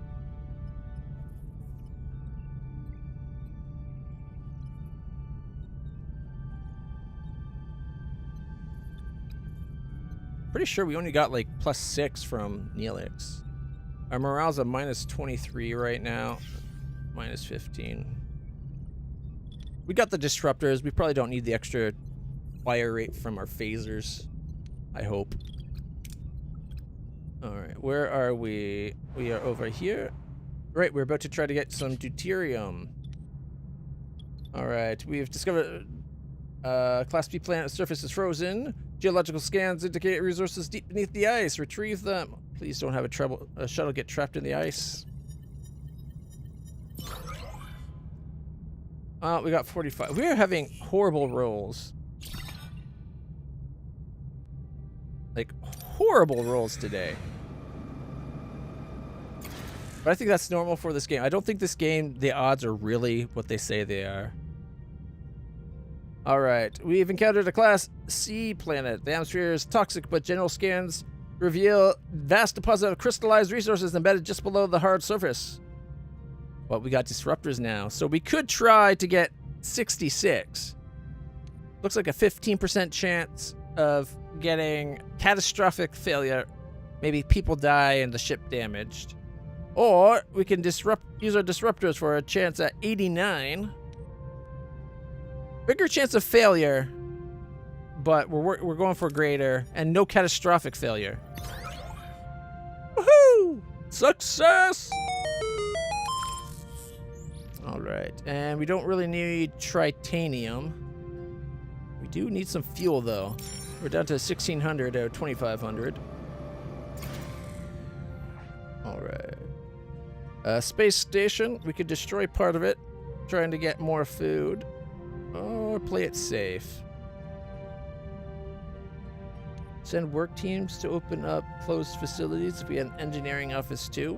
Pretty sure we only got like +6 from Neelix. Our morale's a -23 right now. -15. We got the disruptors. We probably don't need the extra fire rate from our phasers. I hope. Alright, where are we? We are over here. Right, we're about to try to get some deuterium. Alright, we've discovered Class B planet surface is frozen. Geological scans indicate resources deep beneath the ice. Retrieve them. Please don't have a shuttle get trapped in the ice. We got 45. We're having horrible rolls. Like, horrible rolls today. But I think that's normal for this game. I don't think this game, the odds are really what they say they are. Alright, we've encountered a Class C planet. The atmosphere is toxic, but general scans reveal vast deposit of crystallized resources embedded just below the hard surface. Well, we got disruptors now, so we could try to get 66. Looks like a 15% chance of getting catastrophic failure. Maybe people die and the ship damaged. Or we can use our disruptors for a chance at 89. Bigger chance of failure, but we're going for greater and no catastrophic failure. Woohoo! Success! All right, and we don't really need tritanium. We do need some fuel though. We're down to 1,600 out of 2,500. All right. Space station. We could destroy part of it, trying to get more food. Or play it safe. Send work teams to open up closed facilities if we had an engineering office too.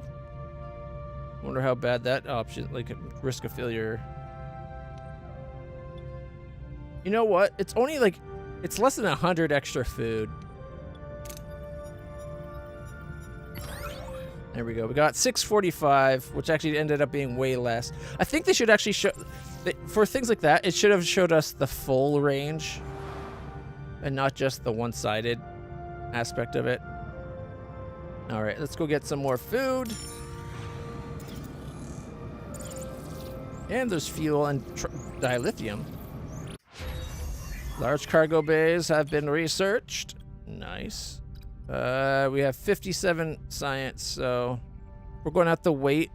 Wonder how bad that option, like risk of failure. You know what? It's only like, it's less than 100 extra food. There we go. We got 645, which actually ended up being way less. I think they should actually show, for things like that, it should have showed us the full range and not just the one-sided aspect of it. All right, let's go get some more food. And there's fuel and dilithium. Large cargo bays have been researched. Nice. We have 57 science, so we're going to have to wait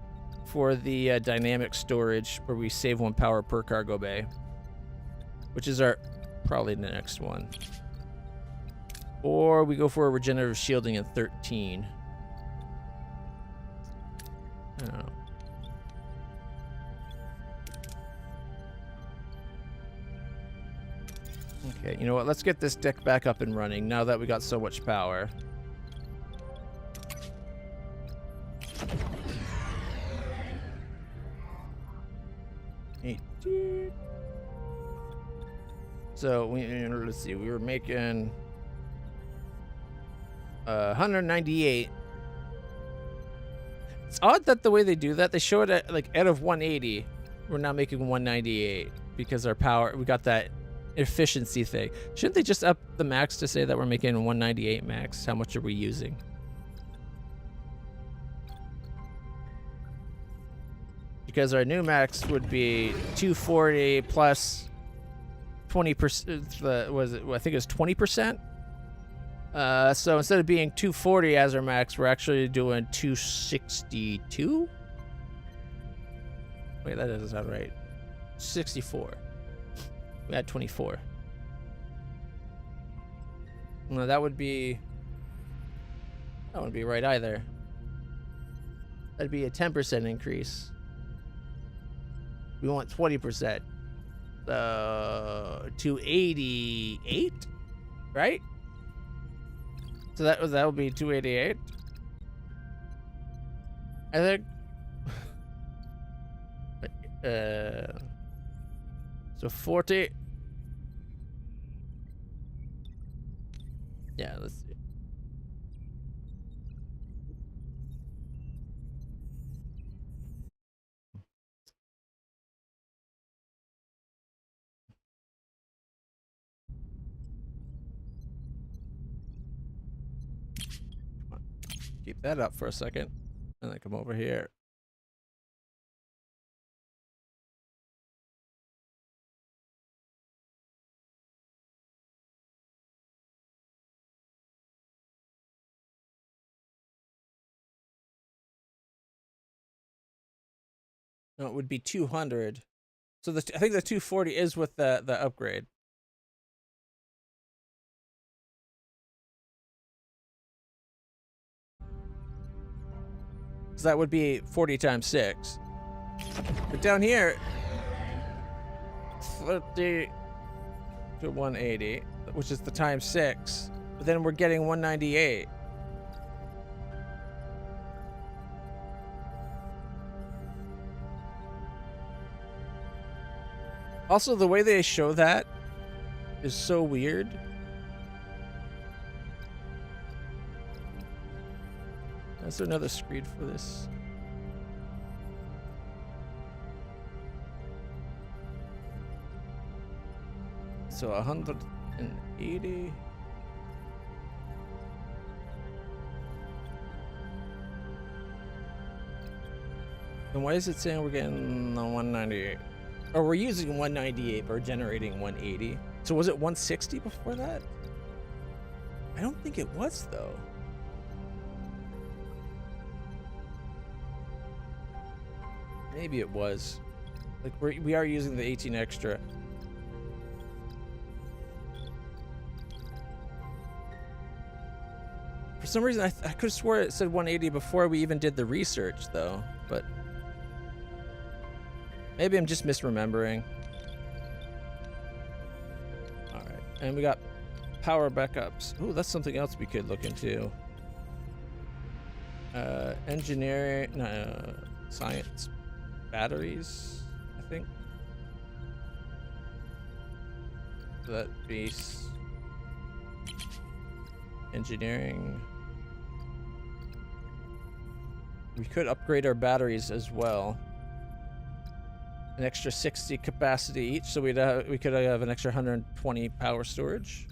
for the dynamic storage where we save 1 power per cargo bay, which is our probably the next one. Or we go for a regenerative shielding in 13. I don't know. Okay, you know what? Let's get this deck back up and running now that we got so much power. So let's see, we were making 198. It's odd that the way they do that, they show it at like out of 180, we're now making 198 because our power, we got that efficiency thing. Shouldn't they just up the max to say that we're making 198 max? How much are we using? Because our new max would be 240 plus 20%. Was it? I think it was 20%. So instead of being 240 as our max, we're actually doing 262. Wait, that doesn't sound right. 64. We had 24. No, that wouldn't be right either. That'd be a 10% increase. We want 20%. 288, right? So that would be 288. I think. So 40. Yeah, let's see. Keep that up for a second, and then come over here. No, it would be 200. So I think the 240 is with the upgrade. So that would be 40 times 6. But down here, 30 to 180, which is the times 6. But then we're getting 198. Also, the way they show that is so weird. Is there another screen for this? So 180. And why is it saying we're getting the 198? Or we're using 198, but we're generating 180. So was it 160 before that? I don't think it was, though. Maybe it was. Like, we are using the 18 extra. For some reason, I could have swore it said 180 before we even did the research, though. But maybe I'm just misremembering. All right, and we got power backups. Ooh, that's something else we could look into. Engineering, no, science, batteries, I think. That base. Engineering. We could upgrade our batteries as well. An extra 60 capacity each, so we could have an extra 120 power storage.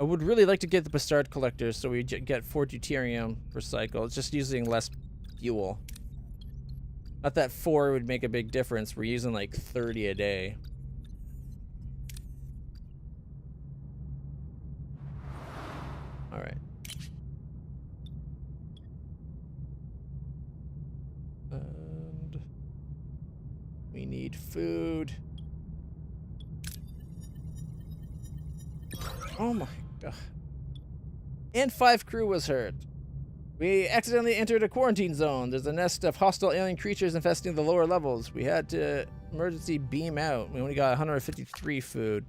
I would really like to get the Bastard collectors so we get 4 deuterium per cycle. It's just using less fuel. Not that 4 would make a big difference. We're using like 30 a day. All right. And we need food. Oh my god. And 5 crew was hurt. We accidentally entered a quarantine zone. There's a nest of hostile alien creatures infesting the lower levels. We had to emergency beam out. We only got 153 food.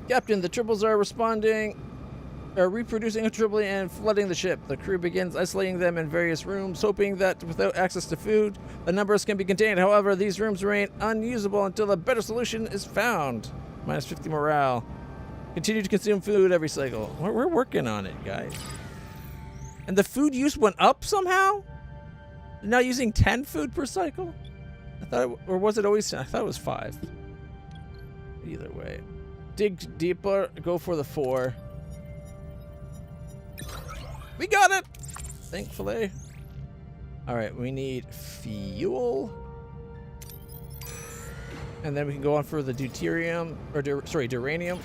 Captain, the triples are reproducing triply and flooding the ship. The crew begins isolating them in various rooms, hoping that without access to food, the numbers can be contained. However, these rooms remain unusable until a better solution is found. Minus 50 morale. Continue to consume food every cycle. We're working on it, guys. And the food use went up somehow? Now using 10 food per cycle? I thought, or was it always 10? I thought it was 5. Either way. Dig deeper, go for the 4. We got it! Thankfully. Alright, we need fuel. And then we can go on for the deuterium, or duranium.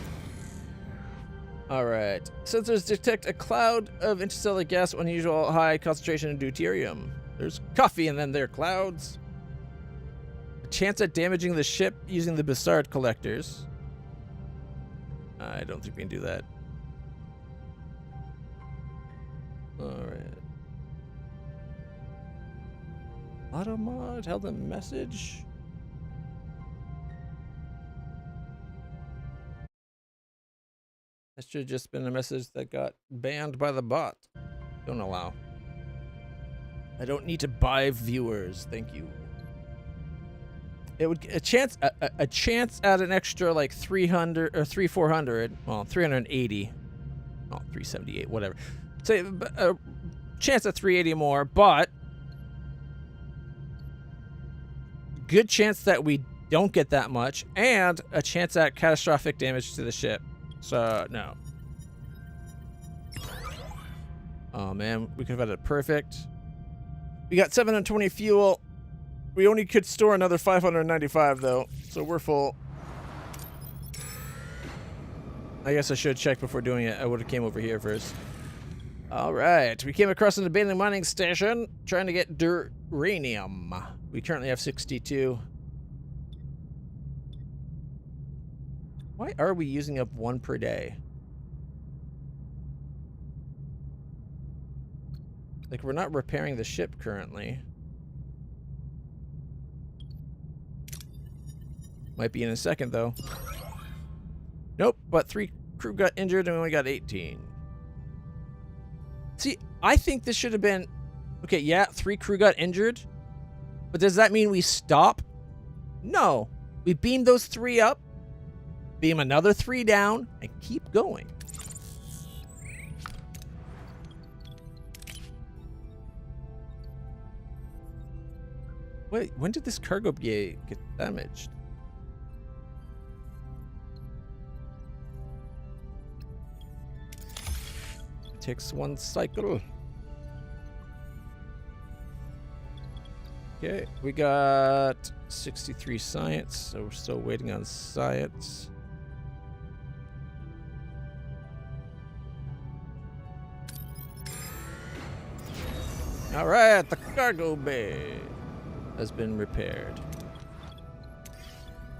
Alright. Sensors detect a cloud of interstellar gas, unusual high concentration of deuterium. There's coffee and then there are clouds. A chance at damaging the ship using the Bassard collectors. I don't think we can do that. Alright. Automod held a message. That should have just been a message that got banned by the bot. Don't allow. I don't need to buy viewers, thank you. It would a chance at an extra like 300 or 400. Well, 380. Oh, 378, whatever. Say a chance at 380 more, but good chance that we don't get that much, and a chance at catastrophic damage to the ship. So no. Oh man, we could have had it perfect. We got 720 fuel. We only could store another 595 though, so we're full. I guess I should check before doing it. I would have came over here first. All right, we came across an abandoned mining station trying to get uranium. We currently have 62. Why are we using up 1 per day? Like, we're not repairing the ship currently. Might be in a second, though. Nope, but 3 crew got injured and we only got 18. See, I think this should have been... Okay, yeah, 3 crew got injured. But does that mean we stop? No. We beam those 3 up, beam another 3 down, and keep going. Wait, when did this cargo get damaged? Takes 1 cycle. Okay, we got 63 science, so we're still waiting on science. All right, the cargo bay has been repaired.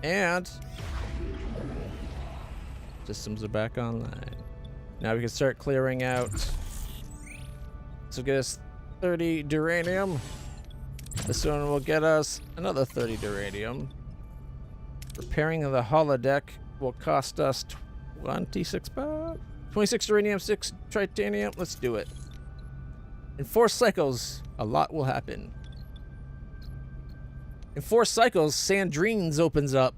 And systems are back online. Now we can start clearing out. This will get us 30 duranium. This one will get us another 30 duranium. Repairing the holodeck will cost us 26 bucks. 26 uranium, 6 titanium. Let's do it. In 4 cycles, a lot will happen. In 4 cycles, Sandrines opens up.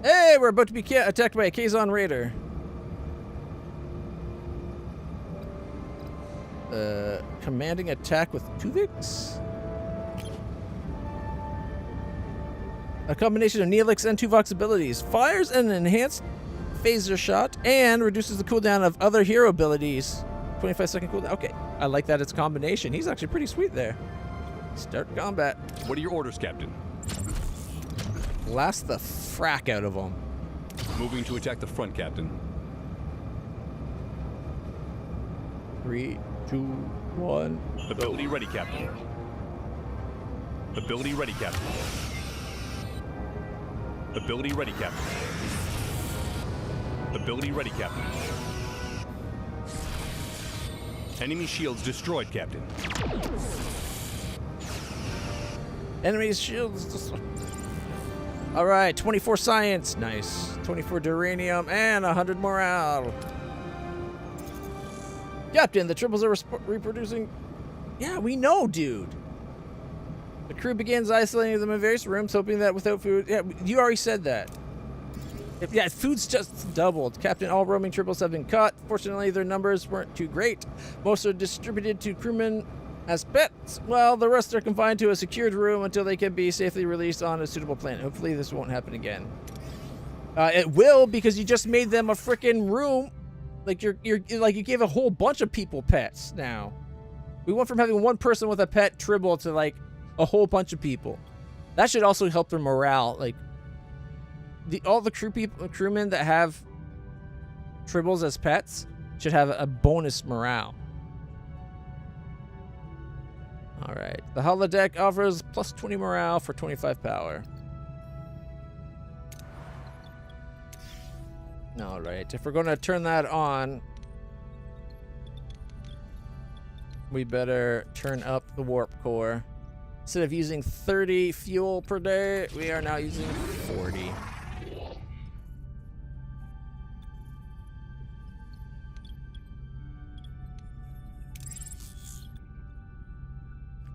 Hey, we're about to be attacked by a Kazon raider. Commanding attack with Tuvix? A combination of Neelix and Tuvok's abilities. Fires an enhanced phaser shot and reduces the cooldown of other hero abilities. 25-second cooldown. Okay, I like that it's a combination. He's actually pretty sweet there. Start combat. What are your orders, Captain? Blast the frack out of him. Moving to attack the front, Captain. 3, 2, 1. Ability ready, Captain. Ability ready, Captain. Ability ready, Captain. Ability ready, Captain. Enemy shields destroyed, Captain. Enemy shields destroyed. All right, 24 science. Nice. 24 duranium and 100 morale. Captain, the triples are reproducing. Yeah, we know, dude. The crew begins isolating them in various rooms, hoping that without food... Yeah, you already said that. Yeah, food's just doubled. Captain, all roaming triples have been caught. Fortunately, their numbers weren't too great. Most are distributed to crewmen as pets, while the rest are confined to a secured room until they can be safely released on a suitable planet. Hopefully, this won't happen again. It will, because you just made them a freaking room. Like you gave a whole bunch of people pets now. We went from having 1 person with a pet tribble to like a whole bunch of people. That should also help their morale. Like all the crewmen that have tribbles as pets should have a bonus morale. All right. The holodeck offers plus 20 morale for 25 power. All right. If we're going to turn that on, we better turn up the warp core. Instead of using 30 fuel per day, we are now using 40.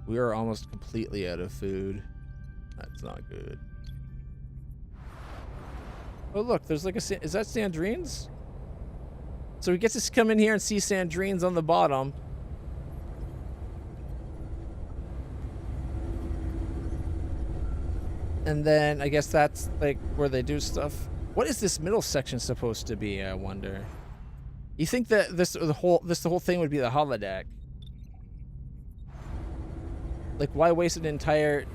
We are almost completely out of food. That's not good. Oh look, there's like a... Is that sandrines? So we get to come in here and see sandrines on the bottom. And then I guess that's like where they do stuff. What is this middle section supposed to be, I wonder? You think that the whole thing would be the holodeck? Like, why waste an entire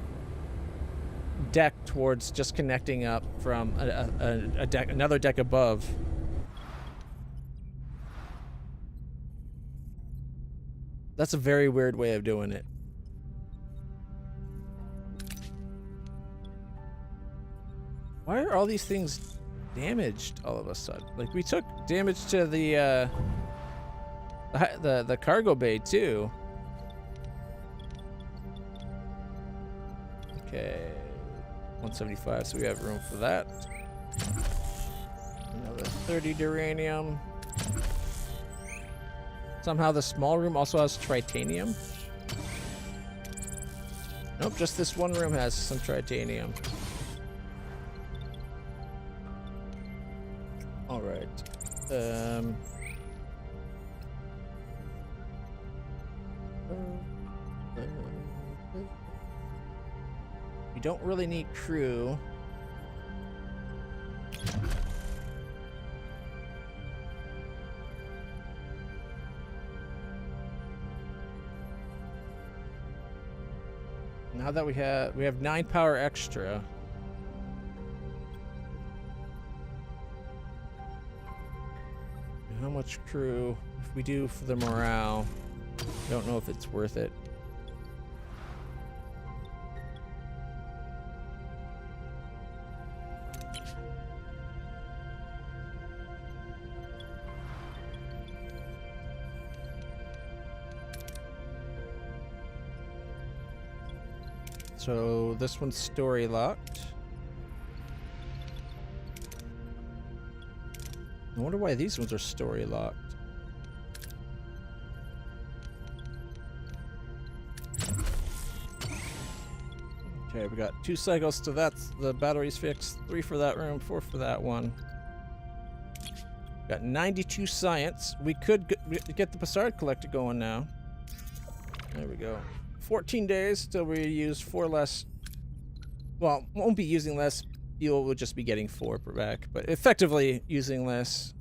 deck towards just connecting up from a deck, another deck above? That's a very weird way of doing it. Why are all these things damaged all of a sudden? Like, we took damage to the cargo bay too. Okay, 175, so we have room for that. Another 30 duranium. Somehow the small room also has tritanium. Nope, just this one room has some tritanium. All right. We don't really need crew. Now that we have 9 power extra. How much crew? If we do for the morale, I don't know if it's worth it. So this one's story locked. I wonder why these ones are story locked. Okay, we got 2 cycles to that. The battery's fixed. 3 for that room, 4 for that one. Got 92 science. We could get the Passard collector going now. There we go. 14 days till we use 4 less. Well, won't be using less fuel. We'll just be getting 4 per back, but effectively using less.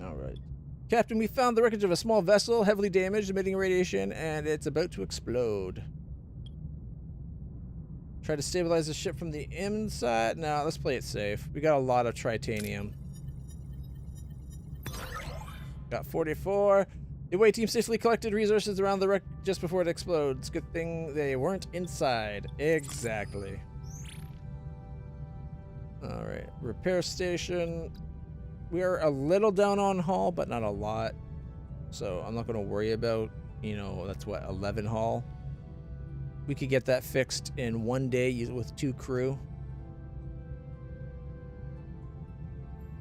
All right. Captain, we found the wreckage of a small vessel, heavily damaged, emitting radiation, and it's about to explode. Try to stabilize the ship from the inside. No, let's play it safe. We got a lot of tritanium. Got 44. The away team safely collected resources around the wreck just before it explodes. Good thing they weren't inside. Exactly. Alright. Repair station. We are a little down on hull, but not a lot. So I'm not going to worry about, you know, that's what, 11 hull. We could get that fixed in 1 day with 2 crew.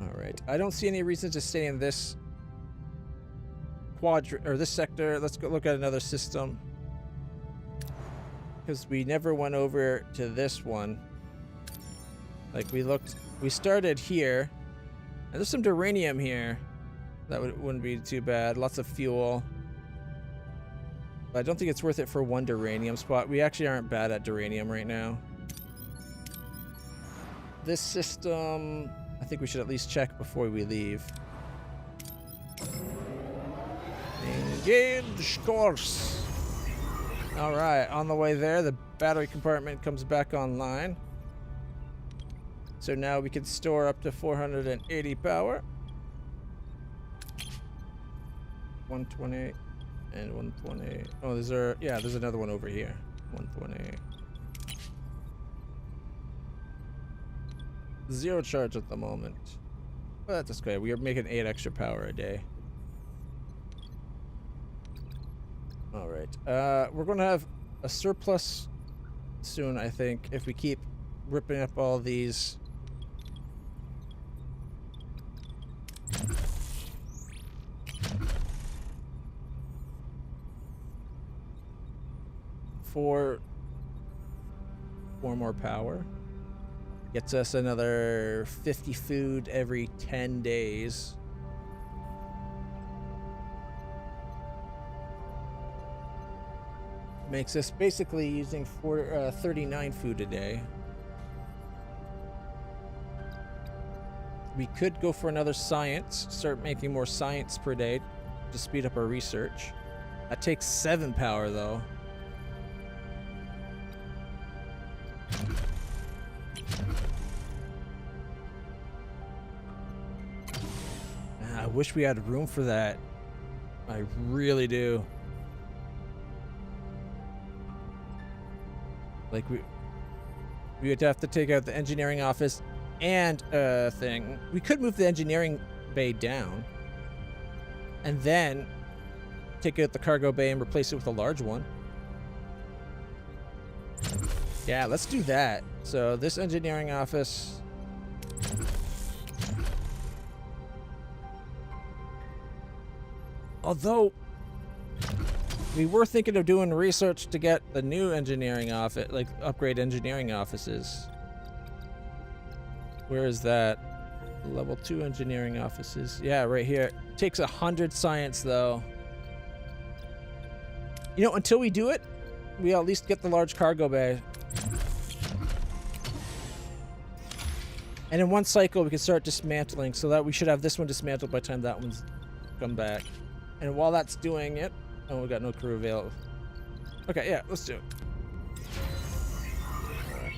Alright. I don't see any reason to stay in this quadrant or this sector. Let's go look at another system, because we never went over to this one. Like, we started here, and there's some duranium here. That wouldn't be too bad. Lots of fuel, but I don't think it's worth it for 1 duranium spot. We actually aren't bad at duranium right now. This system, I think we should at least check before we leave. Engage course. All right, on the way there, the battery compartment comes back online. So now we can store up to 480 power. 128. And 120. Oh, there's another one over here. 120. Zero charge at the moment. But that's okay. We are making 8 extra power a day. Alright. We're gonna have a surplus soon, I think, if we keep ripping up all these. Four more power. Gets us another 50 food every 10 days. Makes us basically using 39 food a day. We could go for another science, start making more science per day to speed up our research. That takes 7 power though. I wish we had room for that. I really do. Like we would have to take out the engineering office and thing. We could move the engineering bay down and then take out the cargo bay and replace it with a large one. Yeah, let's do that. So this engineering office. Although we were thinking of doing research to get the new engineering office, like upgrade engineering offices. Where is that? Level 2 engineering offices. Yeah, right here. Takes 100 science though. You know, until we do it, we at least get the large cargo bay. And in one cycle, we can start dismantling, so that we should have this one dismantled by the time that one's come back. And while that's doing it, oh, we got no crew available. Okay, yeah, let's do it.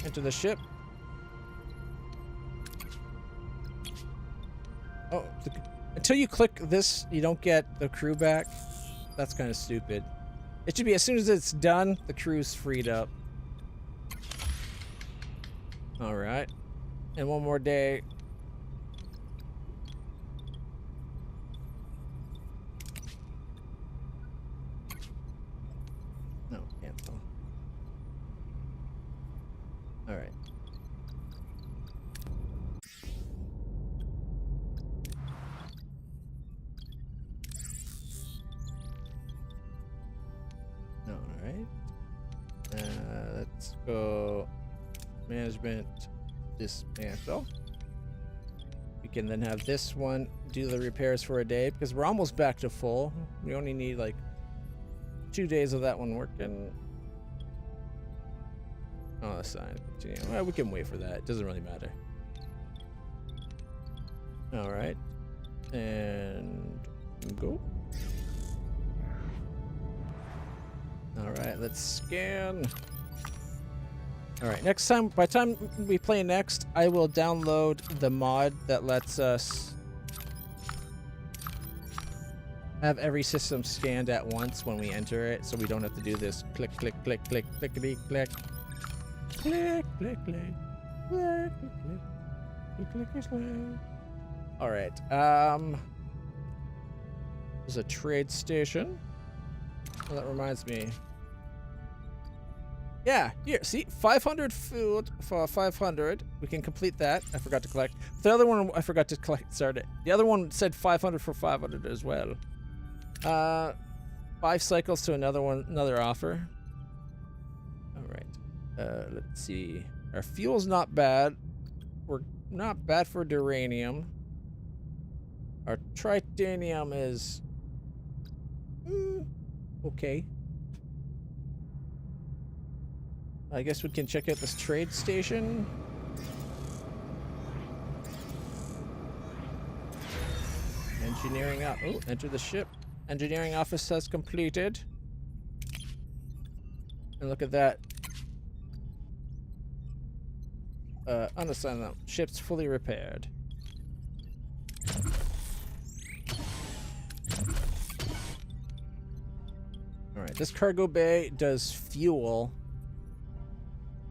Enter the ship. Oh, until you click this, you don't get the crew back. That's kind of stupid. It should be as soon as it's done, the crew's freed up. All right. And one more day. No, cancel. All right. All right. Let's go management. Dismantle. We can then have this one do the repairs for a day because we're almost back to full. We only need like 2 days of that one working. Oh, that's fine. Well, we can wait for that. It doesn't really matter. All right. And go. All right, let's scan. All right, next time, by the time we play next, I will download the mod that lets us have every system scanned at once when we enter it, so we don't have to do this click, click, click, click, clickety, click, click, click, click, click, click, click, click, click, click. All right, there's a trade station. Oh, that reminds me. Yeah, here, see, 500 food for 500. We can complete that. I forgot to collect. The other one I forgot to collect. Started. The other one said 500 for 500 as well. 5 cycles to another one, another offer. All right. Let's see. Our fuel's not bad. We're not bad for duranium. Our tritanium is okay. I guess we can check out this trade station. Engineering out. Oh, enter the ship. Engineering office has completed. And look at that. Unassigned them. Ship's fully repaired. All right, this cargo bay does fuel.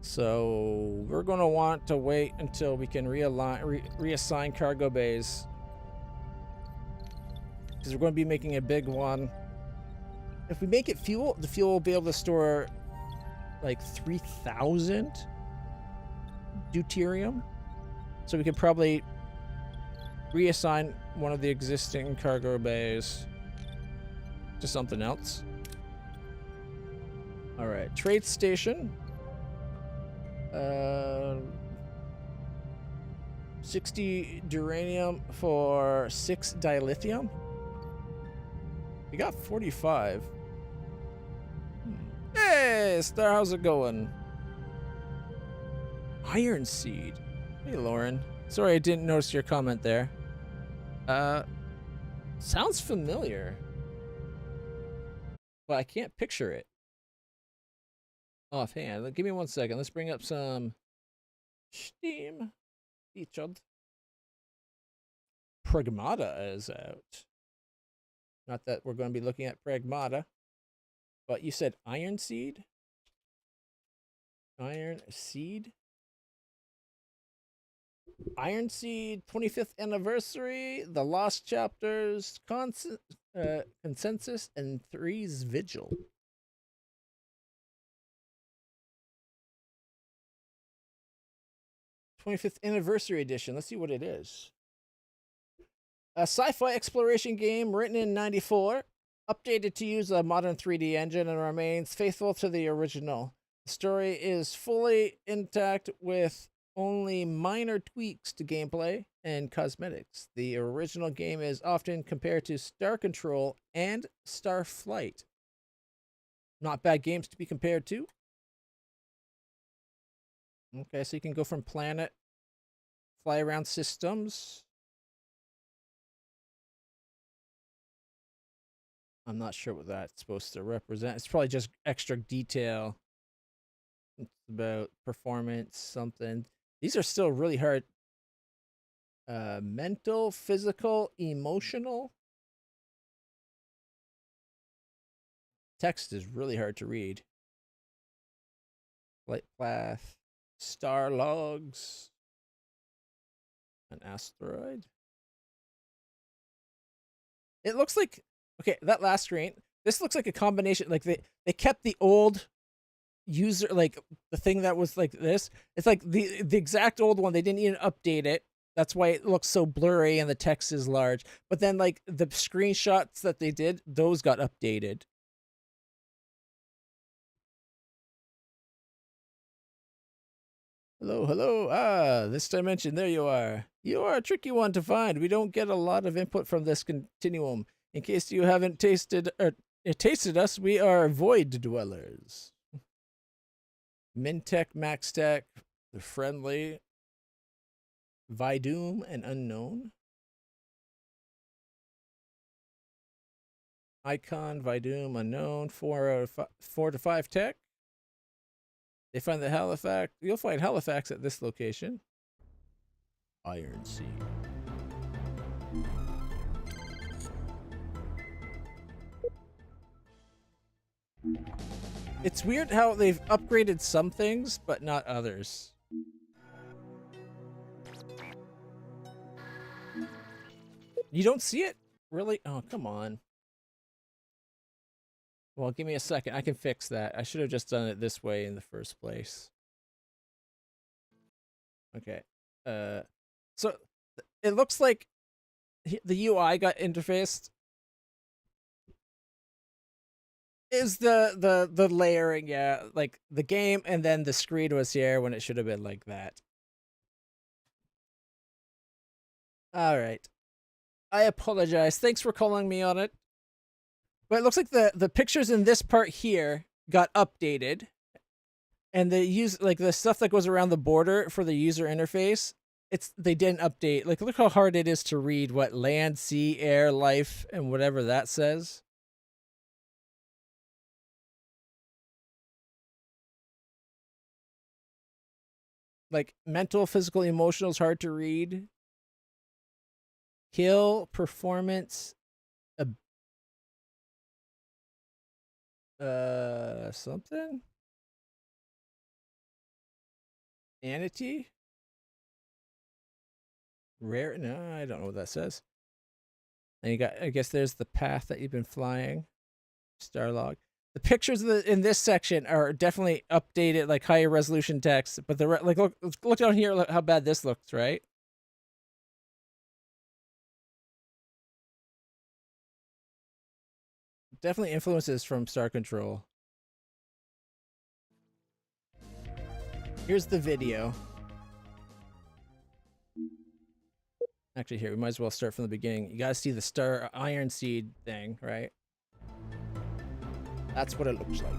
So we're going to want to wait until we can reassign cargo bays. Because we're going to be making a big one. If we make it fuel, the fuel will be able to store like 3,000 deuterium. So we could probably reassign one of the existing cargo bays to something else. All right, trade station. 60 duranium for 6 dilithium. We got 45. Hey, Star, how's it going? Iron seed. Hey, Lauren. Sorry, I didn't notice your comment there. Sounds familiar, but I can't picture it offhand. Give me 1 second. Let's bring up some Steam. Featured. Pragmata is out. Not that we're going to be looking at Pragmata, but you said Iron Seed? Iron Seed? Iron Seed 25th anniversary, The Lost Chapters, Consensus, and Three's Vigil. '25th anniversary edition. Let's see what it is. A sci-fi exploration game written in '94, updated to use a modern 3D engine, and remains faithful to the original. The story is fully intact with only minor tweaks to gameplay and cosmetics. The original game is often compared to Star Control and Starflight. Not bad games to be compared to. Okay, so you can go from planet, fly around systems. I'm not sure what that's supposed to represent. It's probably just extra detail. It's about performance, something. These are still really hard. Mental, physical, emotional. Text is really hard to read. Flight path, star logs, an asteroid. It looks like, okay, that last screen, this looks like a combination, like they kept the old user, like the thing that was like this. It's like the exact old one. They didn't even update it. That's why it looks so blurry and the text is large. But then like the screenshots that they did, those got updated. Hello, hello. Ah, this dimension. There you are. You are a tricky one to find. We don't get a lot of input from this continuum. In case you haven't tasted us, we are void dwellers. Mintech, Maxtech, the friendly, Vidoom, and unknown. Icon, Vidoom, unknown, 4 to 5 tech. They find the Halifax. You'll find Halifax at this location. Iron Sea. It's weird how they've upgraded some things, but not others. You don't see it? Really? Oh, come on. Well, give me a second. I can fix that. I should have just done it this way in the first place. Okay. So it looks like the UI got interfaced. Is the layering, yeah, like the game, and then the screen was here when it should have been like that. All right. I apologize. Thanks for calling me on it. But it looks like the pictures in this part here got updated, and the stuff that goes around the border for the user interface, they didn't update. Like, look how hard it is to read what land, sea, air, life, and whatever that says. Like, mental, physical, emotional is hard to read. Kill, performance, Something? Anity? Rare? No, I don't know what that says. And you got, I guess there's the path that you've been flying. Starlog. The pictures in this section are definitely updated, like higher resolution text. But like, look down here, look how bad this looks, right? Definitely influences from Star Control. Here's the video. Actually, here, we might as well start from the beginning. You guys see the Star Iron Seed thing, right? That's what it looks like.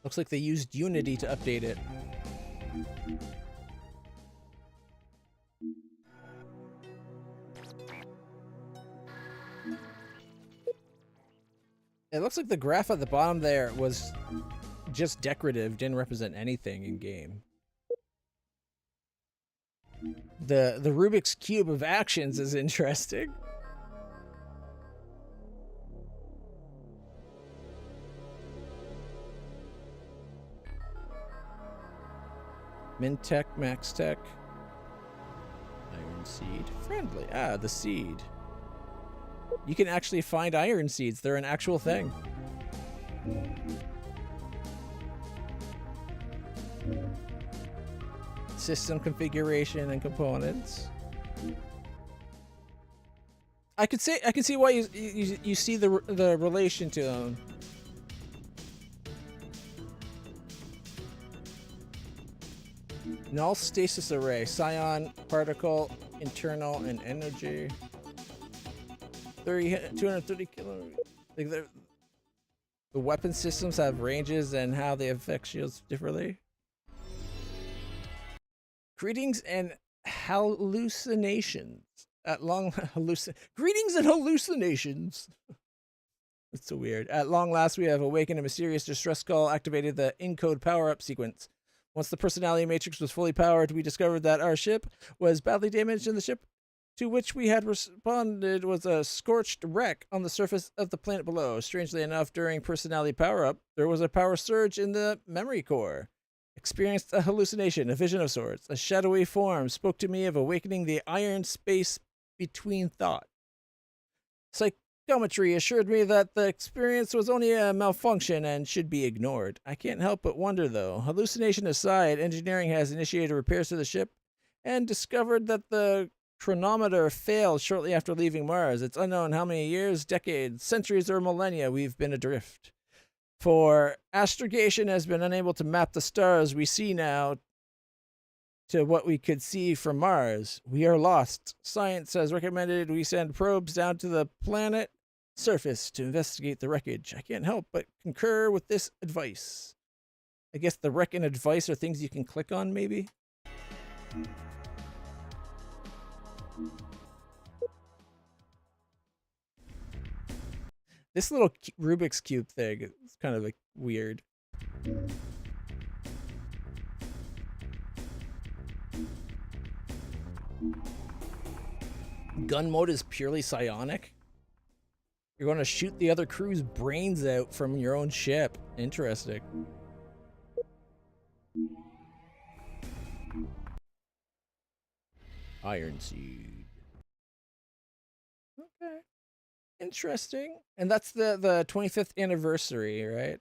Looks like they used Unity to update it. It looks like the graph at the bottom there was just decorative, didn't represent anything in game. The Rubik's Cube of actions is interesting. Mintech, Maxtech, Iron Seed, friendly. Ah, the seed. You can actually find iron seeds. They're an actual thing. System configuration and components. I can see why you see the relation to them. Null stasis array, scion, particle, internal, and energy. 230 kilometers. Like the weapon systems have ranges and how they affect shields differently. Greetings and hallucinations. Greetings and hallucinations. It's so weird. At long last, we have awakened a mysterious distress call, activated the encode power-up sequence. Once the personality matrix was fully powered, we discovered that our ship was badly damaged, and the ship to which we had responded was a scorched wreck on the surface of the planet below. Strangely enough, during personality power-up, there was a power surge in the memory core. Experienced a hallucination, a vision of sorts. A shadowy form spoke to me of awakening the iron space between thought. Psychometry assured me that the experience was only a malfunction and should be ignored. I can't help but wonder, though. Hallucination aside, engineering has initiated repairs to the ship and discovered that the chronometer failed shortly after leaving Mars. It's unknown how many years, decades, centuries, or millennia we've been adrift. For astrogation has been unable to map the stars we see now to what we could see from Mars. We are lost. Science has recommended we send probes down to the planet surface to investigate the wreckage. I can't help but concur with this advice. I guess the wreck and advice are things you can click on, maybe? This little Rubik's Cube thing is kind of like weird. Gun mode is purely psionic. You're going to shoot the other crew's brains out from your own ship. Interesting. Iron Seed. Okay. Interesting. And that's the 25th anniversary, right?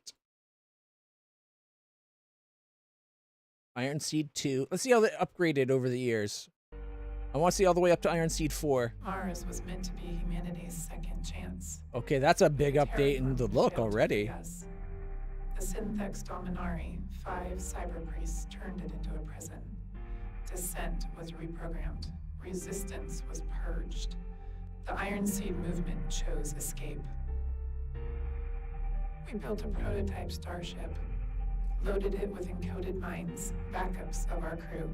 Iron Seed 2. Let's see how they upgraded over the years. I want to see all the way up to Iron Seed 4. Mars was meant to be humanity's second chance. Okay, that's a big update in the look already. Yes. The Synthex Dominari, 5 cyber priests turned it into a prison. Dissent was reprogrammed. Resistance was purged. The Iron Seed movement chose escape. We built a prototype starship, loaded it with encoded minds, backups of our crew.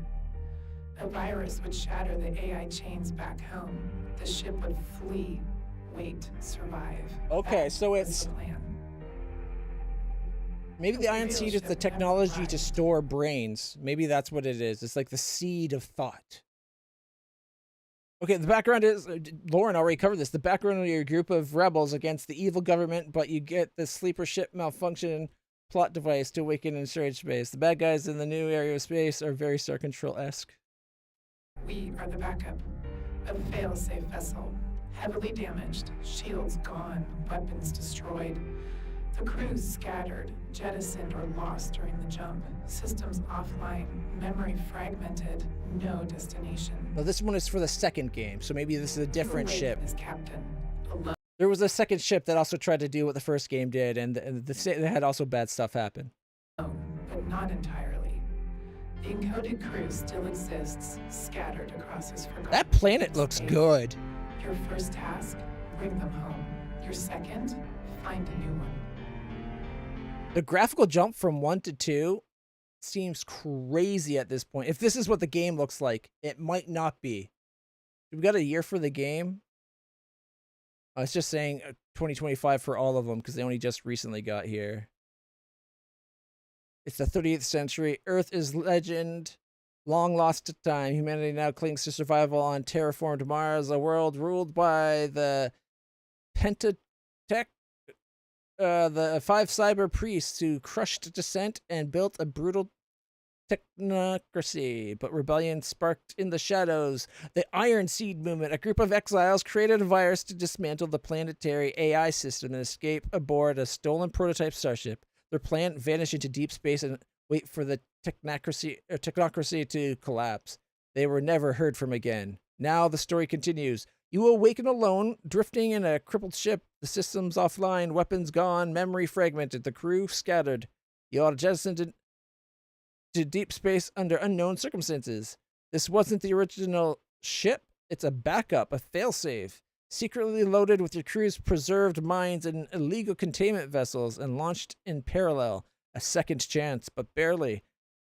A virus would shatter the AI chains back home. The ship would flee, wait, survive. Okay, That so was it's... the plan. Maybe the Iron Seed is the technology to store brains. Maybe that's what it is. It's like the seed of thought. Okay, the background is Lauren already covered this. The background of your group of rebels against the evil government, but you get the sleeper ship malfunction plot device to awaken in storage space. The bad guys in the new area of space are very Star Control-esque. We are the backup. A fail-safe vessel. Heavily damaged, shields gone, weapons destroyed. The crew's scattered, jettisoned, or lost during the jump. Systems offline, memory fragmented, no destination. Well, this one is for the second game, so maybe this is a different ship. As captain, alone. There was a second ship that also tried to do what the first game did, and they had also bad stuff happen. But not entirely. The encoded crew still exists, scattered across his forgotten. That planet looks space. good. Your first task, bring them home. Your second, find a new one. The graphical jump from 1 to 2 seems crazy at this point. If this is what the game looks like, it might not be. We got a year for the game. I was just saying 2025 for all of them because they only just recently got here. It's the 30th century. Earth is legend. Long lost to time. Humanity now clings to survival on terraformed Mars, a world ruled by the Pentatech. The 5 cyber priests who crushed dissent and built a brutal technocracy, but rebellion sparked in the shadows. The Iron Seed movement, a group of exiles, created a virus to dismantle the planetary AI system and escape aboard a stolen prototype starship. Their plan: vanish into deep space and wait for the technocracy to collapse. They were never heard from again. Now the story continues. You awaken alone, drifting in a crippled ship. The systems offline, weapons gone, memory fragmented, the crew scattered. You are jettisoned to deep space under unknown circumstances. This wasn't the original ship. It's a backup, a failsafe, secretly loaded with your crew's preserved minds and illegal containment vessels and launched in parallel. A second chance, but barely.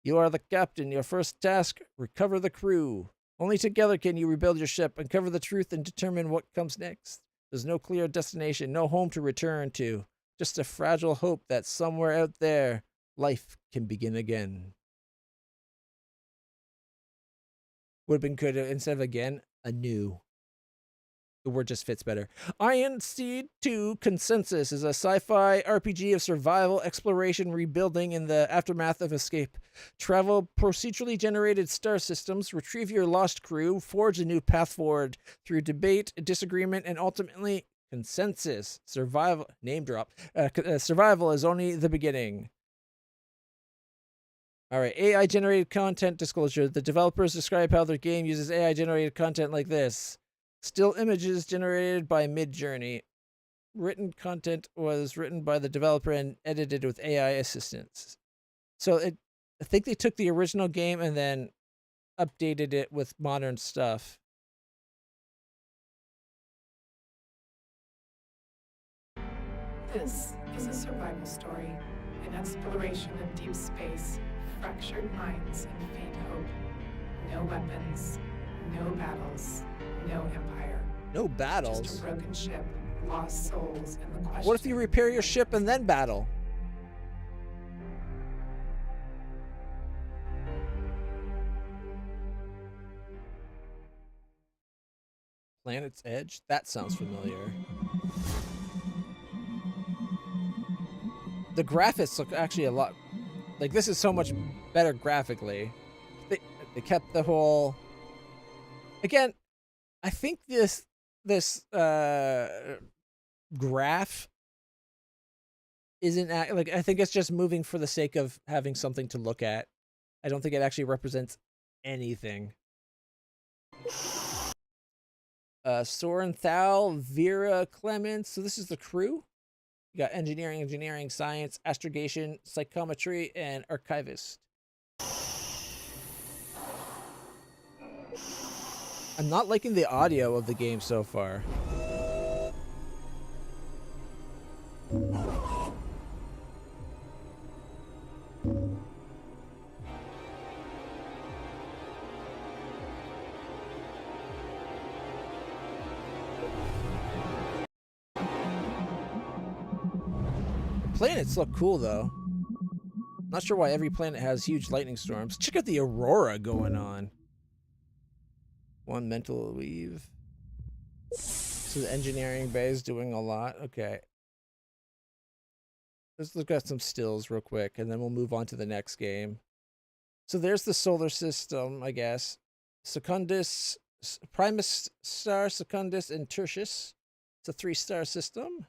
You are the captain. Your first task, recover the crew. Only together can you rebuild your ship, uncover the truth, and determine what comes next. There's no clear destination, no home to return to. Just a fragile hope that somewhere out there, life can begin again. Would have been good instead of again, anew. The word just fits better. Iron Seed 2 Consensus is a sci-fi RPG of survival, exploration, rebuilding in the aftermath of escape. Travel procedurally generated star systems, retrieve your lost crew, forge a new path forward through debate, disagreement, and ultimately consensus. Survival, name drop. Survival is only the beginning. All right, AI-generated content disclosure. The developers describe how their game uses AI-generated content like this. Still images generated by Midjourney. Written content was written by the developer and edited with AI assistance. So I think they took the original game and then updated it with modern stuff. This is a survival story, an exploration of deep space, fractured minds, and faint hope. No weapons, no battles, no empire. No battles? Just a broken ship, lost souls, and the question. What if you repair your ship and then battle? Planet's Edge? That sounds familiar. The graphics look actually a lot... Like, this is so much better graphically. They kept the whole... Again, I think this graph isn't... Like, I think it's just moving for the sake of having something to look at. I don't think it actually represents anything. Soren Thal, Vera Clements. So this is the crew. You got engineering, science, astrogation, psychometry, and archivist. I'm not liking the audio of the game so far. Planets look cool though. Not sure why every planet has huge lightning storms. Check out the aurora going on. one mental weave. So the engineering bay is doing a lot. Okay. Let's look at some stills real quick, and then we'll move on to the next game. So there's the solar system, I guess. Secundus, Primus star, Secundus, and Tertius. It's a 3-star system.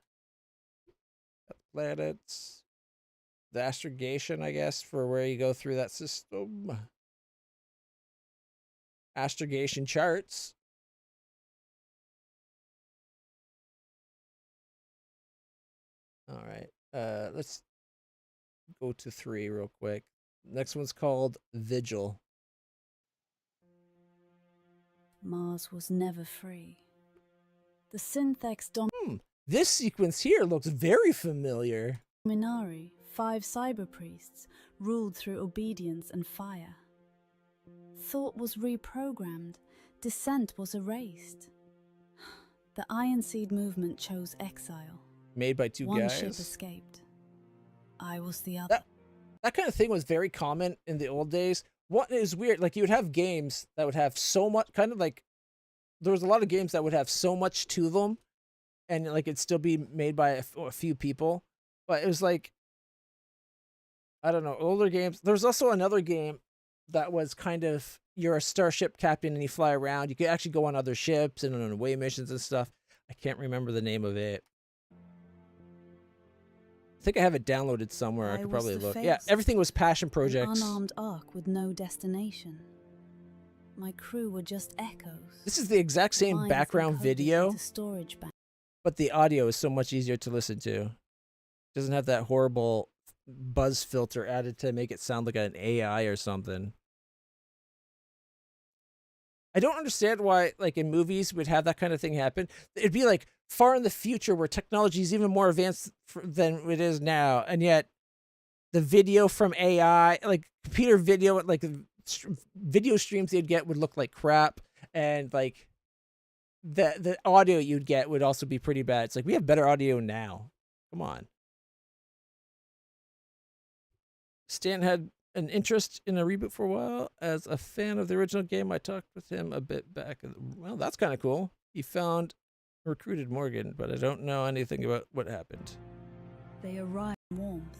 Planets. The astrogation, I guess, for where you go through that system. Astrogation charts. All right. Let's go to 3 real quick. Next one's called Vigil. Mars was never free. The Synthex This sequence here looks very familiar. Dominari, 5 cyber priests, ruled through obedience and fire. Thought was reprogrammed, dissent was erased. The Iron Seed movement chose exile. Made by 2 One guys. ship escaped. I was the other. That kind of thing was very common in the old days. What is weird, like you would have games that would have so much, kind of like, there was a lot of games that would have so much to them, and like it'd still be made by a few people. But it was like, I don't know, older games. There was also another game that was kind of, you're a starship captain and you fly around. You could actually go on other ships and on away missions and stuff. I can't remember the name of it. I think I have it downloaded somewhere. I could probably look. Yeah, everything was passion projects. An unarmed ark with no destination. My crew were just echoes. This is the exact same Minds background encoded video, into storage bank. but the audio is so much easier to listen to. Doesn't have that horrible buzz filter added to make it sound like an AI or something. I don't understand why, like in movies, we'd have that kind of thing happen. It'd be like far in the future where technology is even more advanced than it is now, and yet the video from AI, like computer video, like video streams they'd get would look like crap, and like the audio you'd get would also be pretty bad. It's like, we have better audio now. Come on. Stan had an interest in a reboot for a while. As a fan of the original game, I talked with him a bit back. Well, that's kind of cool. He recruited Morgan, but I don't know anything about what happened. They arrived in warmth.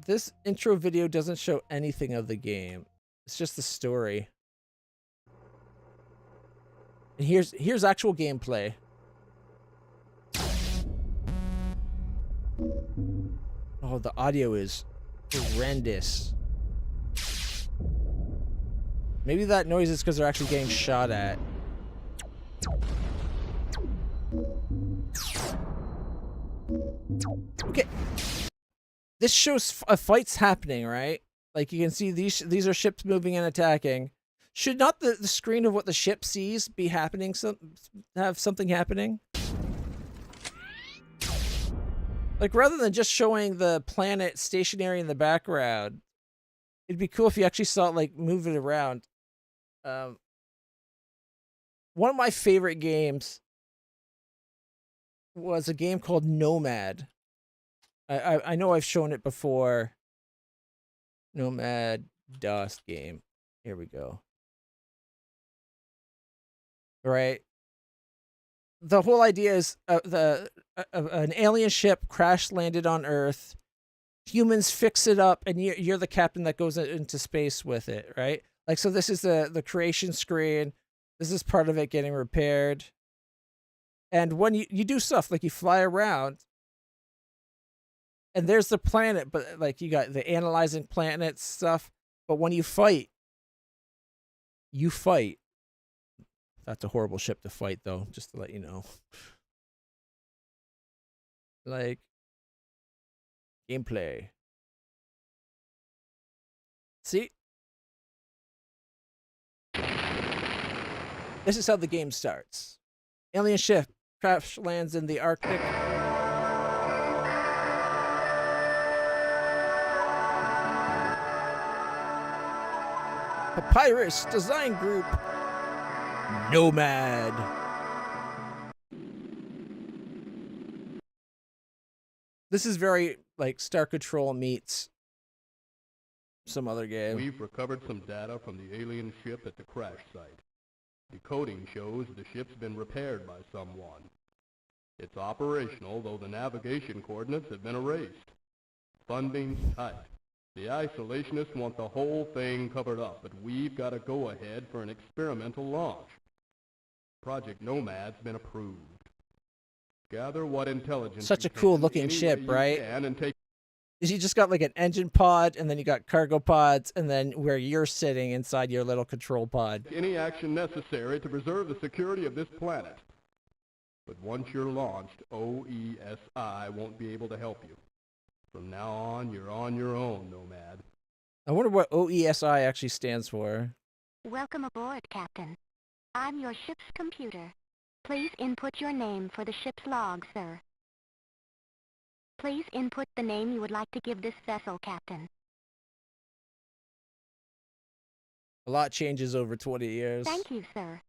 This intro video doesn't show anything of the game. It's just the story. And here's actual gameplay. Oh, the audio is horrendous. Maybe that noise is because they're actually getting shot at. Okay. This shows a fight's happening, right? Like you can see these are ships moving and attacking. Should not the screen of what the ship sees be happening, have something happening? Like, rather than just showing the planet stationary in the background, it'd be cool if you actually saw it, like, move it around. One of my favorite games was a game called Nomad. I know I've shown it before. Nomad DOS game. Here we go. All right. The whole idea is an alien ship crash landed on Earth. Humans fix it up, and you're the captain that goes into space with it, right? Like, so this is the creation screen. This is part of it getting repaired. And when you do stuff, like you fly around, and there's the planet, but like you got the analyzing planet stuff. But when you fight, That's a horrible ship to fight, though, just to let you know. Like, gameplay. See? This is how the game starts. Alien ship crash lands in the Arctic. Papyrus Design Group. Nomad. This is very like Star Control meets some other game. We've recovered some data from the alien ship at the crash site. Decoding shows the ship's been repaired by someone. It's operational, though the navigation coordinates have been erased. Funding's tight. The isolationists want the whole thing covered up, but we've got to go ahead for an experimental launch. Project Nomad's been approved. Gather what intelligence Such a you can cool looking any ship, way you right? can and take Is you just got like an engine pod, and then you got cargo pods, and then where you're sitting inside your little control pod. any action necessary to preserve the security of this planet. But once you're launched, OESI won't be able to help you. From now on, you're on your own, Nomad. I wonder what OESI actually stands for. Welcome aboard, Captain. I'm your ship's computer. Please input your name for the ship's log, sir. Please input the name you would like to give this vessel, Captain. A lot changes over 20 years. Thank you, sir.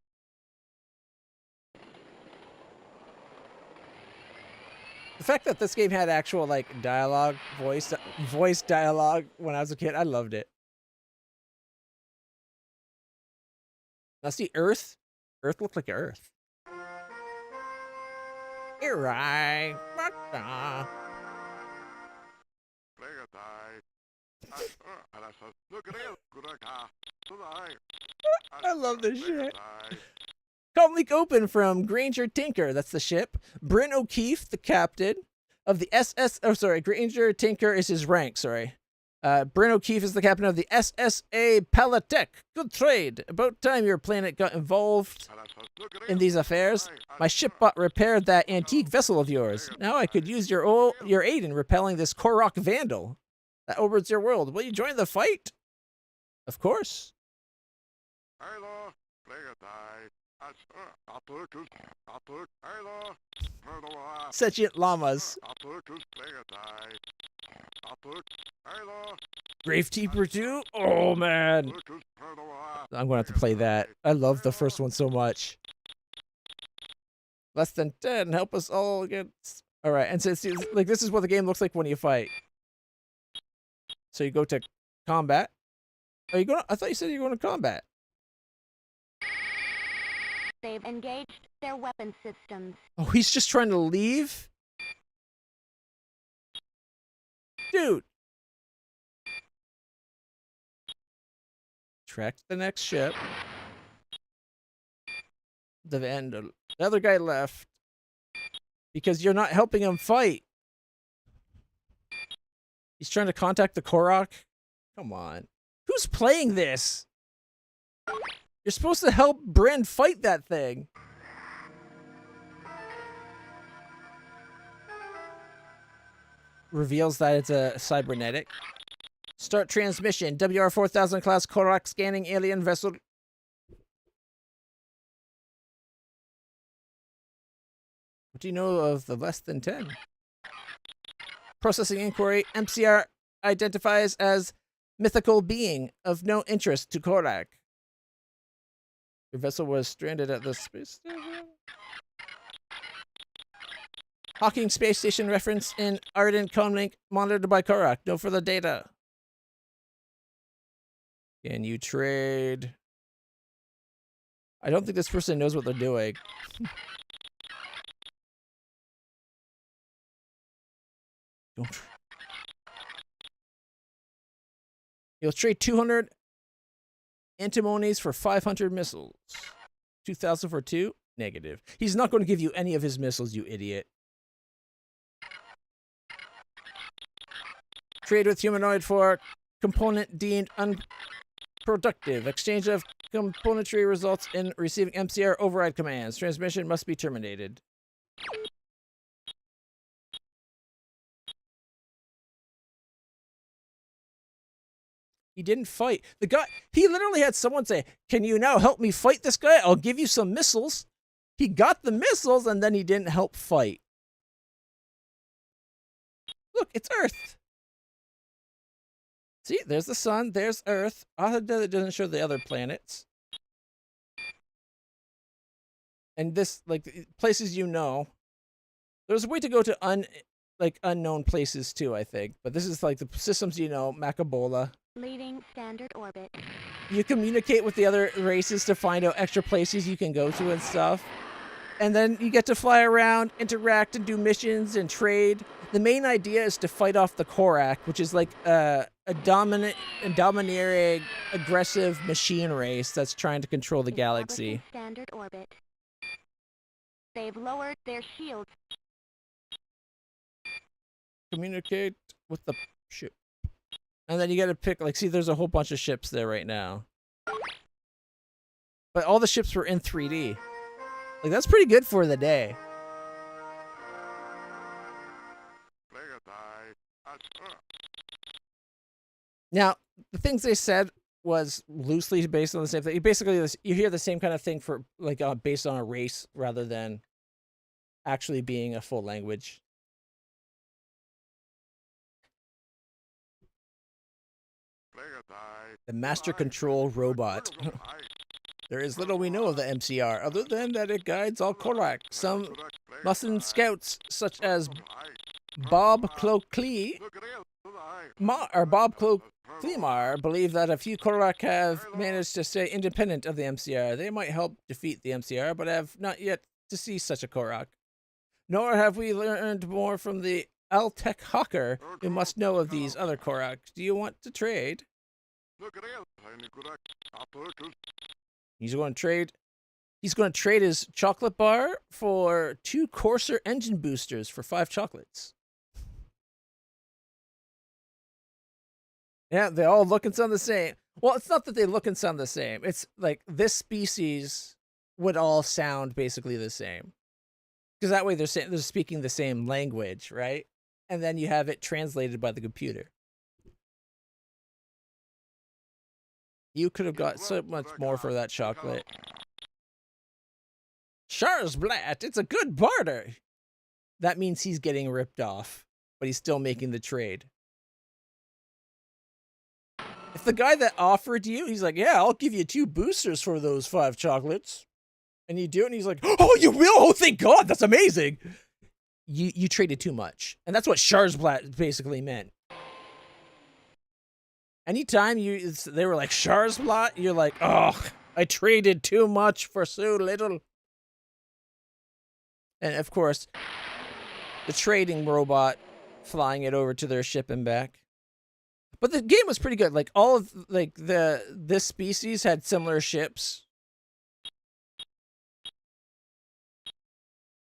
The fact that this game had actual like dialogue, voice dialogue when I was a kid, I loved it. Now see Earth. Earth looked like Earth. You're right. I love this shit. Com leak open from Granger Tinker, that's the ship. Bryn O'Keefe, the captain of the SS. Oh, sorry, Granger Tinker is his rank. Sorry. Bryn O'Keefe is the captain of the SSA Palatek. Good trade. About time your planet got involved in these affairs. My shipbot repaired that antique vessel of yours. Now I could use your aid in repelling this Korok vandal that overruns your world. Will you join the fight? Of course. Sentient llamas. Gravekeeper 2? Oh man. I'm gonna have to play that. I love the first one so much. Less than 10. Help us all against. Alright, and so it's like this is what the game looks like when you fight. So you go to combat. Are you going? I thought you said you were going to combat. They've engaged their weapon systems. Oh, he's just trying to leave? Dude. Track the next ship. The vandal. The other guy left. Because you're not helping him fight. He's trying to contact the Korok. Come on. Who's playing this? You're supposed to help Bryn fight that thing. Reveals that it's a cybernetic. Start transmission. WR-4000 class Korok scanning alien vessel. What do you know of the less than 10? Processing inquiry. MCR identifies as mythical being of no interest to Korok. Your vessel was stranded at the space station. Hawking space station reference in Ardent Comlink monitored by Korok. No further data. Can you trade? I don't think this person knows what they're doing. Don't. You'll trade 200 antimonies for 500 missiles. 2,000 for 2? Negative. He's not going to give you any of his missiles, you idiot. Trade with humanoid for component deemed unproductive. Exchange of componentry results in receiving MCR override commands. Transmission must be terminated. He didn't fight. The guy, he literally had someone say, can you now help me fight this guy? I'll give you some missiles. He got the missiles and then he didn't help fight. Look, it's Earth. See, there's the sun, there's Earth. It doesn't show the other planets. And this, like, places you know. There's a way to go to unknown places too, I think. But this is like the systems you know, Macabola. Leaving standard orbit. You communicate with the other races to find out extra places you can go to and stuff. And then you get to fly around, interact, and do missions and trade. The main idea is to fight off the Korak, which is like a domineering, aggressive machine race that's trying to control the galaxy. Establishing standard orbit. They've lowered their shields. Communicate with the ship. And then you gotta pick, like, see, there's a whole bunch of ships there right now. But all the ships were in 3D. Like, that's pretty good for the day. Now, the things they said was loosely based on the same thing. Basically, you hear the same kind of thing for, like, based on a race rather than actually being a full language. The Master Control Robot. There is little we know of the MCR, other than that it guides all Korak. Some Muslim scouts, such as Bob Cloklee, believe that a few Korak have managed to stay independent of the MCR. They might help defeat the MCR, but have not yet to see such a Korak. Nor have we learned more from the Altec Hawker, who must know of these other Koraks. Do you want to trade? He's going to trade. He's going to trade his chocolate bar for 2 Corsair engine boosters for 5 chocolates. Yeah, they all look and sound the same. Well, it's not that they look and sound the same. It's like this species would all sound basically the same. Because that way they're speaking the same language, right? And then you have it translated by the computer. You could have got so much more for that chocolate. Sharsblatt, it's a good barter. That means he's getting ripped off, but he's still making the trade. If the guy that offered you, he's like, yeah, I'll give you 2 boosters for those 5 chocolates. And you do it, and he's like, oh, you will? Oh, thank God, that's amazing. You traded too much. And that's what Sharsblatt basically meant. Anytime they were like, Sharsblatt, you're like, oh, I traded too much for so little. And of course, the trading robot flying it over to their ship and back. But the game was pretty good. Like, all of, like, this species had similar ships.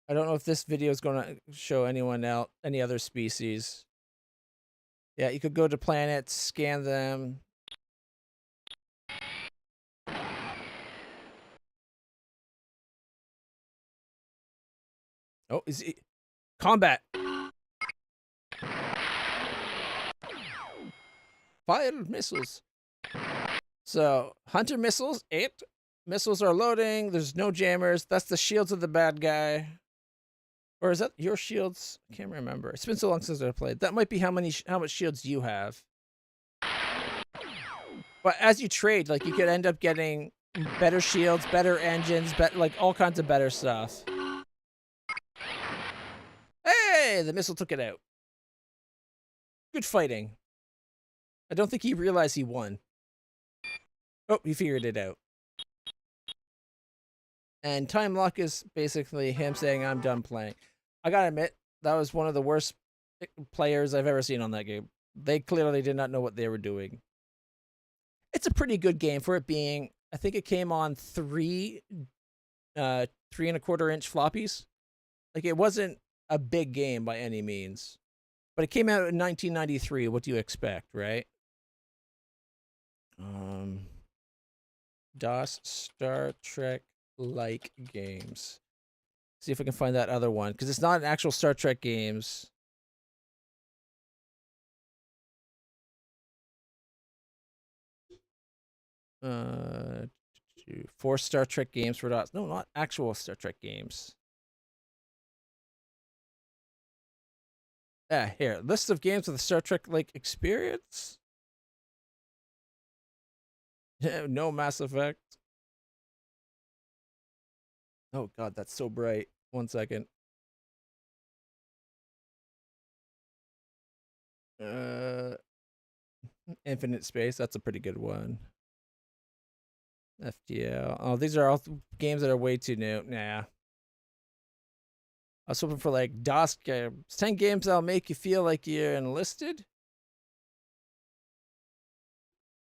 I don't know if this video is going to show anyone else, any other species. Yeah, you could go to planets, scan them. Oh, is it combat? Fire missiles. So, hunter missiles, 8. Missiles are loading. There's no jammers. That's the shields of the bad guy. Or is that your shields? I can't remember. It's been so long since I played. That might be how much shields you have. But as you trade, like, you could end up getting better shields, better engines, like all kinds of better stuff. Hey, the missile took it out. Good fighting. I don't think he realized he won. Oh, he figured it out. And time lock is basically him saying, I'm done playing. I gotta admit, that was one of the worst players I've ever seen on that game. They clearly did not know what they were doing. It's a pretty good game for it being, I think it came on 3 3.25-inch floppies. Like, it wasn't a big game by any means. But it came out in 1993. What do you expect, right? DOS Star Trek like games. See if I can find that other one, because it's not an actual Star Trek games. For Star Trek games for DOS. No, not actual Star Trek games. Here, list of games with a Star Trek like experience. No Mass Effect. Oh God, that's so bright. 1 second. Infinite Space, that's a pretty good one. FTL. Oh, these are all games that are way too new. Nah. I was hoping for like DOS games. 10 games that'll make you feel like you're enlisted.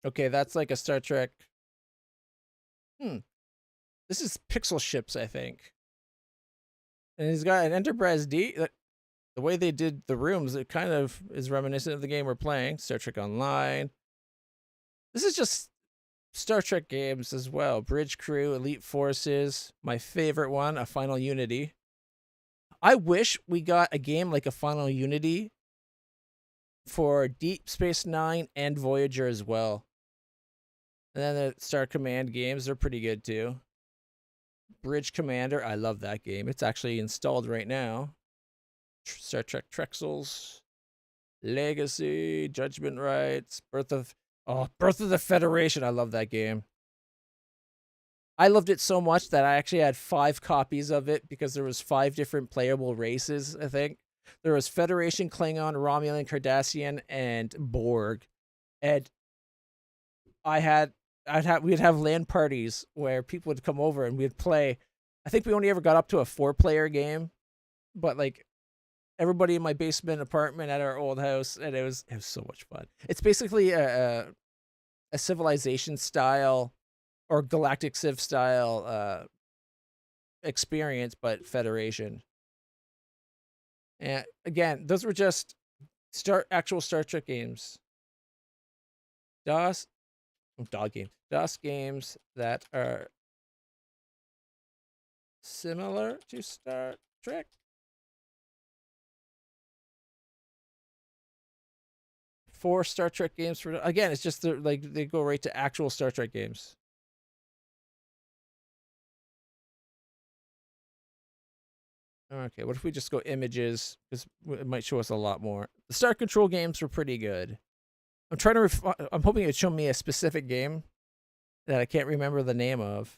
Okay, that's like a Star Trek. This is Pixel Ships, I think. And he's got an Enterprise D. The way they did the rooms, it kind of is reminiscent of the game we're playing, Star Trek Online. This is just Star Trek games as well. Bridge Crew, Elite Forces, my favorite one, A Final Unity. I wish we got a game like A Final Unity for Deep Space Nine and Voyager as well. And then the Star Command games, they're pretty good too. Bridge Commander, I love that game. It's actually installed right now. Star Trek Trexels, Legacy, Judgment Rights, Birth of the Federation. I love that game. I loved it so much that I actually had 5 copies of it because there was 5 different playable races, I think. There was Federation, Klingon, Romulan, Cardassian, and Borg. And we'd have LAN parties where people would come over and we'd play. I think we only ever got up to a 4-player game, but like everybody in my basement apartment at our old house, and it was so much fun. It's basically a Civilization style or Galactic Civ style experience, but Federation. And again, those were just actual Star Trek games. DOS games that are similar to Star Trek. 4 Star Trek games for, again, it's just like they go right to actual Star Trek games. Okay, what if we just go images? Because it might show us a lot more. The Star Control games were pretty good. I'm trying to. I'm hoping it'd show me a specific game that I can't remember the name of.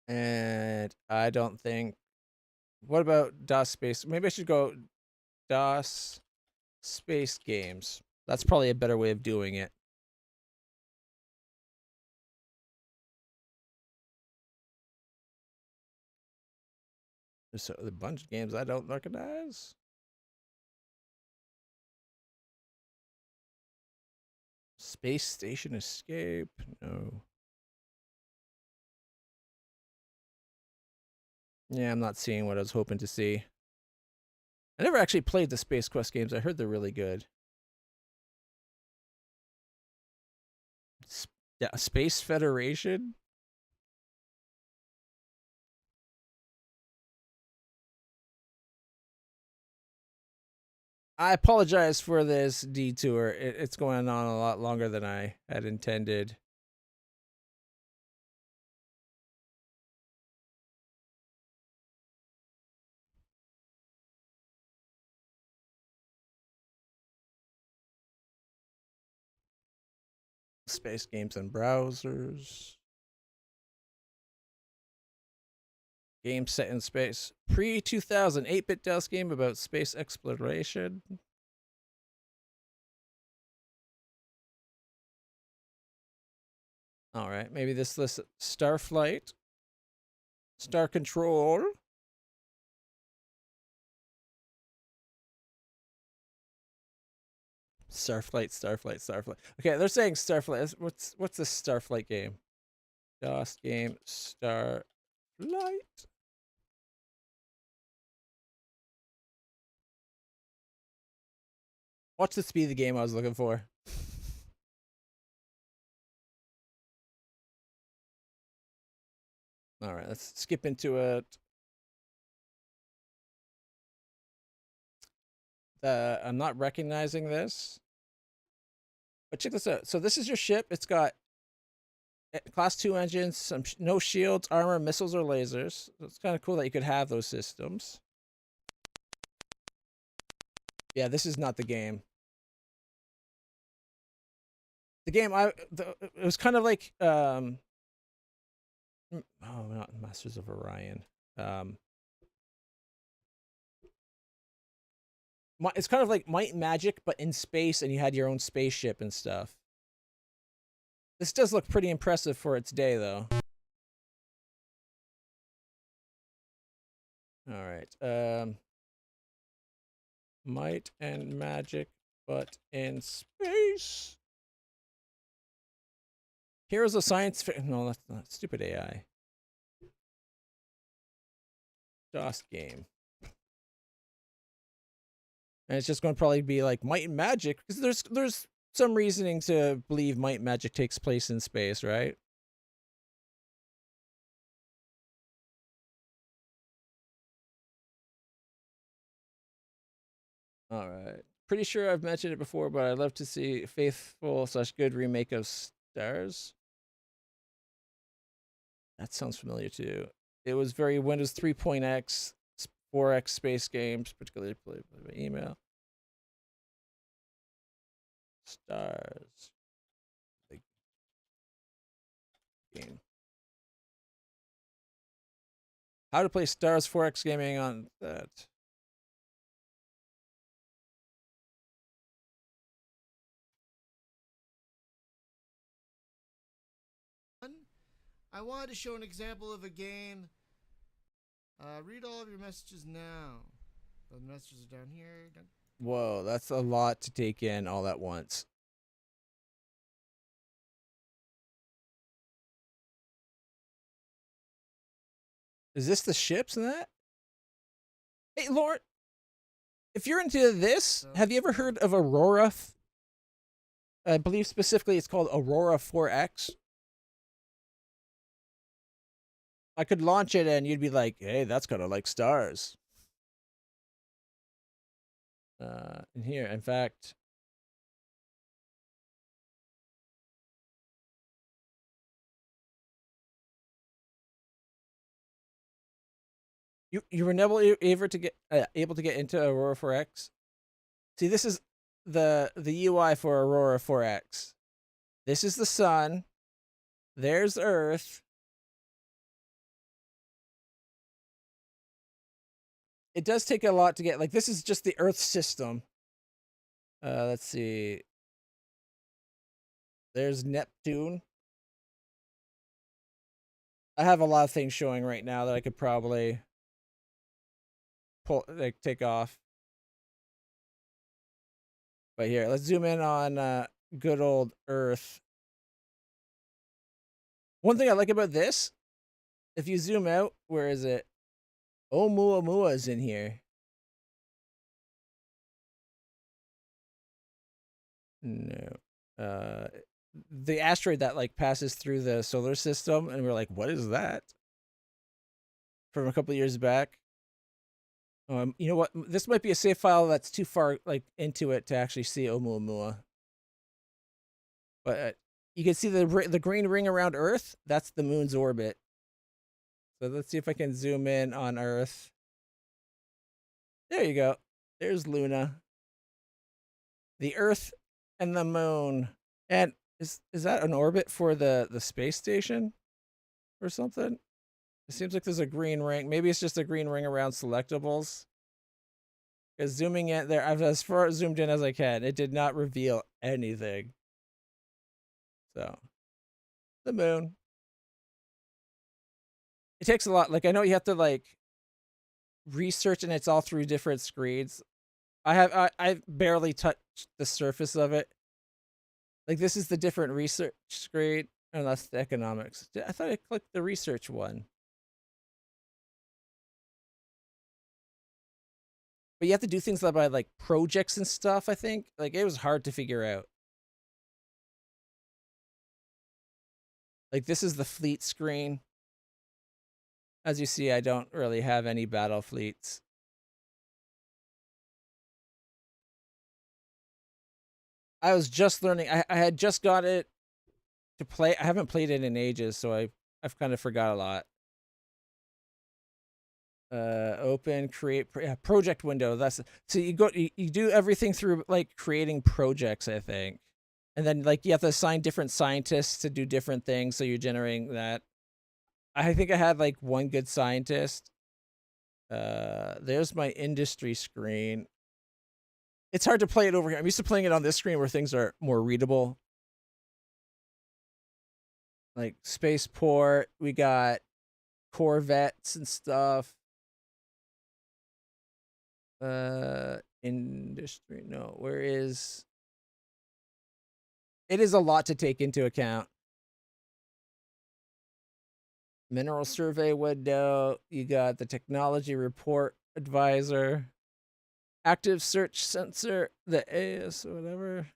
And I don't think. What about DOS Space? Maybe I should go DOS Space Games. That's probably a better way of doing it. There's a bunch of games I don't recognize. Space Station Escape? No. Yeah, I'm not seeing what I was hoping to see. I never actually played the Space Quest games. I heard they're really good. Yeah, Space Federation? I apologize for this detour. It's going on a lot longer than I had intended. Space games and browsers. Game set in space. Pre-2000 8-bit DOS game about space exploration. All right, maybe this list: Starflight, Star Control, Starflight. Okay, they're saying Starflight. What's this Starflight game? DOS game Starflight. Watch this be the game I was looking for. All right, let's skip into it. I'm not recognizing this. But check this out. So this is your ship. It's got Class 2 engines, no shields, armor, missiles, or lasers. So it's kind of cool that you could have those systems. Yeah, this is not the game. The game, it was kind of like, oh, not Masters of Orion. It's kind of like Might and Magic, but in space, and you had your own spaceship and stuff. This does look pretty impressive for its day, though. All right. Might and Magic, but in space. Heroes of Science. No, that's not stupid AI. DOS game. And it's just going to probably be like Might and Magic, because there's some reasoning to believe Might and Magic takes place in space, right? All right. Pretty sure I've mentioned it before, but I'd love to see a faithful/good remake of Stars. That sounds familiar too. It was very Windows 3.x, 4x space games, particularly played by email. Stars. Big game. How to play Stars 4x gaming on that. I wanted to show an example of a game. Read all of your messages now. The messages are down here. Whoa, that's a lot to take in all at once. Is this the ships and that? Hey, Lauren, if you're into this, have you ever heard of Aurora? I believe specifically it's called Aurora 4X. I could launch it and you'd be like, hey, that's kind of like Stars. In here, in fact, you were never able to get into Aurora 4X. See, this is the UI for Aurora 4X. This is the sun. There's Earth. It does take a lot to get, like, this is just the Earth system. Let's see. There's Neptune. I have a lot of things showing right now that I could probably take off. But here, let's zoom in on good old Earth. One thing I like about this, if you zoom out, where is it? Oumuamua is in here. No. The asteroid that like passes through the solar system, and we're like, what is that? From a couple of years back. You know what? This might be a save file that's too far like into it to actually see Oumuamua. But you can see the green ring around Earth. That's the moon's orbit. So let's see if I can zoom in on Earth. There you go. There's Luna. The Earth and the moon. And is that an orbit for the space station or something? It seems like there's a green ring. Maybe it's just a green ring around selectables. Because zooming in there, I've as far zoomed in as I can. It did not reveal anything. So, the moon. It takes a lot. Like, I know you have to, like, research, and it's all through different screens. I barely touched the surface of it. Like, this is the different research screen, and that's the economics. I thought I clicked the research one. But you have to do things by, like, projects and stuff, I think. Like, it was hard to figure out. Like, this is the fleet screen. As you see, I don't really have any battle fleets. I was just learning. I had just got it to play. I haven't played it in ages, so I've kind of forgot a lot. Open, create, project window. That's so you do everything through like creating projects, I think, and then like you have to assign different scientists to do different things. So you're generating that. I think I had like one good scientist. There's my industry screen. It's hard to play it over here. I'm used to playing it on this screen where things are more readable. Like spaceport, we got Corvettes and stuff. Industry, no, where is... It is a lot to take into account. Mineral survey window, you got the technology report advisor, active search sensor, the AS, whatever.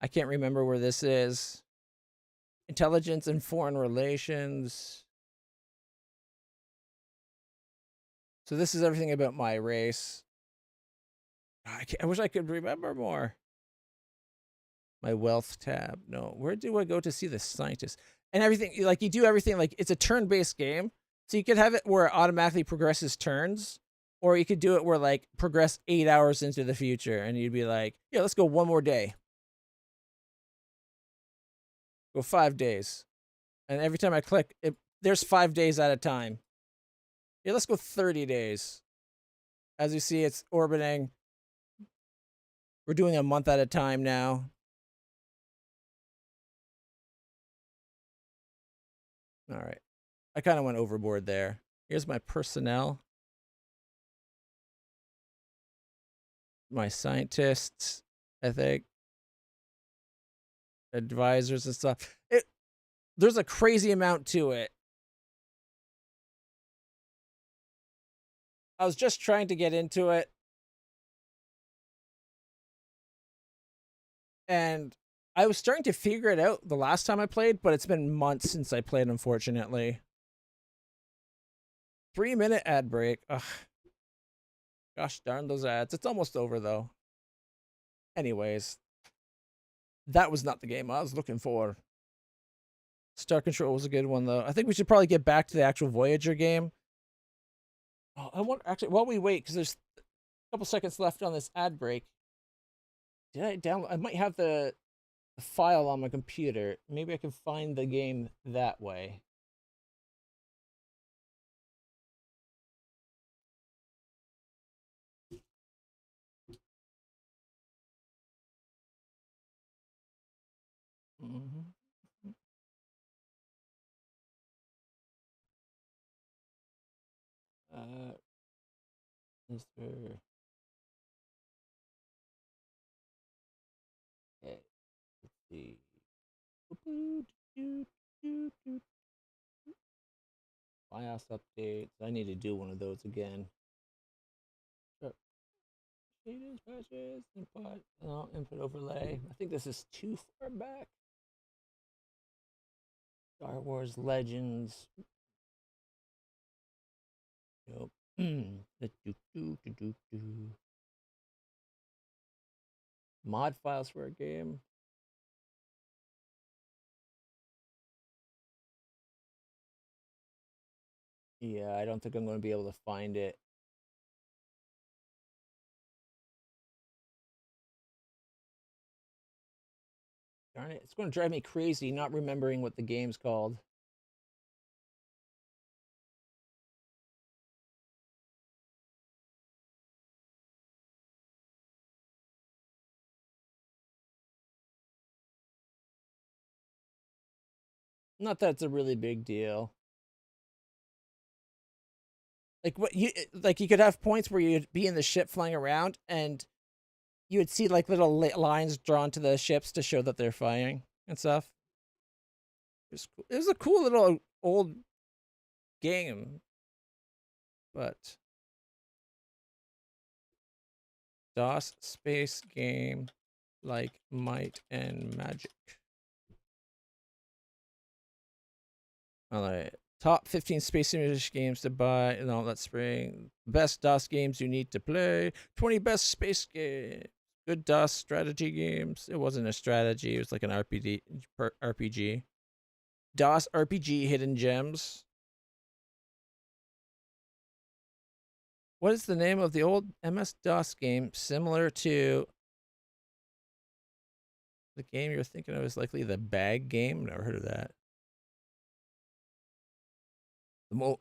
I can't remember where this is. Intelligence and foreign relations. So this is everything about my race. I wish I could remember more. My wealth tab. No, where do I go to see the scientist? And everything, like you do everything, like it's a turn-based game. So you could have it where it automatically progresses turns, or you could do it where like progress 8 hours into the future and you'd be like, yeah, let's go one more day. Go 5 days. And every time I click, there's 5 days at a time. Yeah, let's go 30 days. As you see, it's orbiting. We're doing a month at a time now. All right. I kind of went overboard there. Here's my personnel. My scientists, I think. Advisors and stuff. There's a crazy amount to it. I was just trying to get into it. And I was starting to figure it out the last time I played, but it's been months since I played, unfortunately. 3-minute ad break. Ugh. Gosh darn those ads. It's almost over, though. Anyways. That was not the game I was looking for. Star Control was a good one, though. I think we should probably get back to the actual Voyager game. Oh, I want actually while we wait, because there's a couple seconds left on this ad break. Did I download? I might have the file on my computer. Maybe I can find the game that way. Is there... Okay, let's see. BIOS updates. I need to do one of those again. Patches, input, no, input overlay. I think this is too far back. Star Wars Legends. Nope. Mod files for a game. Yeah, I don't think I'm going to be able to find it. Darn it, it's going to drive me crazy not remembering what the game's called. Not that it's a really big deal. Like you could have points where you'd be in the ship flying around and you would see like little lines drawn to the ships to show that they're firing and stuff. It was a cool little old game, but DOS space game like Might and Magic. All right. Top 15 space simulation games to buy. No, let's bring best DOS games you need to play. 20 best space games. Good DOS strategy games. It wasn't a strategy. It was like an RPG. DOS RPG hidden gems. What is the name of the old MS-DOS game similar to the game you're thinking of? Is likely the Bag game. Never heard of that. The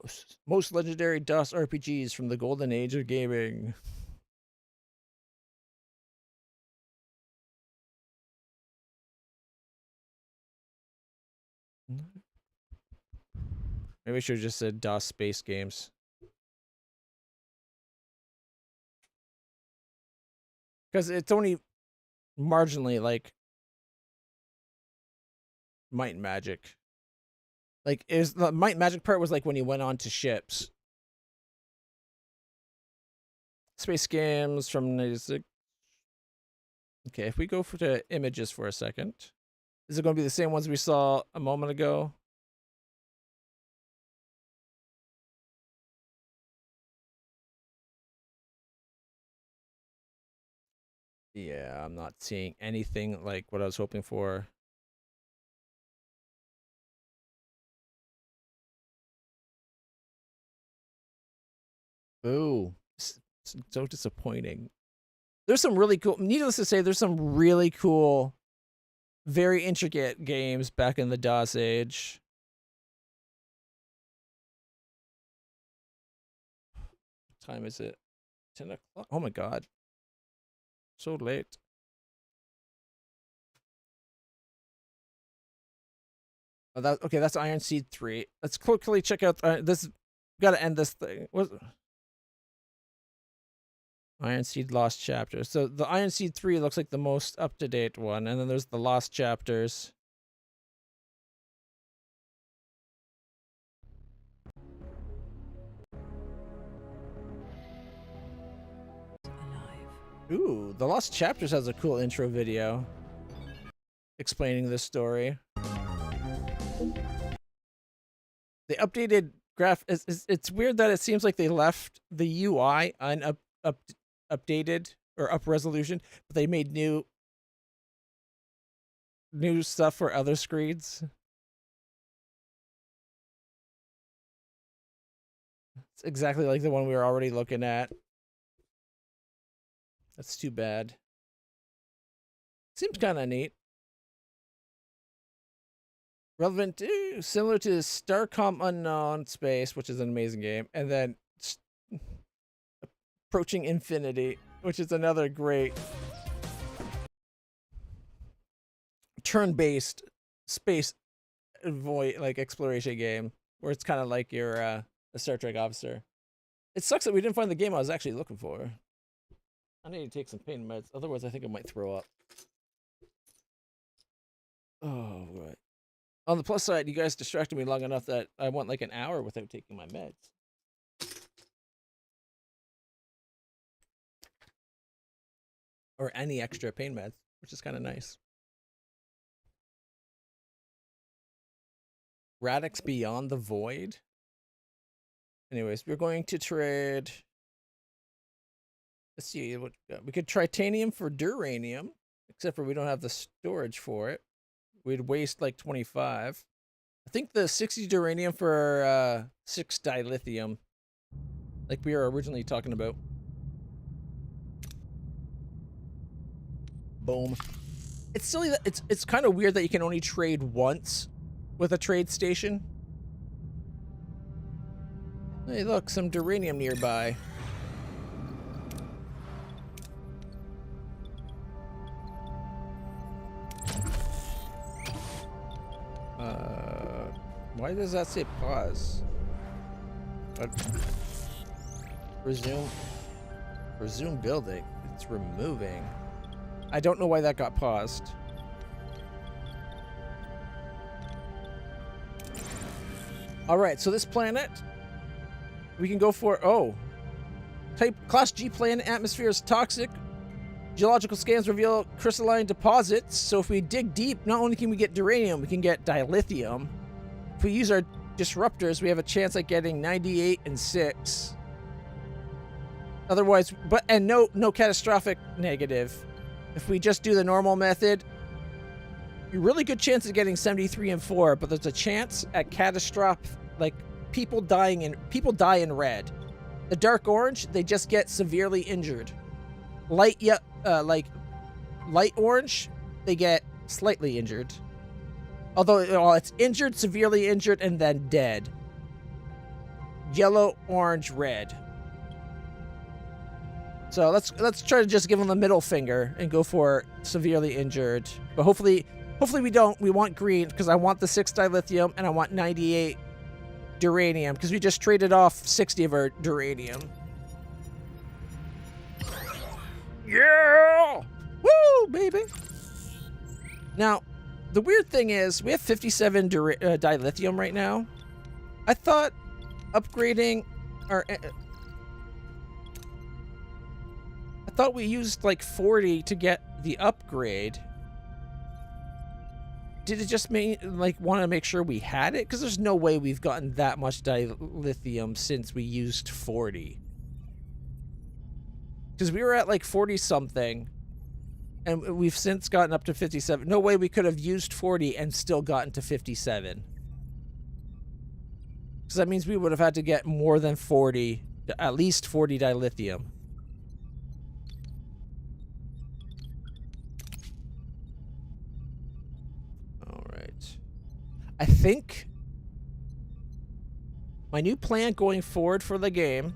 most legendary DOS RPGs from the golden age of gaming. Maybe I should have just said DOS Space Games. Because it's only marginally like Might and Magic. Like, is the Might and Magic part was like when he went on to ships. Space Games from 96. Okay, if we go for the images for a second, is it going to be the same ones we saw a moment ago? Yeah, I'm not seeing anything like what I was hoping for. Ooh, so disappointing. There's some really cool, needless to say, there's some really cool, very intricate games back in the DOS age. What time is it? 10 o'clock? Oh my god. So late. Oh, okay, that's Iron Seed 3. Let's quickly check out this. Gotta end this thing. What? Iron Seed Lost Chapters. So the Iron Seed 3 looks like the most up-to-date one, and then there's the Lost Chapters. Ooh, the Lost Chapters has a cool intro video explaining this story. The updated graph it's weird that it seems like they left the UI updated or up resolution, but they made new stuff for other screens. It's exactly like the one we were already looking at. That's too bad. Seems kind of neat. Relevant, similar to Starcom Unknown Space, which is an amazing game, and then Approaching Infinity, which is another great turn-based space void like exploration game, where it's kind of like you're a Star Trek officer. It sucks that we didn't find the game I was actually looking for. I need to take some pain meds, otherwise I think I might throw up. Oh, right. On the plus side, you guys distracted me long enough that I went like an hour without taking my meds. Or any extra pain meds, which is kind of nice. Radix Beyond the Void. Anyways, we're going to trade... Let's see, what we could titanium for duranium, except for we don't have the storage for it. We'd waste like 25. I think the 60 duranium for 6 dilithium, like we were originally talking about. Boom. It's silly that it's kind of weird that you can only trade once with a trade station. Hey, look, some duranium nearby. Why does that say pause? But resume building. It's removing. I don't know why that got paused. All right, so this planet we can go for. Oh, type class G planet, atmosphere is toxic. Geological scans reveal crystalline deposits. So if we dig deep, not only can we get duranium, we can get dilithium. If we use our disruptors, we have a chance at getting 98 and 6. Otherwise, and no catastrophic negative. If we just do the normal method, a really good chance of getting 73 and 4, but there's a chance at catastrophic, like people die in red. The dark orange, they just get severely injured. Light orange, they get slightly injured. Although it's injured, severely injured, and then dead. Yellow, orange, red. So let's try to just give them the middle finger and go for severely injured. But hopefully we don't. We want green because I want the 6 dilithium and I want 98 duranium, because we just traded off 60 of our duranium. Yeah! Woo, baby! Now, the weird thing is, we have 57 dilithium right now. I thought upgrading our... I thought we used like 40 to get the upgrade. Did it just want to make sure we had it? Because there's no way we've gotten that much dilithium since we used 40. Because we were at like 40 something, and we've since gotten up to 57. No way we could have used 40 and still gotten to 57. Because that means we would have had to get more than 40, at least 40 dilithium. All right. I think my new plan going forward for the game,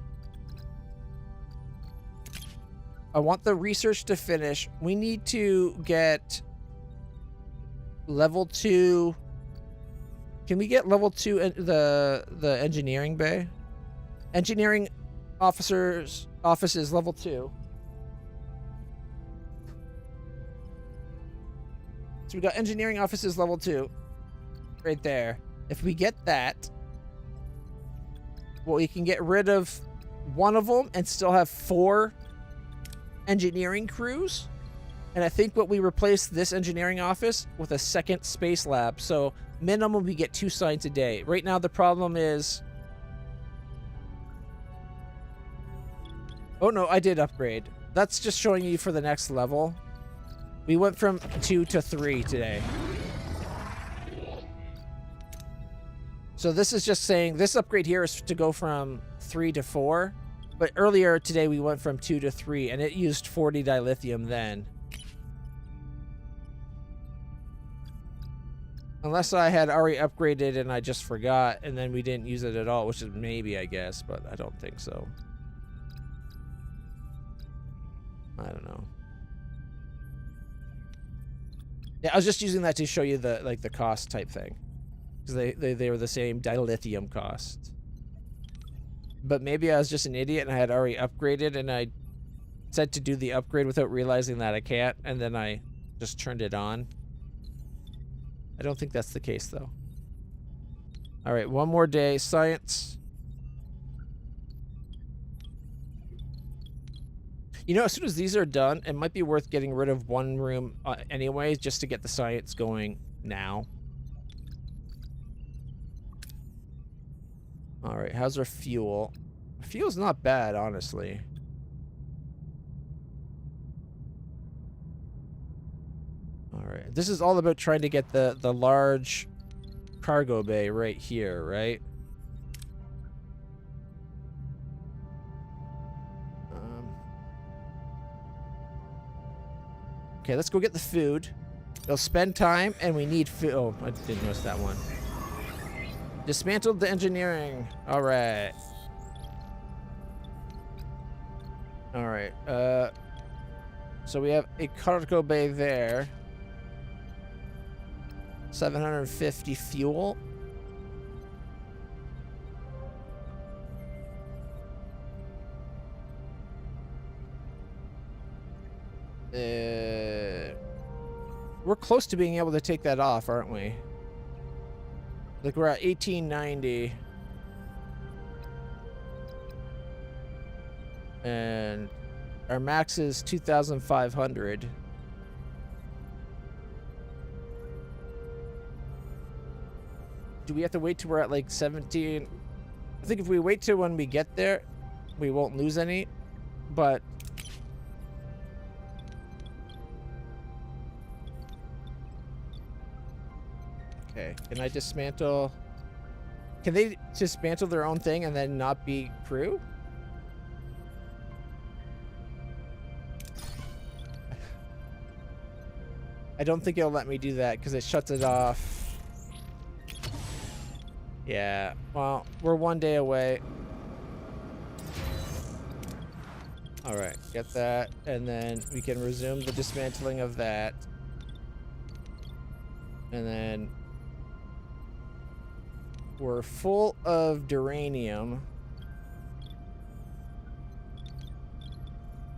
I want the research to finish. We need to get level 2. Can we get level 2 in the engineering bay? Engineering officer's office is level 2. So we got engineering offices level 2 right there. If we get that, well, we can get rid of one of them and still have 4 engineering crews. And I think what we replace this engineering office with a second space lab. So minimum we get 2 science a day. Right now the problem is... Oh no, I did upgrade. That's just showing you for the next level. We went from 2 to 3 today. So this is just saying this upgrade here is to go from 3 to 4. But earlier today we went from 2 to 3 and it used 40 dilithium then. Unless I had already upgraded and I just forgot and then we didn't use it at all, which is maybe, I guess, but I don't think so. I don't know. Yeah, I was just using that to show you the the cost type thing. Because they were the same dilithium cost. But maybe I was just an idiot and I had already upgraded and I said to do the upgrade without realizing that I can't, and then I just turned it on. I don't think that's the case though. Alright, one more day. Science. You know, as soon as these are done, it might be worth getting rid of one room anyway, just to get the science going now. Alright, how's our fuel? Fuel's not bad, honestly. Alright, this is all about trying to get the large cargo bay right here, right? Okay, let's go get the food. It'll spend time, and we need food. Oh, I didn't notice that one. Dismantled the engineering. All right. All right. So we have a cargo bay there. 750 fuel. We're close to being able to take that off, aren't we? Like, we're at 1890. And our max is 2,500. Do we have to wait till we're at like 17? I think if we wait till when we get there, we won't lose any. But okay, can I dismantle? Can they dismantle their own thing and then not be crew? I don't think it'll let me do that because it shuts it off. Yeah, well, we're one day away. All right, get that, and then we can resume the dismantling of that. And then we're full of duranium.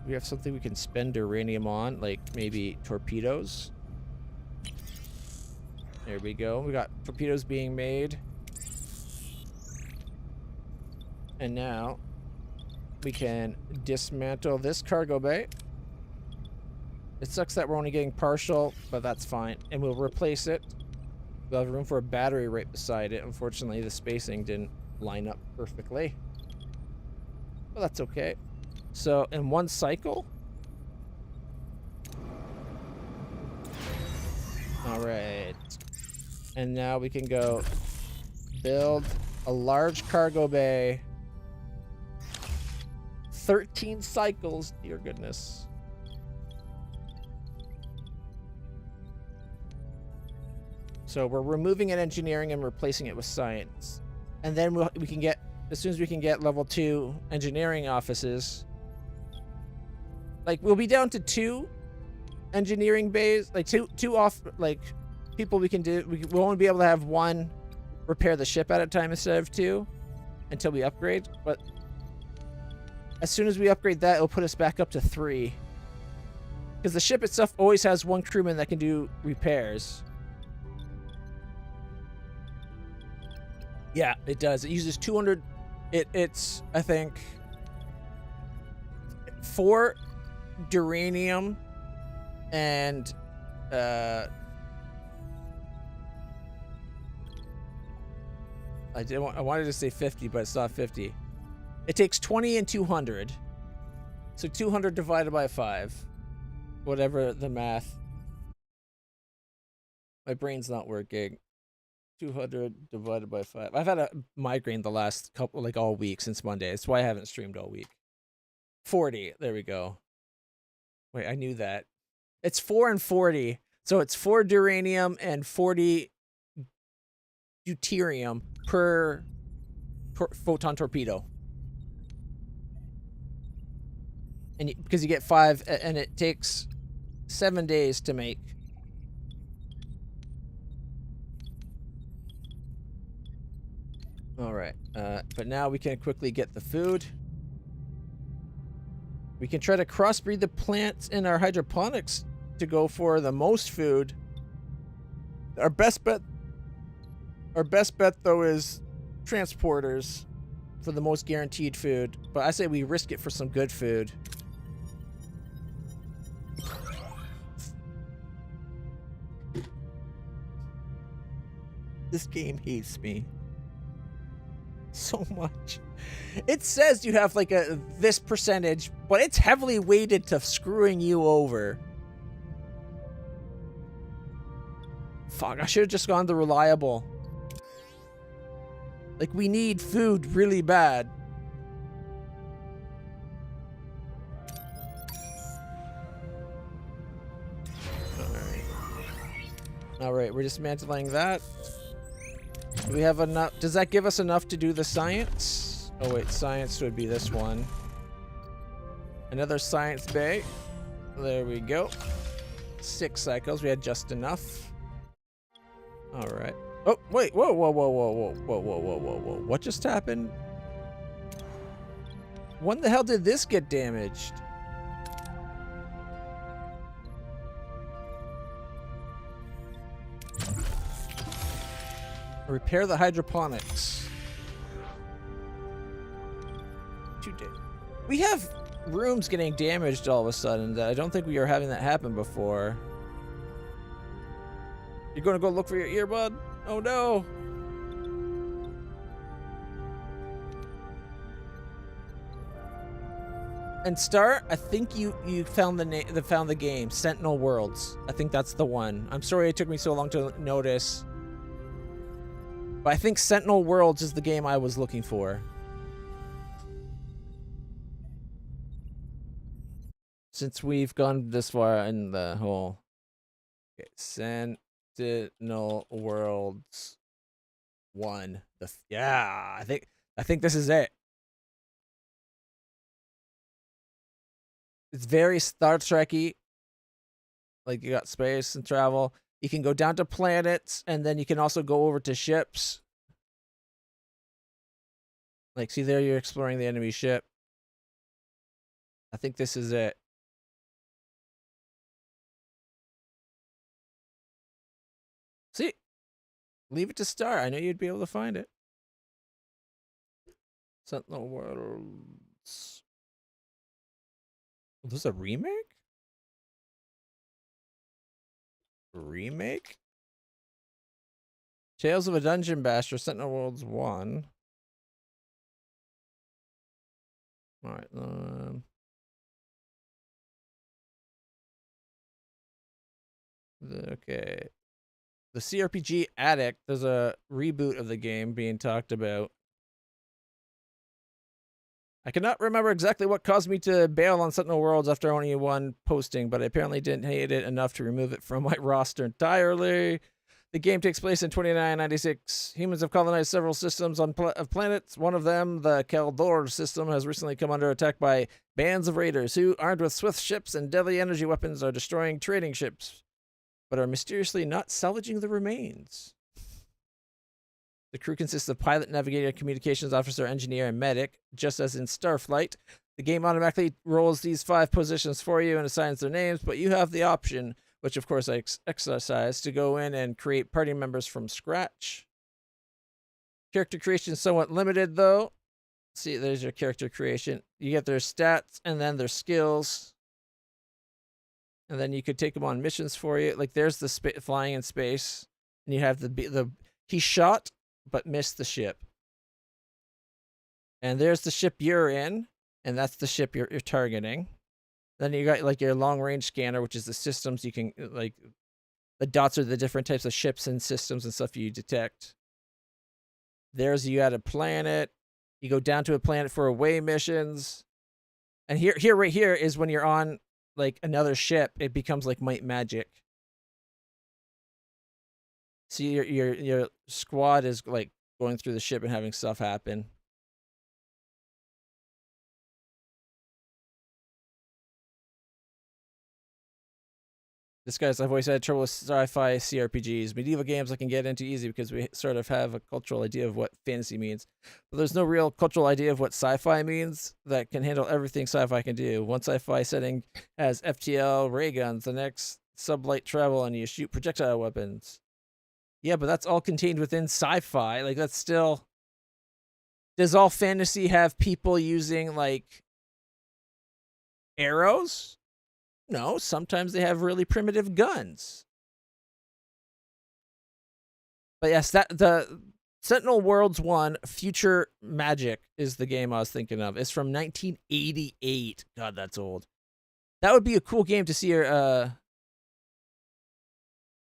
We have something we can spend duranium on, like maybe torpedoes. There we go. We got torpedoes being made. And now we can dismantle this cargo bay. It sucks that we're only getting partial, but that's fine. And we'll replace it. We'll have room for a battery right beside it. Unfortunately, the spacing didn't line up perfectly. Well, that's okay. So, in one cycle. All right. And now we can go build a large cargo bay. 13 cycles, dear goodness. So we're removing an engineering and replacing it with science. And then we can get, as soon as we can get level 2 engineering offices, like we'll be down to 2 engineering bays, like two off, like people we can do. We'll only be able to have 1 repair the ship at a time instead of 2 until we upgrade. But as soon as we upgrade that, it'll put us back up to 3. Because the ship itself always has 1 crewman that can do repairs. Yeah, it does. It uses 200. It's I think 4 duranium and I wanted to say 50, but it's not 50. It takes 20 and 200. So 200 divided by 5. Whatever the math. My brain's not working. 200 divided by 5. I've had a migraine the last couple, like all week since Monday. That's why I haven't streamed all week. 40. There we go. Wait, I knew that. It's 4 and 40. So it's 4 duranium and 40 deuterium per photon torpedo. And because you get 5, and it takes 7 days to make. All right, but now we can quickly get the food. We can try to crossbreed the plants in our hydroponics to go for the most food. Our best bet though is transporters for the most guaranteed food. But I say we risk it for some good food. This game hates me so much. It says you have like this percentage, but it's heavily weighted to screwing you over. Fuck, I should have just gone the reliable. Like, we need food really bad. Alright, we're dismantling that. Do we have enough? Does that give us enough to do the science? Oh wait, science would be this one. Another science bay. There we go. 6 cycles. We had just enough. All right. Oh wait! Whoa! Whoa! Whoa! Whoa! Whoa! Whoa! Whoa! Whoa! Whoa! Whoa! What just happened? When the hell did this get damaged? Repair the hydroponics. We have rooms getting damaged all of a sudden that I don't think we were having that happen before. You're gonna go look for your earbud? Oh no! And Star, I think you found the game, Sentinel Worlds. I think that's the one. I'm sorry it took me so long to notice. But I think Sentinel Worlds is the game I was looking for. Since we've gone this far in the whole... Okay, Sentinel Worlds 1. Yeah, I think this is it. It's very Star Trek-y. Like, you got space and travel. You can go down to planets, and then you can also go over to ships. Like, see there, you're exploring the enemy ship. I think this is it. See? Leave it to start. I know you'd be able to find it. Sentinel Worlds. Was this a remake? Remake? Tales of a Dungeon Basher, Sentinel Worlds 1. Alright, okay. The CRPG Addict, there's a reboot of the game being talked about. I cannot remember exactly what caused me to bail on Sentinel Worlds after only one posting, but I apparently didn't hate it enough to remove it from my roster entirely. The game takes place in 2996. Humans have colonized several systems of planets. One of them, the Kaldor system, has recently come under attack by bands of raiders who, armed with swift ships and deadly energy weapons, are destroying trading ships, but are mysteriously not salvaging the remains. The crew consists of pilot, navigator, communications officer, engineer, and medic. Just as in Starflight, the game automatically rolls these 5 positions for you and assigns their names, but you have the option, which of course I exercise, to go in and create party members from scratch. Character creation is somewhat limited, though. See, there's your character creation. You get their stats and then their skills. And then you could take them on missions for you. Like, there's the flying in space. And you have he shot but missed the ship. And there's the ship you're in, and that's the ship you're targeting. Then you got like your long range scanner, which is the systems you can, like, the dots are the different types of ships and systems and stuff you detect. There's you at a planet. You go down to a planet for away missions. And right here is when you're on like another ship, it becomes like Might Magic. See, your squad is like going through the ship and having stuff happen. This guy's, I've always had trouble with sci-fi CRPGs. Medieval games I can get into easy because we sort of have a cultural idea of what fantasy means. But there's no real cultural idea of what sci-fi means that can handle everything sci-fi can do. One sci-fi setting has FTL ray guns, the next sublight travel, and you shoot projectile weapons. Yeah, but that's all contained within sci-fi. Like, that's still... Does all fantasy have people using, like, arrows? No, sometimes they have really primitive guns. But yes, the Sentinel Worlds 1 Future Magic is the game I was thinking of. It's from 1988. God, that's old. That would be a cool game to see or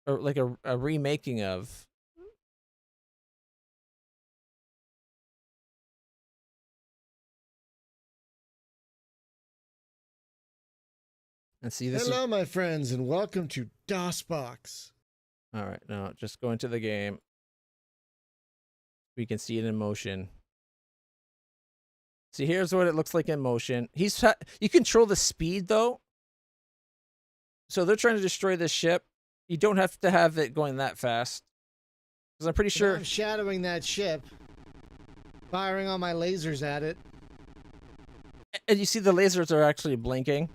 like a remaking of. And see this. Hello, my friends, and welcome to DOSBox. All right, now just go into the game. We can see it in motion. See, here's what it looks like in motion. You control the speed though. So they're trying to destroy this ship. You don't have to have it going that fast. Because I'm pretty sure... I'm shadowing that ship. Firing all my lasers at it. And you see the lasers are actually blinking.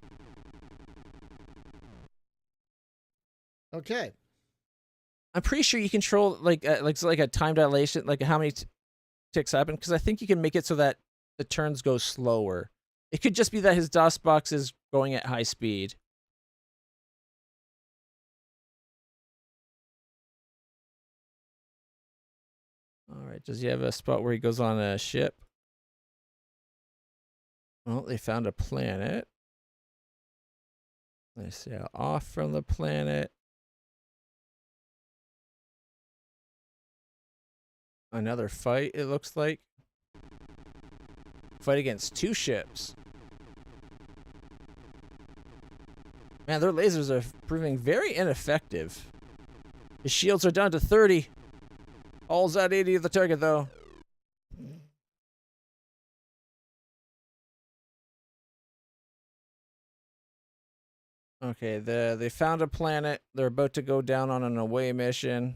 Okay. I'm pretty sure you control like a time dilation, like how many ticks happen. Because I think you can make it so that the turns go slower. It could just be that his DOS box is going at high speed. All right, does he have a spot where he goes on a ship? Well, they found a planet. They sail off from the planet. Another fight, it looks like. Fight against 2 ships. Man, their lasers are proving very ineffective. His shields are down to 30. All's at 80 of the target, though. Okay, they found a planet. They're about to go down on an away mission.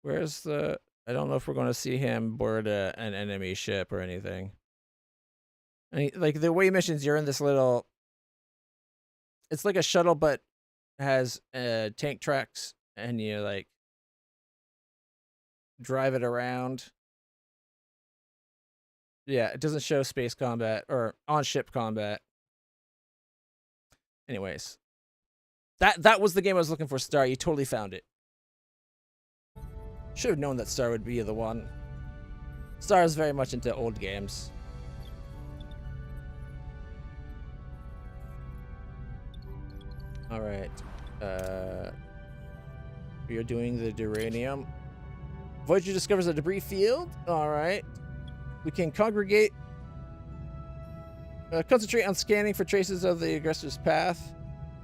Where's the... I don't know if we're going to see him board an enemy ship or anything. Like the way missions, you're in this little. It's like a shuttle, but has tank tracks, and you like drive it around. Yeah, it doesn't show space combat or on-ship combat. Anyways, that was the game I was looking for, Star. You totally found it. Should have known that Star would be the one. Star is very much into old games. All right. We are doing the Duranium. Voyager discovers a debris field. All right. We can concentrate on scanning for traces of the aggressor's path,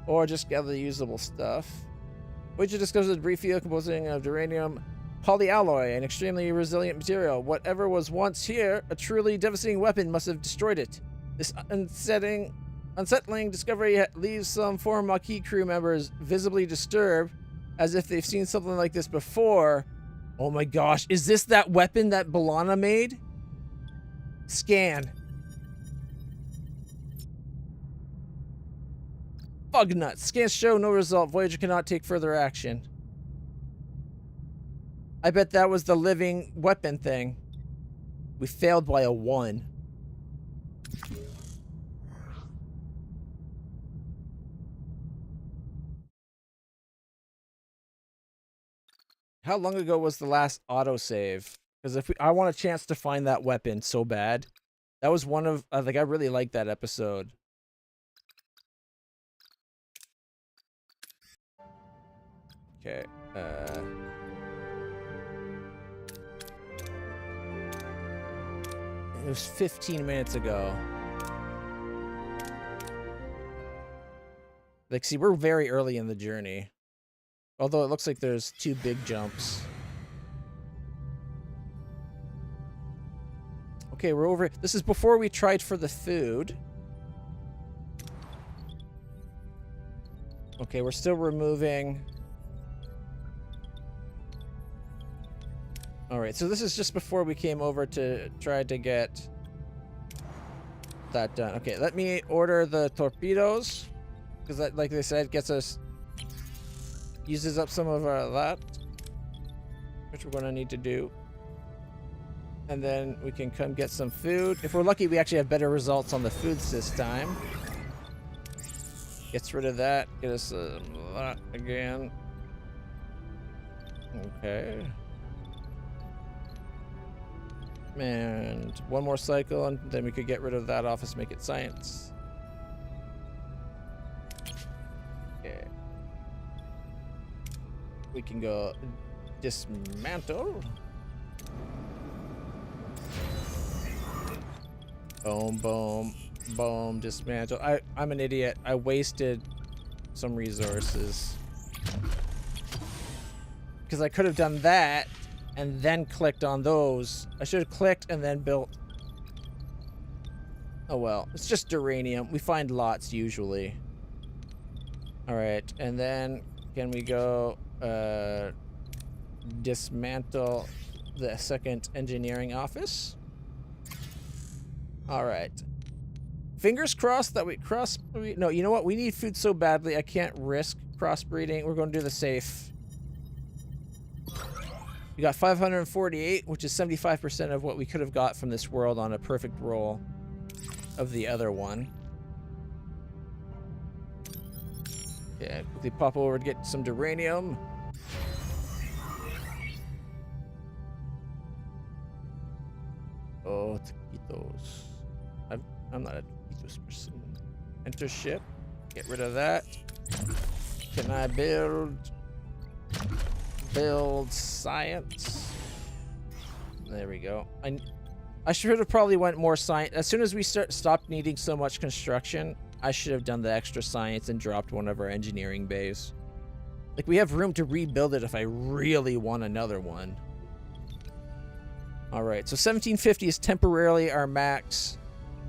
or just gather the usable stuff. Voyager discovers a debris field composing of Duranium polyalloy, an extremely resilient material. Whatever was once here, a truly devastating weapon, must have destroyed it. This unsettling discovery leaves some former Maquis crew members visibly disturbed, as if they've seen something like this before. Oh my gosh, is this that weapon that B'Elanna made? Scan. Bug nuts. Scans show no result. Voyager cannot take further action. I bet that was the living weapon thing. We failed by a 1. How long ago was the last autosave? Because if I want a chance to find that weapon so bad. That was one of, like, I really liked that episode. Okay, it was 15 minutes ago. Like, see, we're very early in the journey. Although it looks like there's 2 big jumps. Okay, we're over. This is before we tried for the food. Okay, we're still removing. Alright, so this is just before we came over to try to get that done. Okay, let me order the torpedoes. Because that, like they said, gets us... uses up some of that. Which we're going to need to do. And then we can come get some food. If we're lucky, we actually have better results on the foods this time. Gets rid of that. Get us that again. Okay. And one more cycle, and then we could get rid of that office, make it science. Okay. We can go dismantle. Boom, boom, boom, dismantle. I'm an idiot. I wasted some resources. Because I could have done that and then clicked on those. I should have clicked and then built. Oh well, it's just Duranium. We find lots usually. Alright, and then can we go dismantle the second engineering office? Alright. Fingers crossed that we crossbreed. No, you know what? We need food so badly I can't risk crossbreeding. We're going to do the safe. We got 548, which is 75% of what we could have got from this world on a perfect roll of the other one. Yeah, quickly pop over to get some Duranium. Oh, taquitos. I'm not a taquitos person. Enter ship. Get rid of that. Can I build science? There we go. I should have probably went more science. As soon as we stopped needing so much construction, I should have done the extra science and dropped one of our engineering bays. Like, we have room to rebuild it if I really want another one. Alright, so 1750 is temporarily our max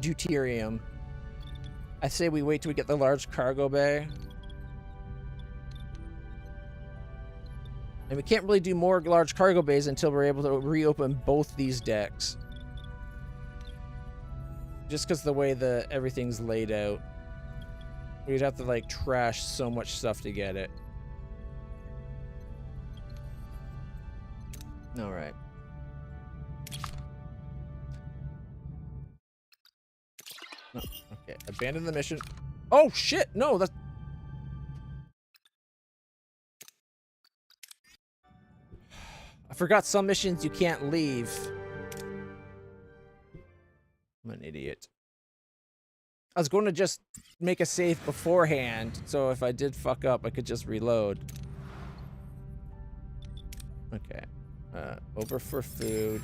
deuterium. I say we wait till we get the large cargo bay. And we can't really do more large cargo bays until we're able to reopen both these decks. Just because the way everything's laid out. We'd have to, like, trash so much stuff to get it. Alright. No, okay, abandon the mission. Oh, shit! No, that's... I forgot some missions you can't leave. I'm an idiot. I was going to just make a save beforehand, so if I did fuck up, I could just reload. Okay. Over for food.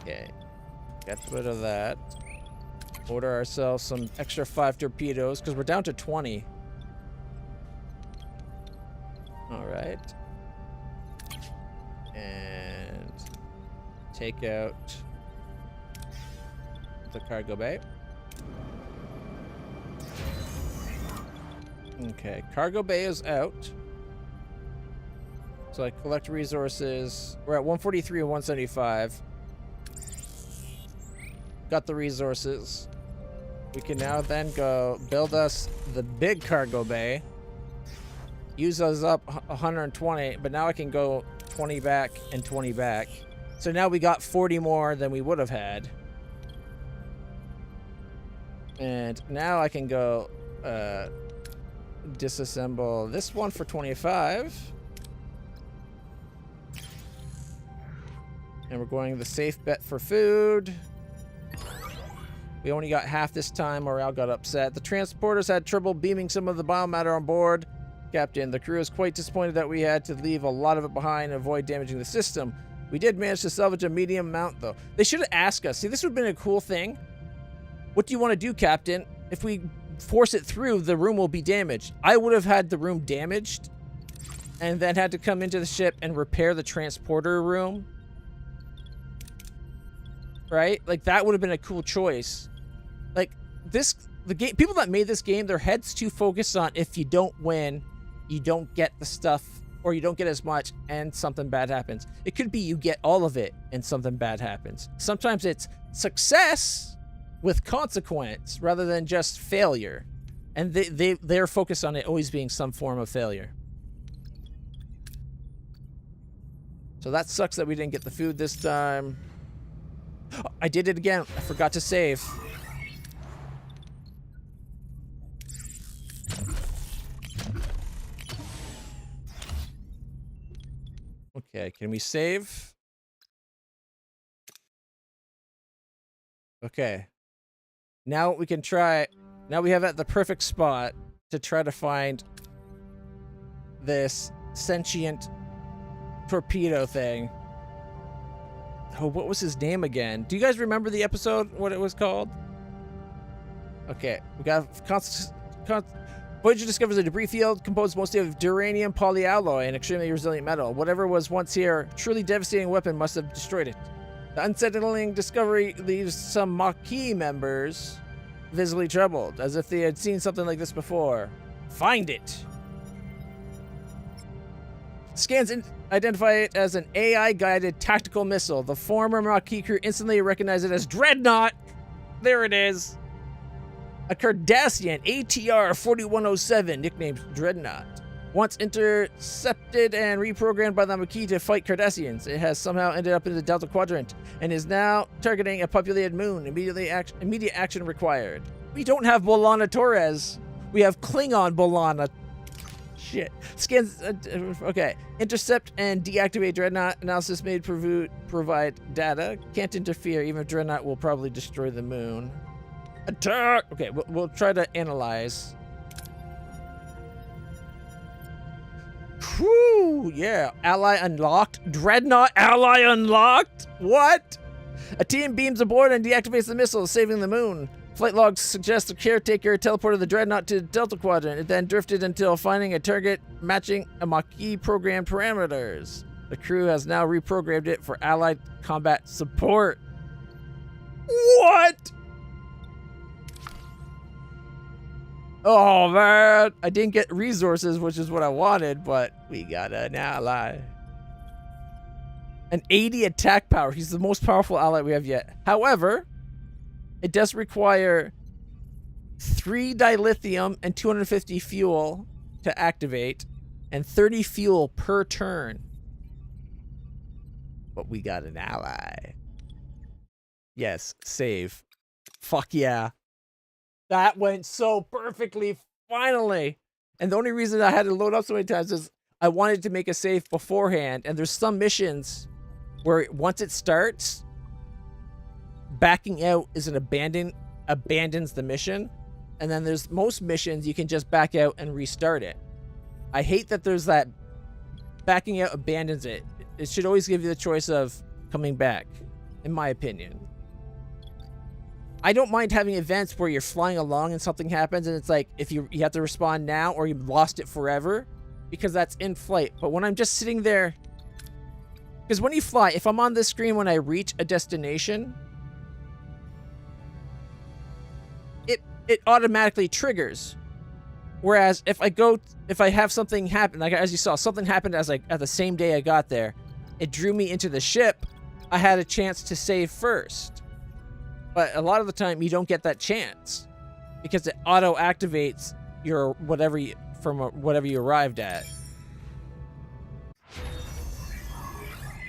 Okay. Get rid of that. Order ourselves some extra 5 torpedoes, because we're down to 20. Alright. And take out the cargo bay. Okay, cargo bay is out. So I collect resources. We're at 143 and 175. Got the resources. We can now then go build us the big cargo bay. Use us up 120, but now I can go 20 back and 20 back. So now we got 40 more than we would have had. And now I can go disassemble this one for 25. And we're going the safe bet for food. We only got half this time. Morale got upset. The transporters had trouble beaming some of the biomatter on board. Captain, the crew is quite disappointed that we had to leave a lot of it behind and avoid damaging the system. We did manage to salvage a medium amount, though. They should have asked us. See, this would have been a cool thing. What do you want to do, Captain? If we force it through, the room will be damaged. I would have had the room damaged and then had to come into the ship and repair the transporter room. Right? Like, that would have been a cool choice. Like, the game, people that made this game, their head's too focused on if you don't win, you don't get the stuff, or you don't get as much, and something bad happens. It could be you get all of it, and something bad happens. Sometimes it's success with consequence, rather than just failure. And they're focused on it always being some form of failure. So that sucks that we didn't get the food this time. I did it again. I forgot to save. Okay, can we save? Okay. Now we can try. Now we have at the perfect spot to try to find this sentient torpedo thing. Oh, what was his name again? Do you guys remember the episode? What it was called? Okay, we got Voyager discovers a debris field composed mostly of duranium polyalloy, an extremely resilient metal. Whatever was once here, truly devastating weapon must have destroyed it. The unsettling discovery leaves some Maquis members visibly troubled, as if they had seen something like this before. Find it! Scans identify it as an AI-guided tactical missile. The former Maquis crew instantly recognized it as Dreadnought. There it is. A Cardassian ATR 4107, nicknamed Dreadnought. Once intercepted and reprogrammed by the Maquis to fight Cardassians, it has somehow ended up in the Delta Quadrant and is now targeting a populated moon. Immediate action required. We don't have Bolana Torres. We have Klingon Bolana. Shit. Scans. Okay. Intercept and deactivate Dreadnought. Analysis made provide data. Can't interfere. Even Dreadnought will probably destroy the moon. Attack! Okay, we'll try to analyze. Whew, yeah. Ally unlocked. Dreadnought ally unlocked? What? A team beams aboard and deactivates the missile, saving the moon. Flight logs suggest the caretaker teleported the Dreadnought to the Delta Quadrant. It then drifted until finding a target matching a Maquis programmed parameters. The crew has now reprogrammed it for allied combat support. What? Oh, man. I didn't get resources, which is what I wanted, but we got an ally. An 80 attack power. He's the most powerful ally we have yet. However, it does require 3 dilithium and 250 fuel to activate, and 30 fuel per turn. But we got an ally. Yes, save. Fuck yeah. That went so perfectly, finally. And the only reason I had to load up so many times is I wanted to make a save beforehand, and there's some missions where once it starts, backing out is an abandons the mission, and then there's most missions you can just back out and restart it. I hate that there's that backing out abandons it. It should always give you the choice of coming back, in my opinion. I don't mind having events where you're flying along and something happens and it's like if you have to respond now or you've lost it forever, because that's in flight. But when I'm just sitting there, because when you fly, if I'm on this screen when I reach a destination, it automatically triggers. Whereas if I have something happen, like as you saw, something happened at the same day I got there, it drew me into the ship. I had a chance to save first. But a lot of the time you don't get that chance because it auto activates your whatever you arrived at.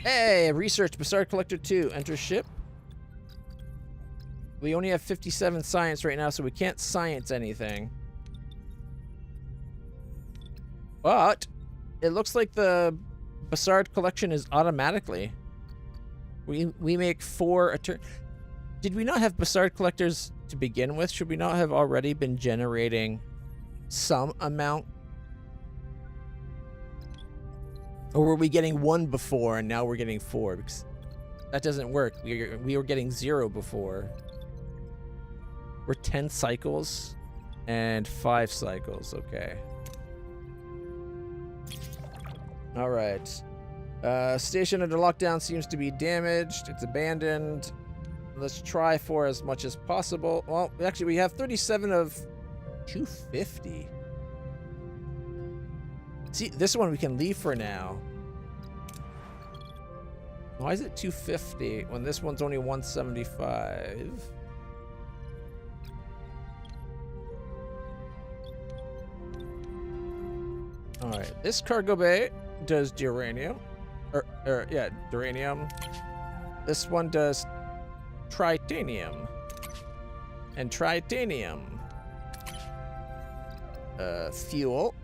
Hey, research Bassard Collector 2, enter ship. We only have 57 science right now, so we can't science anything. But it looks like the Bassard collection is automatically. We make 4 a turn. Did we not have Bassard collectors to begin with? Should we not have already been generating some amount? Or were we getting 1 before and now we're getting 4? Because that doesn't work. We were getting 0 before. We're 10 cycles and 5 cycles. Okay. All right. Station under lockdown seems to be damaged. It's abandoned. Let's try for as much as possible. Well, actually, we have 37 of 250. See, this one we can leave for now. Why is it 250 when this one's only 175? All right, this cargo bay does uranium. Yeah, uranium. This one does tritanium. And tritanium. Fuel,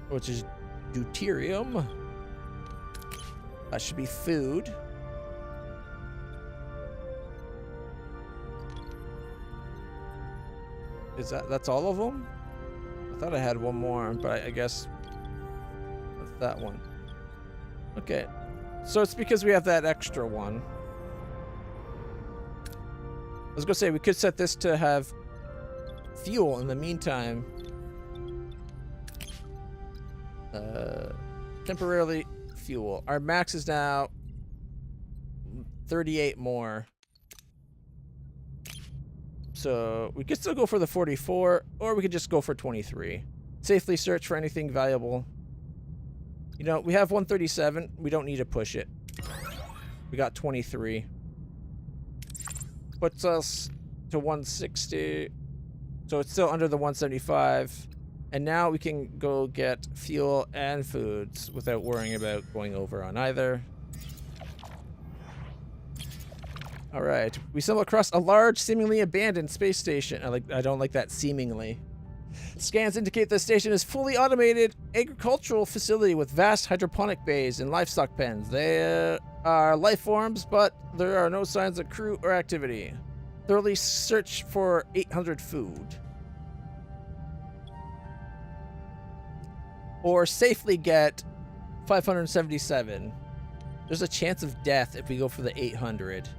which is deuterium. That should be food. That's all of them? I thought I had one more, but I guess that's that one. Okay. So it's because we have that extra one. I was gonna say we could set this to have fuel in the meantime. Temporarily fuel. Our max is now 38 more. So we could still go for the 44, or we could just go for 23. Safely search for anything valuable. You know, we have 137. We don't need to push it. We got 23. Puts us to 160. So it's still under the 175. And now we can go get fuel and foods without worrying about going over on either. All right, we stumble across a large, seemingly abandoned space station. I don't like that seemingly. Scans indicate the station is fully automated agricultural facility with vast hydroponic bays and livestock pens. There are life forms, but there are no signs of crew or activity. Thoroughly search for 800 food. Or safely get 577. There's a chance of death if we go for the 800.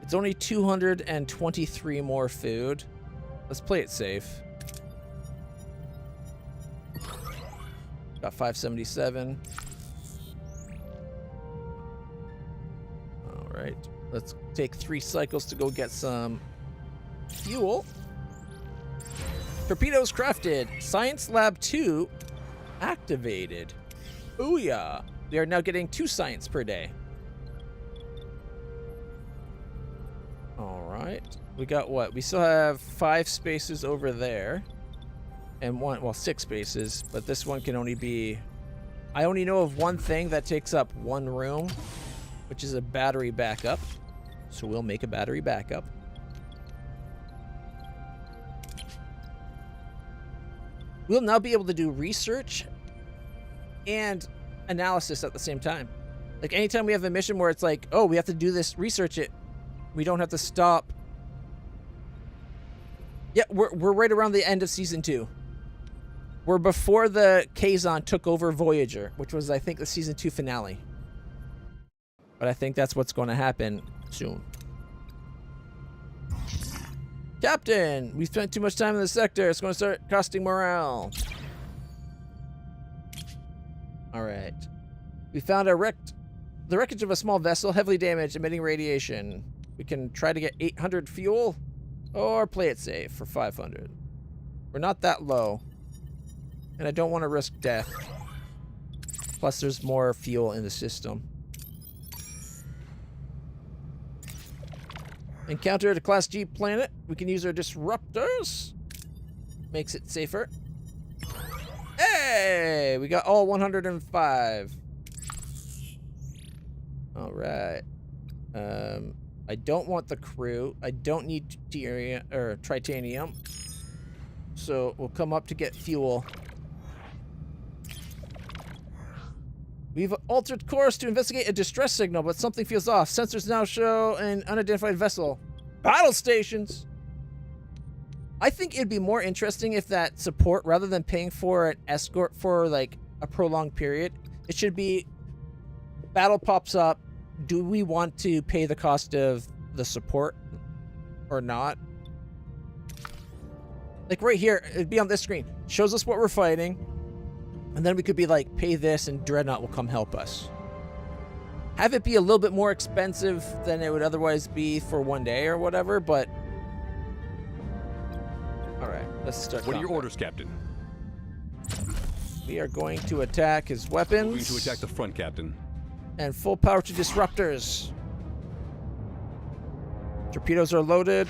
It's only 223 more food. Let's play it safe. Got 577. All right. Let's take 3 cycles to go get some fuel. Torpedoes crafted. Science Lab 2 activated. Booyah. We are now getting 2 science per day. All right. We got what? We still have 5 spaces over there. And 6 spaces, but this one can only be... I only know of one thing that takes up 1 room, which is a battery backup. So we'll make a battery backup. We'll now be able to do research and analysis at the same time. Like anytime we have a mission where it's like, oh, we have to do this, research it, we don't have to stop. Yeah, we're right around the end of season 2. We're before the Kazon took over Voyager, which was, I think, the season 2 finale. But I think that's what's going to happen soon. Captain, we spent too much time in the sector. It's going to start costing morale. All right. We found the wreckage of a small vessel, heavily damaged, emitting radiation. We can try to get 800 fuel or play it safe for 500. We're not that low. And I don't want to risk death. Plus, there's more fuel in the system. Encountered a Class G planet. We can use our disruptors. Makes it safer. Hey! We got all 105. All right. I don't want the crew. I don't need titanium. So we'll come up to get fuel. We've altered course to investigate a distress signal, but something feels off. Sensors now show an unidentified vessel. Battle stations! I think it'd be more interesting if that support, rather than paying for an escort for like a prolonged period, it should be battle pops up. Do we want to pay the cost of the support or not? Like right here, it'd be on this screen. Shows us what we're fighting. And then we could be like, pay this and Dreadnought will come help us. Have it be a little bit more expensive than it would otherwise be for one day or whatever, but... Alright, let's start. What are your orders, Captain? We are going to attack his weapons. Moving to attack the front, Captain. And full power to disruptors. Torpedoes are loaded.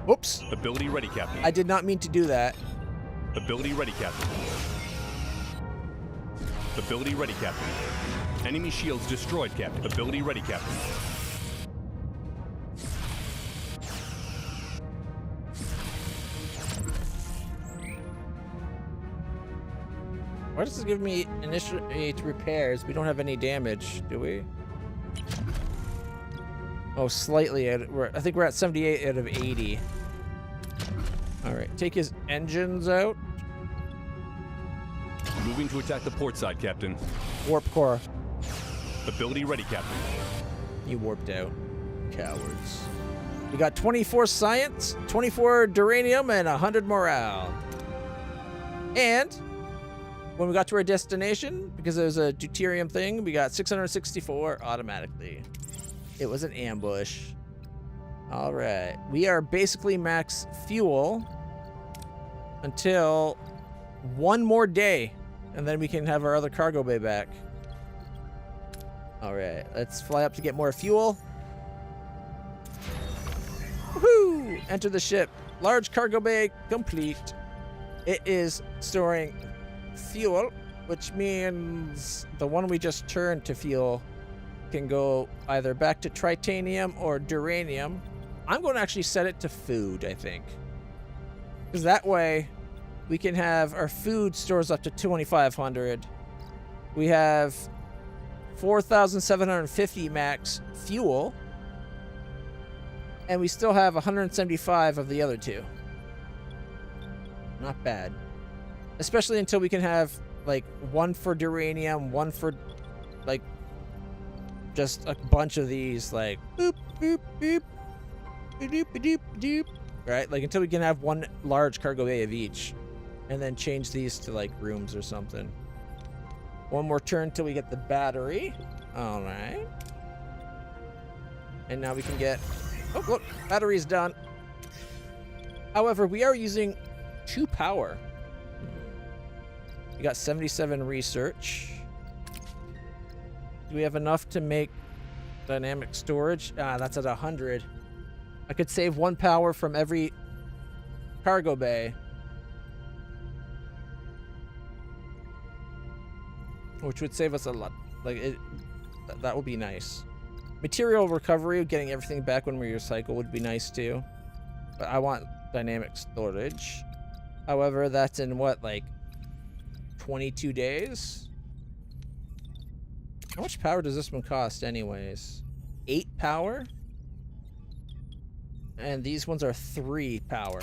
Oops. Ability ready, Captain. I did not mean to do that. Ability ready, Captain. Ability ready, Captain. Enemy shields destroyed, Captain. Ability ready, Captain. Why does this give me initiate repairs? We don't have any damage, do we? Oh, slightly. I think we're at 78 out of 80. All right, take his engines out. Moving to attack the port side, Captain. Warp core. Ability ready, Captain. You warped out. Cowards. We got 24 science, 24 duranium, and 100 morale. And when we got to our destination, because there's a deuterium thing, we got 664 automatically. It was an ambush. All right. We are basically max fuel until one more day, and then we can have our other cargo bay back. All right. Let's fly up to get more fuel. Woohoo! Enter the ship. Large cargo bay complete. It is storing fuel, which means the one we just turned to fuel can go either back to titanium or duranium. I'm going to actually set it to food, I think. Because that way we can have our food stores up to 2,500. We have 4,750 max fuel. And we still have 175 of the other two. Not bad. Especially until we can have, like, one for duranium, one for, like, just a bunch of these, like, boop, boop, boop, doop, doop, doop. Right? Like, until we can have one large cargo bay of each. And then change these to, like, rooms or something. One more turn till we get the battery. Alright. And now we can get Oh, look, battery's done. However, we are using 2 power. We got 77 research. Do we have enough to make dynamic storage? That's at 100. I could save 1 power from every cargo bay. Which would save us a lot. Like, that would be nice. Material recovery, getting everything back when we recycle would be nice too. But I want dynamic storage. However, that's in what, like 22 days? How much power does this one cost anyways? 8 power? And these ones are 3 power.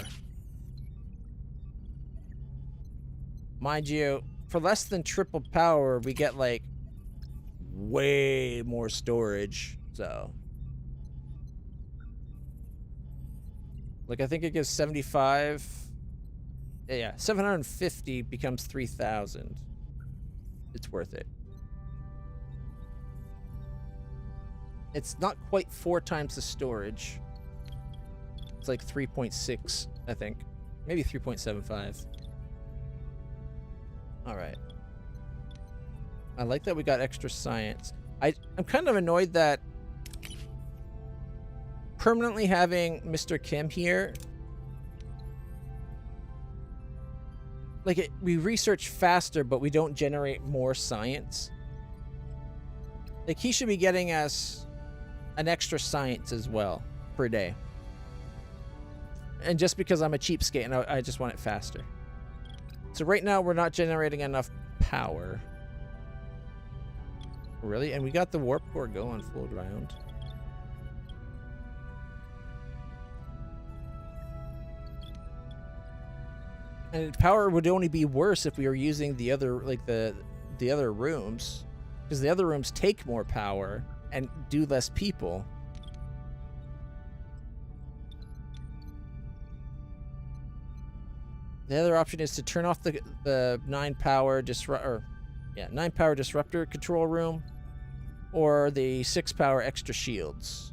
Mind you, for less than triple power, we get like way more storage. So, like, I think it gives 75. Yeah, 750 becomes 3,000. It's worth it. It's not quite 4 times the storage. It's like 3.6, I think. Maybe 3.75. All right. I like that we got extra science. I'm kind of annoyed that permanently having Mr. Kim here, like, we research faster, but we don't generate more science. Like, he should be getting us an extra science as well per day. And just because I'm a cheapskate and I just want it faster. So right now we're not generating enough power. Really? And we got the warp core going full ground. And power would only be worse if we were using the other, like the other rooms, because the other rooms take more power and do less people. The other option is to turn off the 9 power disruptor control room, or the 6 power extra shields.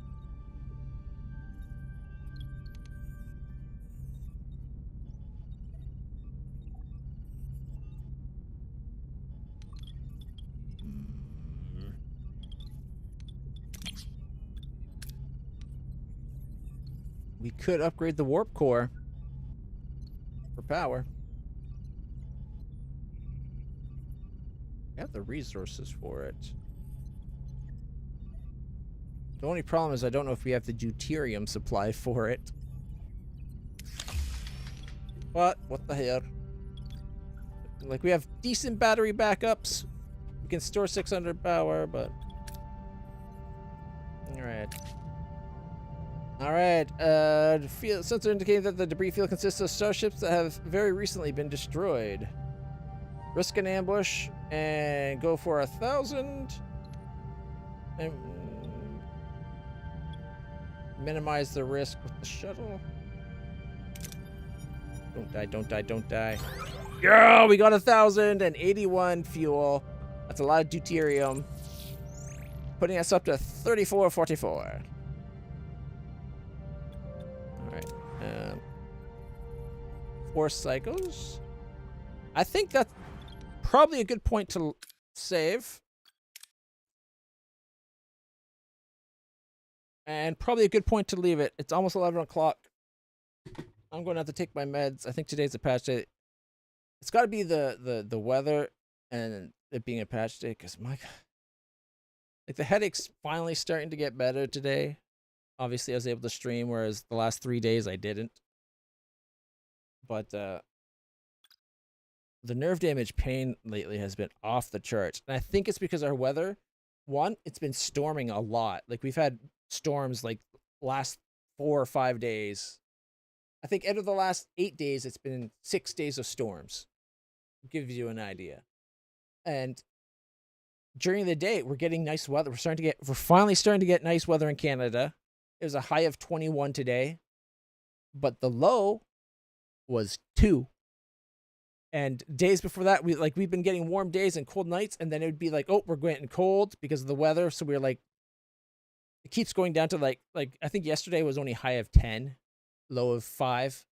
We could upgrade the warp core for power. We have the resources for it. The only problem is I don't know if we have the deuterium supply for it. But what the hell? Like, we have decent battery backups. We can store 600 power, but all right. Field sensor indicating that the debris field consists of starships that have very recently been destroyed. Risk an ambush and go for 1,000. And minimize the risk with the shuttle. Don't die, don't die, don't die. Yeah, we got 1,081 fuel. That's a lot of deuterium. Putting us up to 3444. Alright. 4 cycles. I think that's probably a good point to save. And probably a good point to leave it. It's almost 11 o'clock. I'm going to have to take my meds. I think today's a patch day. It's got to be the weather and it being a patch day, because my God. Like, the headache's finally starting to get better today. Obviously, I was able to stream, whereas the last 3 days I didn't. But the nerve damage pain lately has been off the charts. And I think it's because our weather, one, it's been storming a lot. Like, we've had storms like last 4 or 5 days. I think out of the last 8 days, it's been 6 days of storms. Gives you an idea. And during the day, we're getting nice weather. We're finally starting to get nice weather in Canada. It was a high of 21 today, but the low was 2. And days before that, we've been getting warm days and cold nights, and then it would be like, oh, we're getting cold because of the weather. So we were like, it keeps going down to like I think yesterday was only high of 10, low of 5,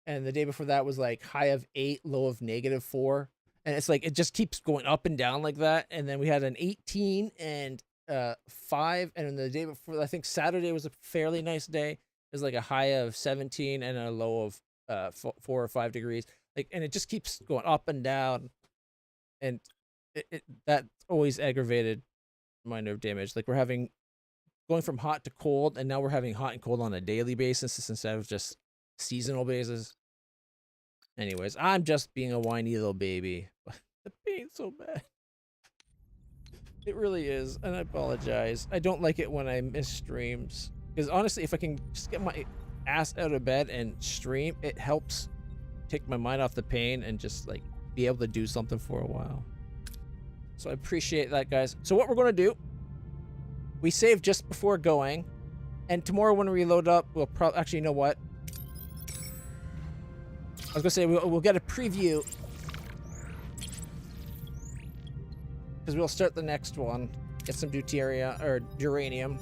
and the day before that was like high of 8, low of -4, and it's like it just keeps going up and down like that. And then we had an 18 and 5, and then the day before, I think Saturday was a fairly nice day. It was like a high of 17 and a low of 4 or 5 degrees. Like, and it just keeps going up and down, and that always aggravated my nerve damage. Like, we're having going from hot to cold, and now we're having hot and cold on a daily basis instead of just seasonal basis. Anyways, I'm just being a whiny little baby. The pain's so bad. It really is, and I apologize. I don't like it when I miss streams, because honestly, if I can just get my ass out of bed and stream, it helps take my mind off the pain and just like be able to do something for a while. So I appreciate that, guys. So what we're going to do, we save just before going, and tomorrow when we load up, we'll probably, actually, you know what? I was going to say we'll get a preview, because we'll start the next one, get some deuterium or uranium.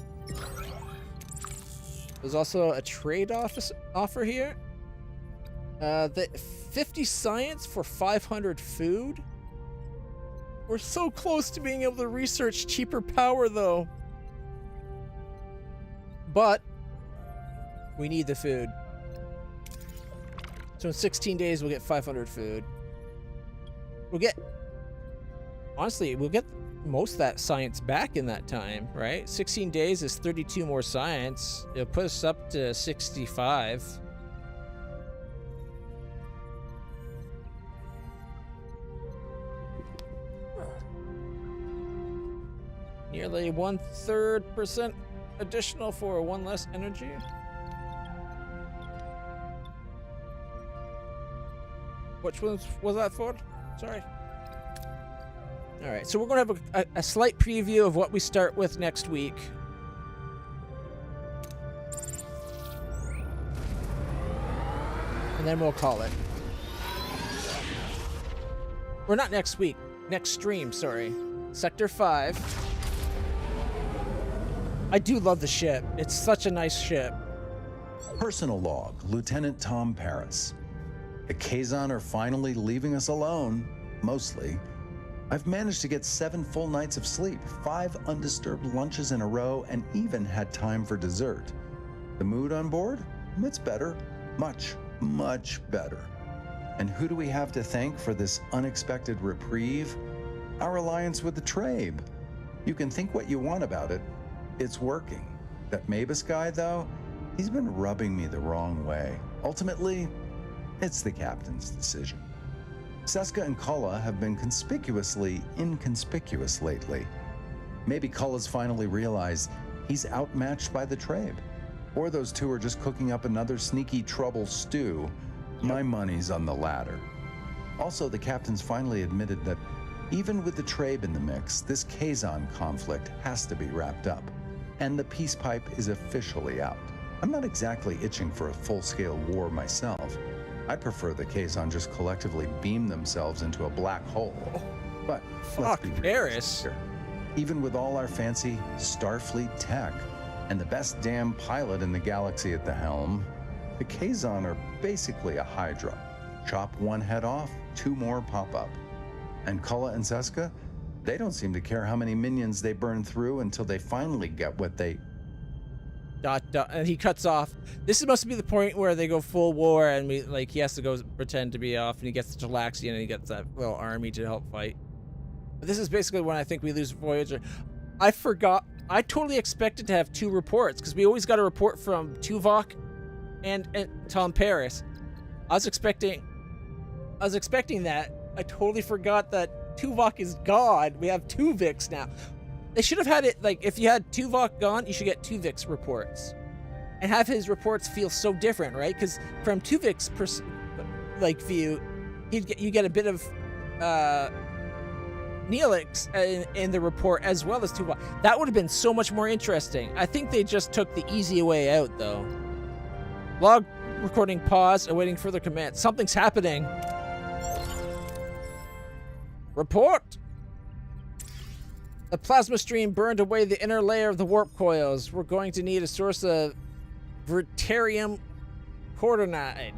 There's also a trade offer here. The 50 science for 500 food. We're so close to being able to research cheaper power, though. But we need the food. So in 16 days, we'll get 500 food. Honestly, we'll get most of that science back in that time, right? 16 days is 32 more science. It'll put us up to 65. Nearly 1/3% additional for 1 less energy. Which one was that for? Sorry. All right, so we're going to have a slight preview of what we start with next week. And then we'll call it. Or not next week, next stream, sorry. Sector 5. I do love the ship. It's such a nice ship. Personal log, Lieutenant Tom Paris. The Kazon are finally leaving us alone, mostly. I've managed to get 7 full nights of sleep, 5 undisturbed lunches in a row, and even had time for dessert. The mood on board? It's better. Much, much better. And who do we have to thank for this unexpected reprieve? Our alliance with the Trabe. You can think what you want about it. It's working. That Mabus guy, though, he's been rubbing me the wrong way. Ultimately, it's the captain's decision. Seska and Kulla have been conspicuously inconspicuous lately. Maybe Kulla's finally realized he's outmatched by the Trabe. Or those two are just cooking up another sneaky trouble stew. My money's on the latter. Also, the captain's finally admitted that even with the Trabe in the mix, this Kazon conflict has to be wrapped up. And the peace pipe is officially out. I'm not exactly itching for a full-scale war myself. I prefer the Kazon just collectively beam themselves into a black hole. But let's be Paris. realistic here. Even with all our fancy Starfleet tech and the best damn pilot in the galaxy at the helm, the Kazon are basically a Hydra. Chop one head off, 2 more pop up. And Kulla and Seska, they don't seem to care how many minions they burn through until they finally get what they... ... And he cuts off. This must be the point where they go full war, and he has to go pretend to be off, and he gets to Talaxian, and he gets that little army to help fight. But this is basically when I think we lose Voyager. I forgot. I totally expected to have 2 reports, because we always got a report from Tuvok and Tom Paris. I was expecting that. I totally forgot that Tuvok is gone. We have 2 Vix now. They should have had it, like, if you had Tuvok gone, you should get Tuvik's reports. And have his reports feel so different, right? Because from Tuvik's, view, you get a bit of Neelix in the report as well as Tuvok. That would have been so much more interesting. I think they just took the easy way out, though. Log recording pause, awaiting further command. Something's happening. Report! The plasma stream burned away the inner layer of the warp coils. We're going to need a source of Verterium cordonide.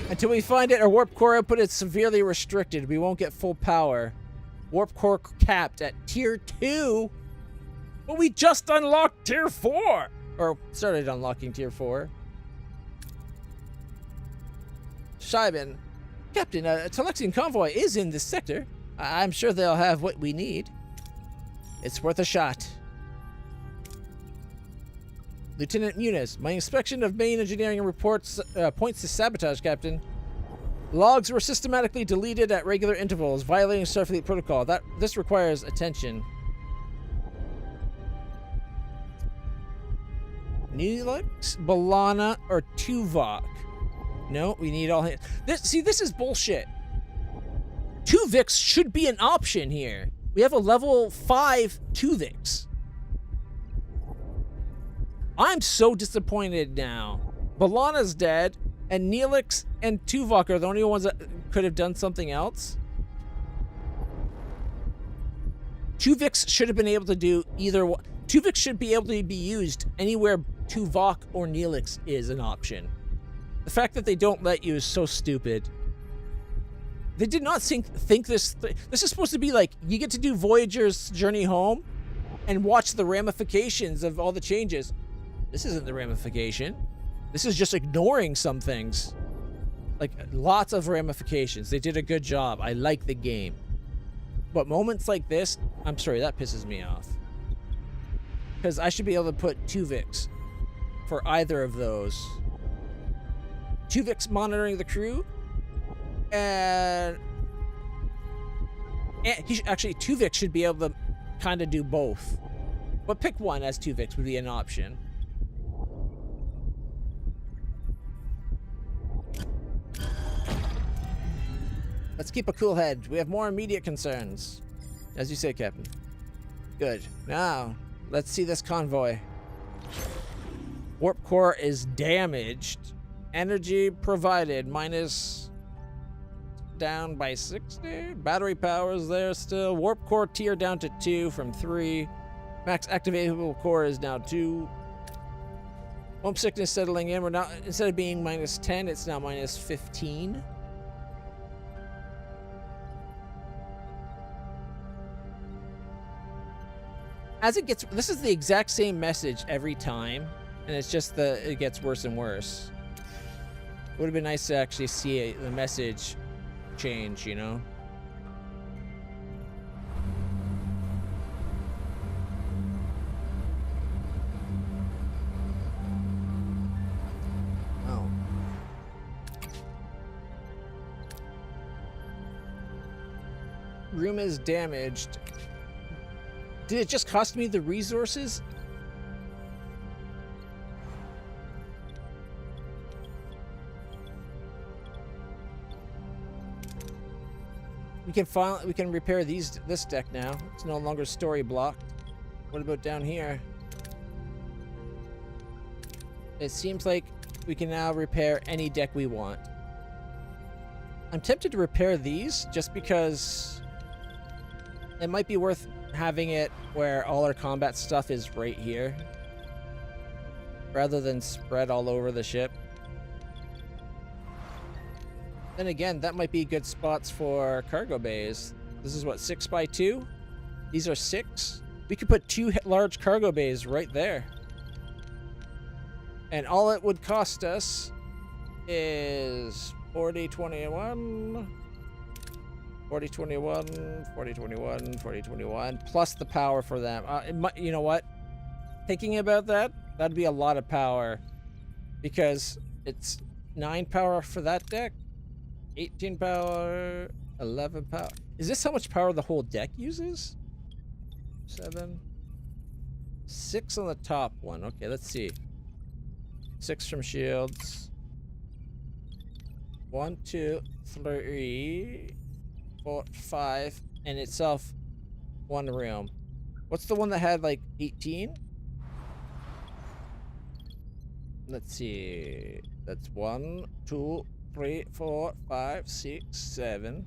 Until we find it, our warp core output is severely restricted. We won't get full power. Warp core capped at tier 2. But we just unlocked tier 4. Or started unlocking tier 4. Shaiban. Captain, a Telexian convoy is in this sector. I'm sure they'll have what we need. It's worth a shot. Lieutenant Muniz, my inspection of main engineering reports points to sabotage, Captain. Logs were systematically deleted at regular intervals, violating Starfleet protocol. This requires attention. Neelix, Balana, or Tuvok? No, we need all hands. This is bullshit. Tuvix should be an option here. We have a level 5 Tuvix. I'm so disappointed now. Balana's dead, and Neelix and Tuvok are the only ones that could have done something else. Tuvix should have been able to do either one. Tuvix should be able to be used anywhere Tuvok or Neelix is an option. The fact that they don't let you is so stupid. They did not think this. This is supposed to be like, you get to do Voyager's journey home and watch the ramifications of all the changes. This isn't the ramification. This is just ignoring some things. Like, lots of ramifications. They did a good job. I like the game. But moments like this, I'm sorry, that pisses me off. Because I should be able to put Tuvix for either of those. Tuvix monitoring the crew, and actually Tuvix should be able to kind of do both. But pick one as Tuvix would be an option. Let's keep a cool head. We have more immediate concerns. As you say, Captain. Good. Now, let's see this convoy. Warp core is damaged. Energy provided minus down by 60. Battery power is there still. Warp core tier down to 2 from 3. Max activatable core is now 2. Homesickness settling in. We're now, instead of being minus 10, it's now minus 15. As it gets, this is the exact same message every time, and it's just it gets worse and worse. It would have been nice to actually see the message change, you know? Oh. Room is damaged. Did it just cost me the resources? We can repair this deck now. It's no longer story blocked. What about down here? It seems like we can now repair any deck we want. I'm tempted to repair these just because it might be worth having it where all our combat stuff is right here rather than spread all over the ship. Then again, that might be good spots for cargo bays. This is what, 6x2? These are 6. We could put 2 large cargo bays right there. And all it would cost us is 4021, 4021, 4021, 4021, plus the power for them. You know what? Thinking about that, that'd be a lot of power. Because it's 9 power for that deck, 18 power, 11 power. Is this how much power the whole deck uses? 7. 6 on the top one. Okay, let's see. 6 from shields. 1, 2, 3, 4, 5, and itself 1 room. What's the one that had like 18? Let's see. That's 1, 2, 3, 4, 5, 6, 7,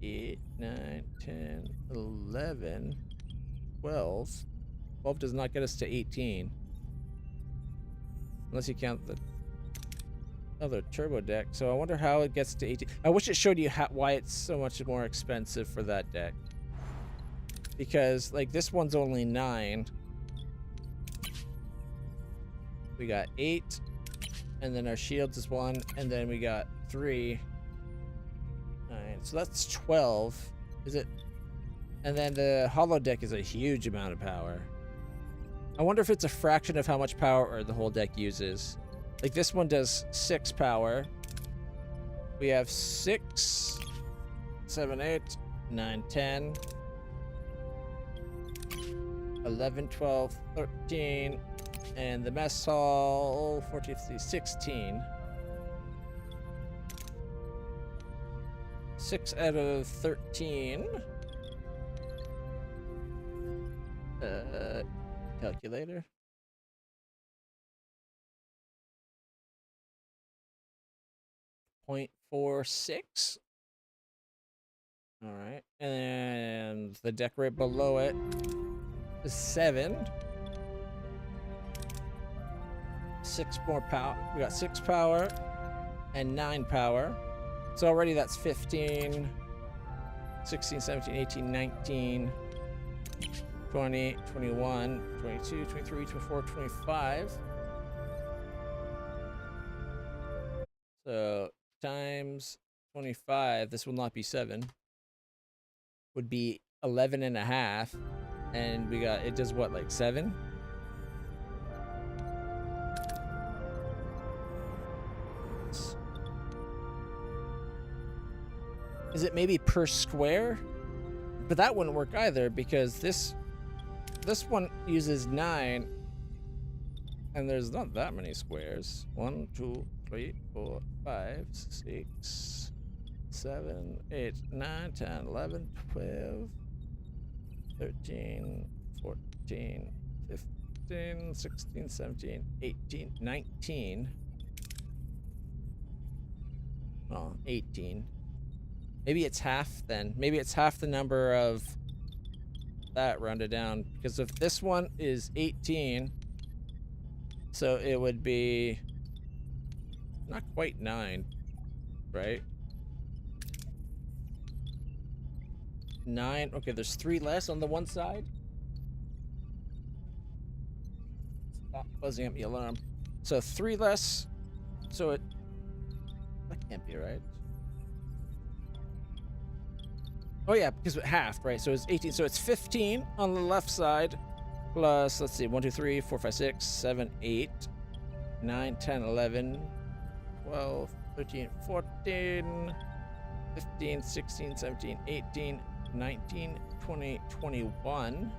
8, 9, 10, 11, 12. 12 does not get us to 18. Unless you count the other turbo deck. So I wonder how it gets to 18. I wish it showed you why it's so much more expensive for that deck. Because, like, this one's only 9. We got 8. And then our shields is 1. And then we got 3. 9. So that's 12. Is it? And then the hollow deck is a huge amount of power. I wonder if it's a fraction of how much power the whole deck uses. Like, this one does 6 power. We have 6, 7, 8, 9, 10, 11, 12, 13, and the mess hall, 14, 15, 16. 6 out of 13. Calculator. .46. All right, and the deck right below it is 7. 6 more power. We got 6 power and 9 power. So already that's 15, 16, 17, 18, 19, 20, 21, 22, 23, 24, 25. So times 25, this will not be 7. Would be 11 and a half. And we got, it does what, like 7? Is it maybe per square? But that wouldn't work either, because this one uses 9, and there's not that many squares. 1, 2, 3, 4, 5, 6, 7, 8, 9, 10, 11, 12, 13, 14, 15, 16, 17, 18, 19. Oh, 18. Maybe it's half then. Maybe it's half the number of that rounded down. Because if this one is 18, so it would be not quite 9, right? 9. Okay, there's 3 less on the one side. Stop buzzing at me, alarm. So 3 less. So it... That can't be right. Oh yeah, because it halved, right? So it's 18. So it's 15 on the left side. Plus, let's see, 1, 2, 3, 4, 5, 6, 7, 8, 9, 10, 11, 12, 13, 14, 15, 16, 17, 18, 19, 20, 21.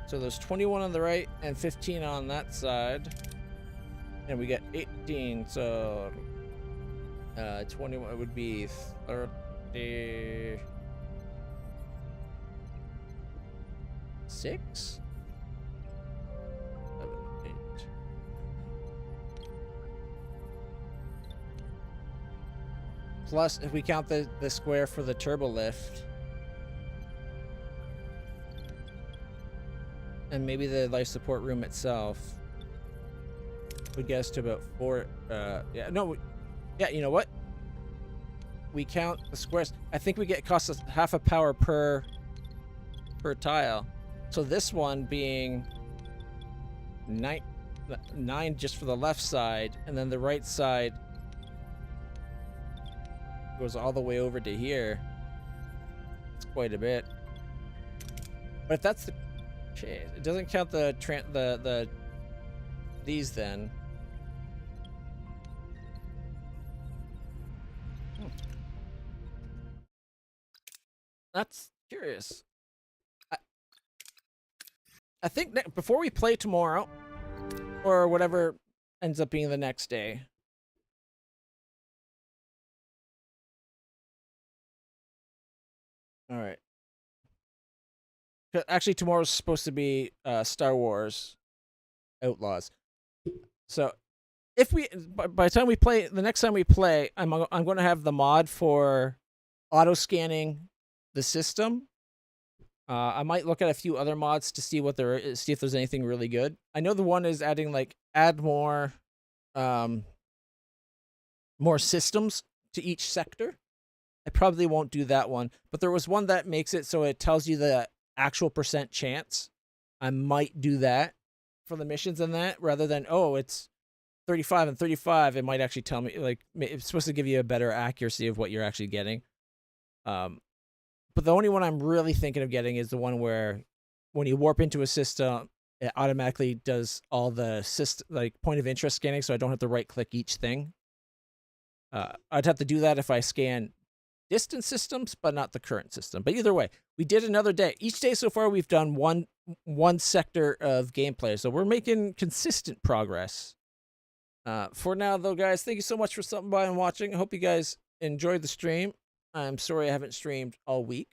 So there's 21 on the right and 15 on that side. And we get 18, so 21 would be 30. 6? 7, 8. Plus, if we count the square for the turbo lift. And maybe the life support room itself would get us to about 4. Yeah, no, yeah, you know what? We count the squares. I think we get cost us half a power per tile. So this one being 9 just for the left side, and then the right side goes all the way over to here. It's quite a bit. But if that's the case, it doesn't count the these then. That's curious. I think before we play tomorrow, or whatever ends up being the next day. All right. Actually, tomorrow's supposed to be Star Wars Outlaws. So, if we by the time we play, the next time we play, I'm going to have the mod for auto scanning the system. I might look at a few other mods to see what there is, see if there's anything really good. I know the one is adding like add more systems to each sector. I probably won't do that one, but there was one that makes it so it tells you the actual % chance. I might do that for the missions and that, rather than, oh, it's 35 and 35. It might actually tell me, like, it's supposed to give you a better accuracy of what you're actually getting. But the only one I'm really thinking of getting is the one where when you warp into a system, it automatically does all the point of interest scanning, so I don't have to right click each thing. I'd have to do that if I scan distant systems, but not the current system. But either way, we did another day. Each day so far, we've done one sector of gameplay, so we're making consistent progress. For now, though, guys, thank you so much for stopping by and watching. I hope you guys enjoyed the stream. I'm sorry I haven't streamed all week.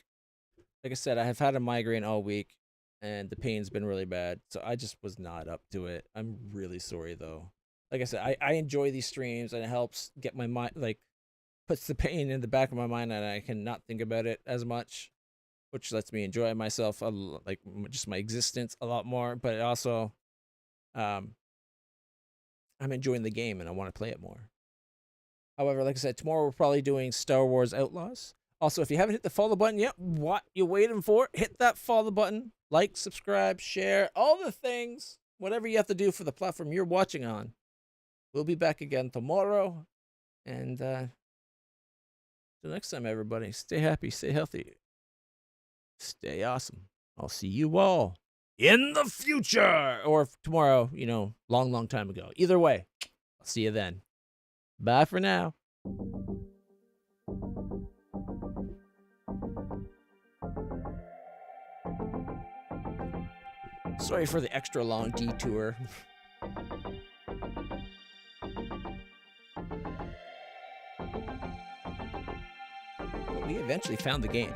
Like I said, I have had a migraine all week, and the pain's been really bad, so I just was not up to it. I'm really sorry, though. Like I said, I enjoy these streams, and it helps get my mind, like, puts the pain in the back of my mind, and I can not think about it as much, which lets me enjoy myself, like, just my existence a lot more. But it also, I'm enjoying the game, and I want to play it more. However, like I said, tomorrow we're probably doing Star Wars Outlaws. Also, if you haven't hit the follow button yet, what you waiting for? Hit that follow button. Like, subscribe, share, all the things. Whatever you have to do for the platform you're watching on. We'll be back again tomorrow. And till next time, everybody, stay happy, stay healthy, stay awesome. I'll see you all in the future. Or tomorrow, you know, long, long time ago. Either way, I'll see you then. Bye for now. Sorry for the extra long detour. But we eventually found the game.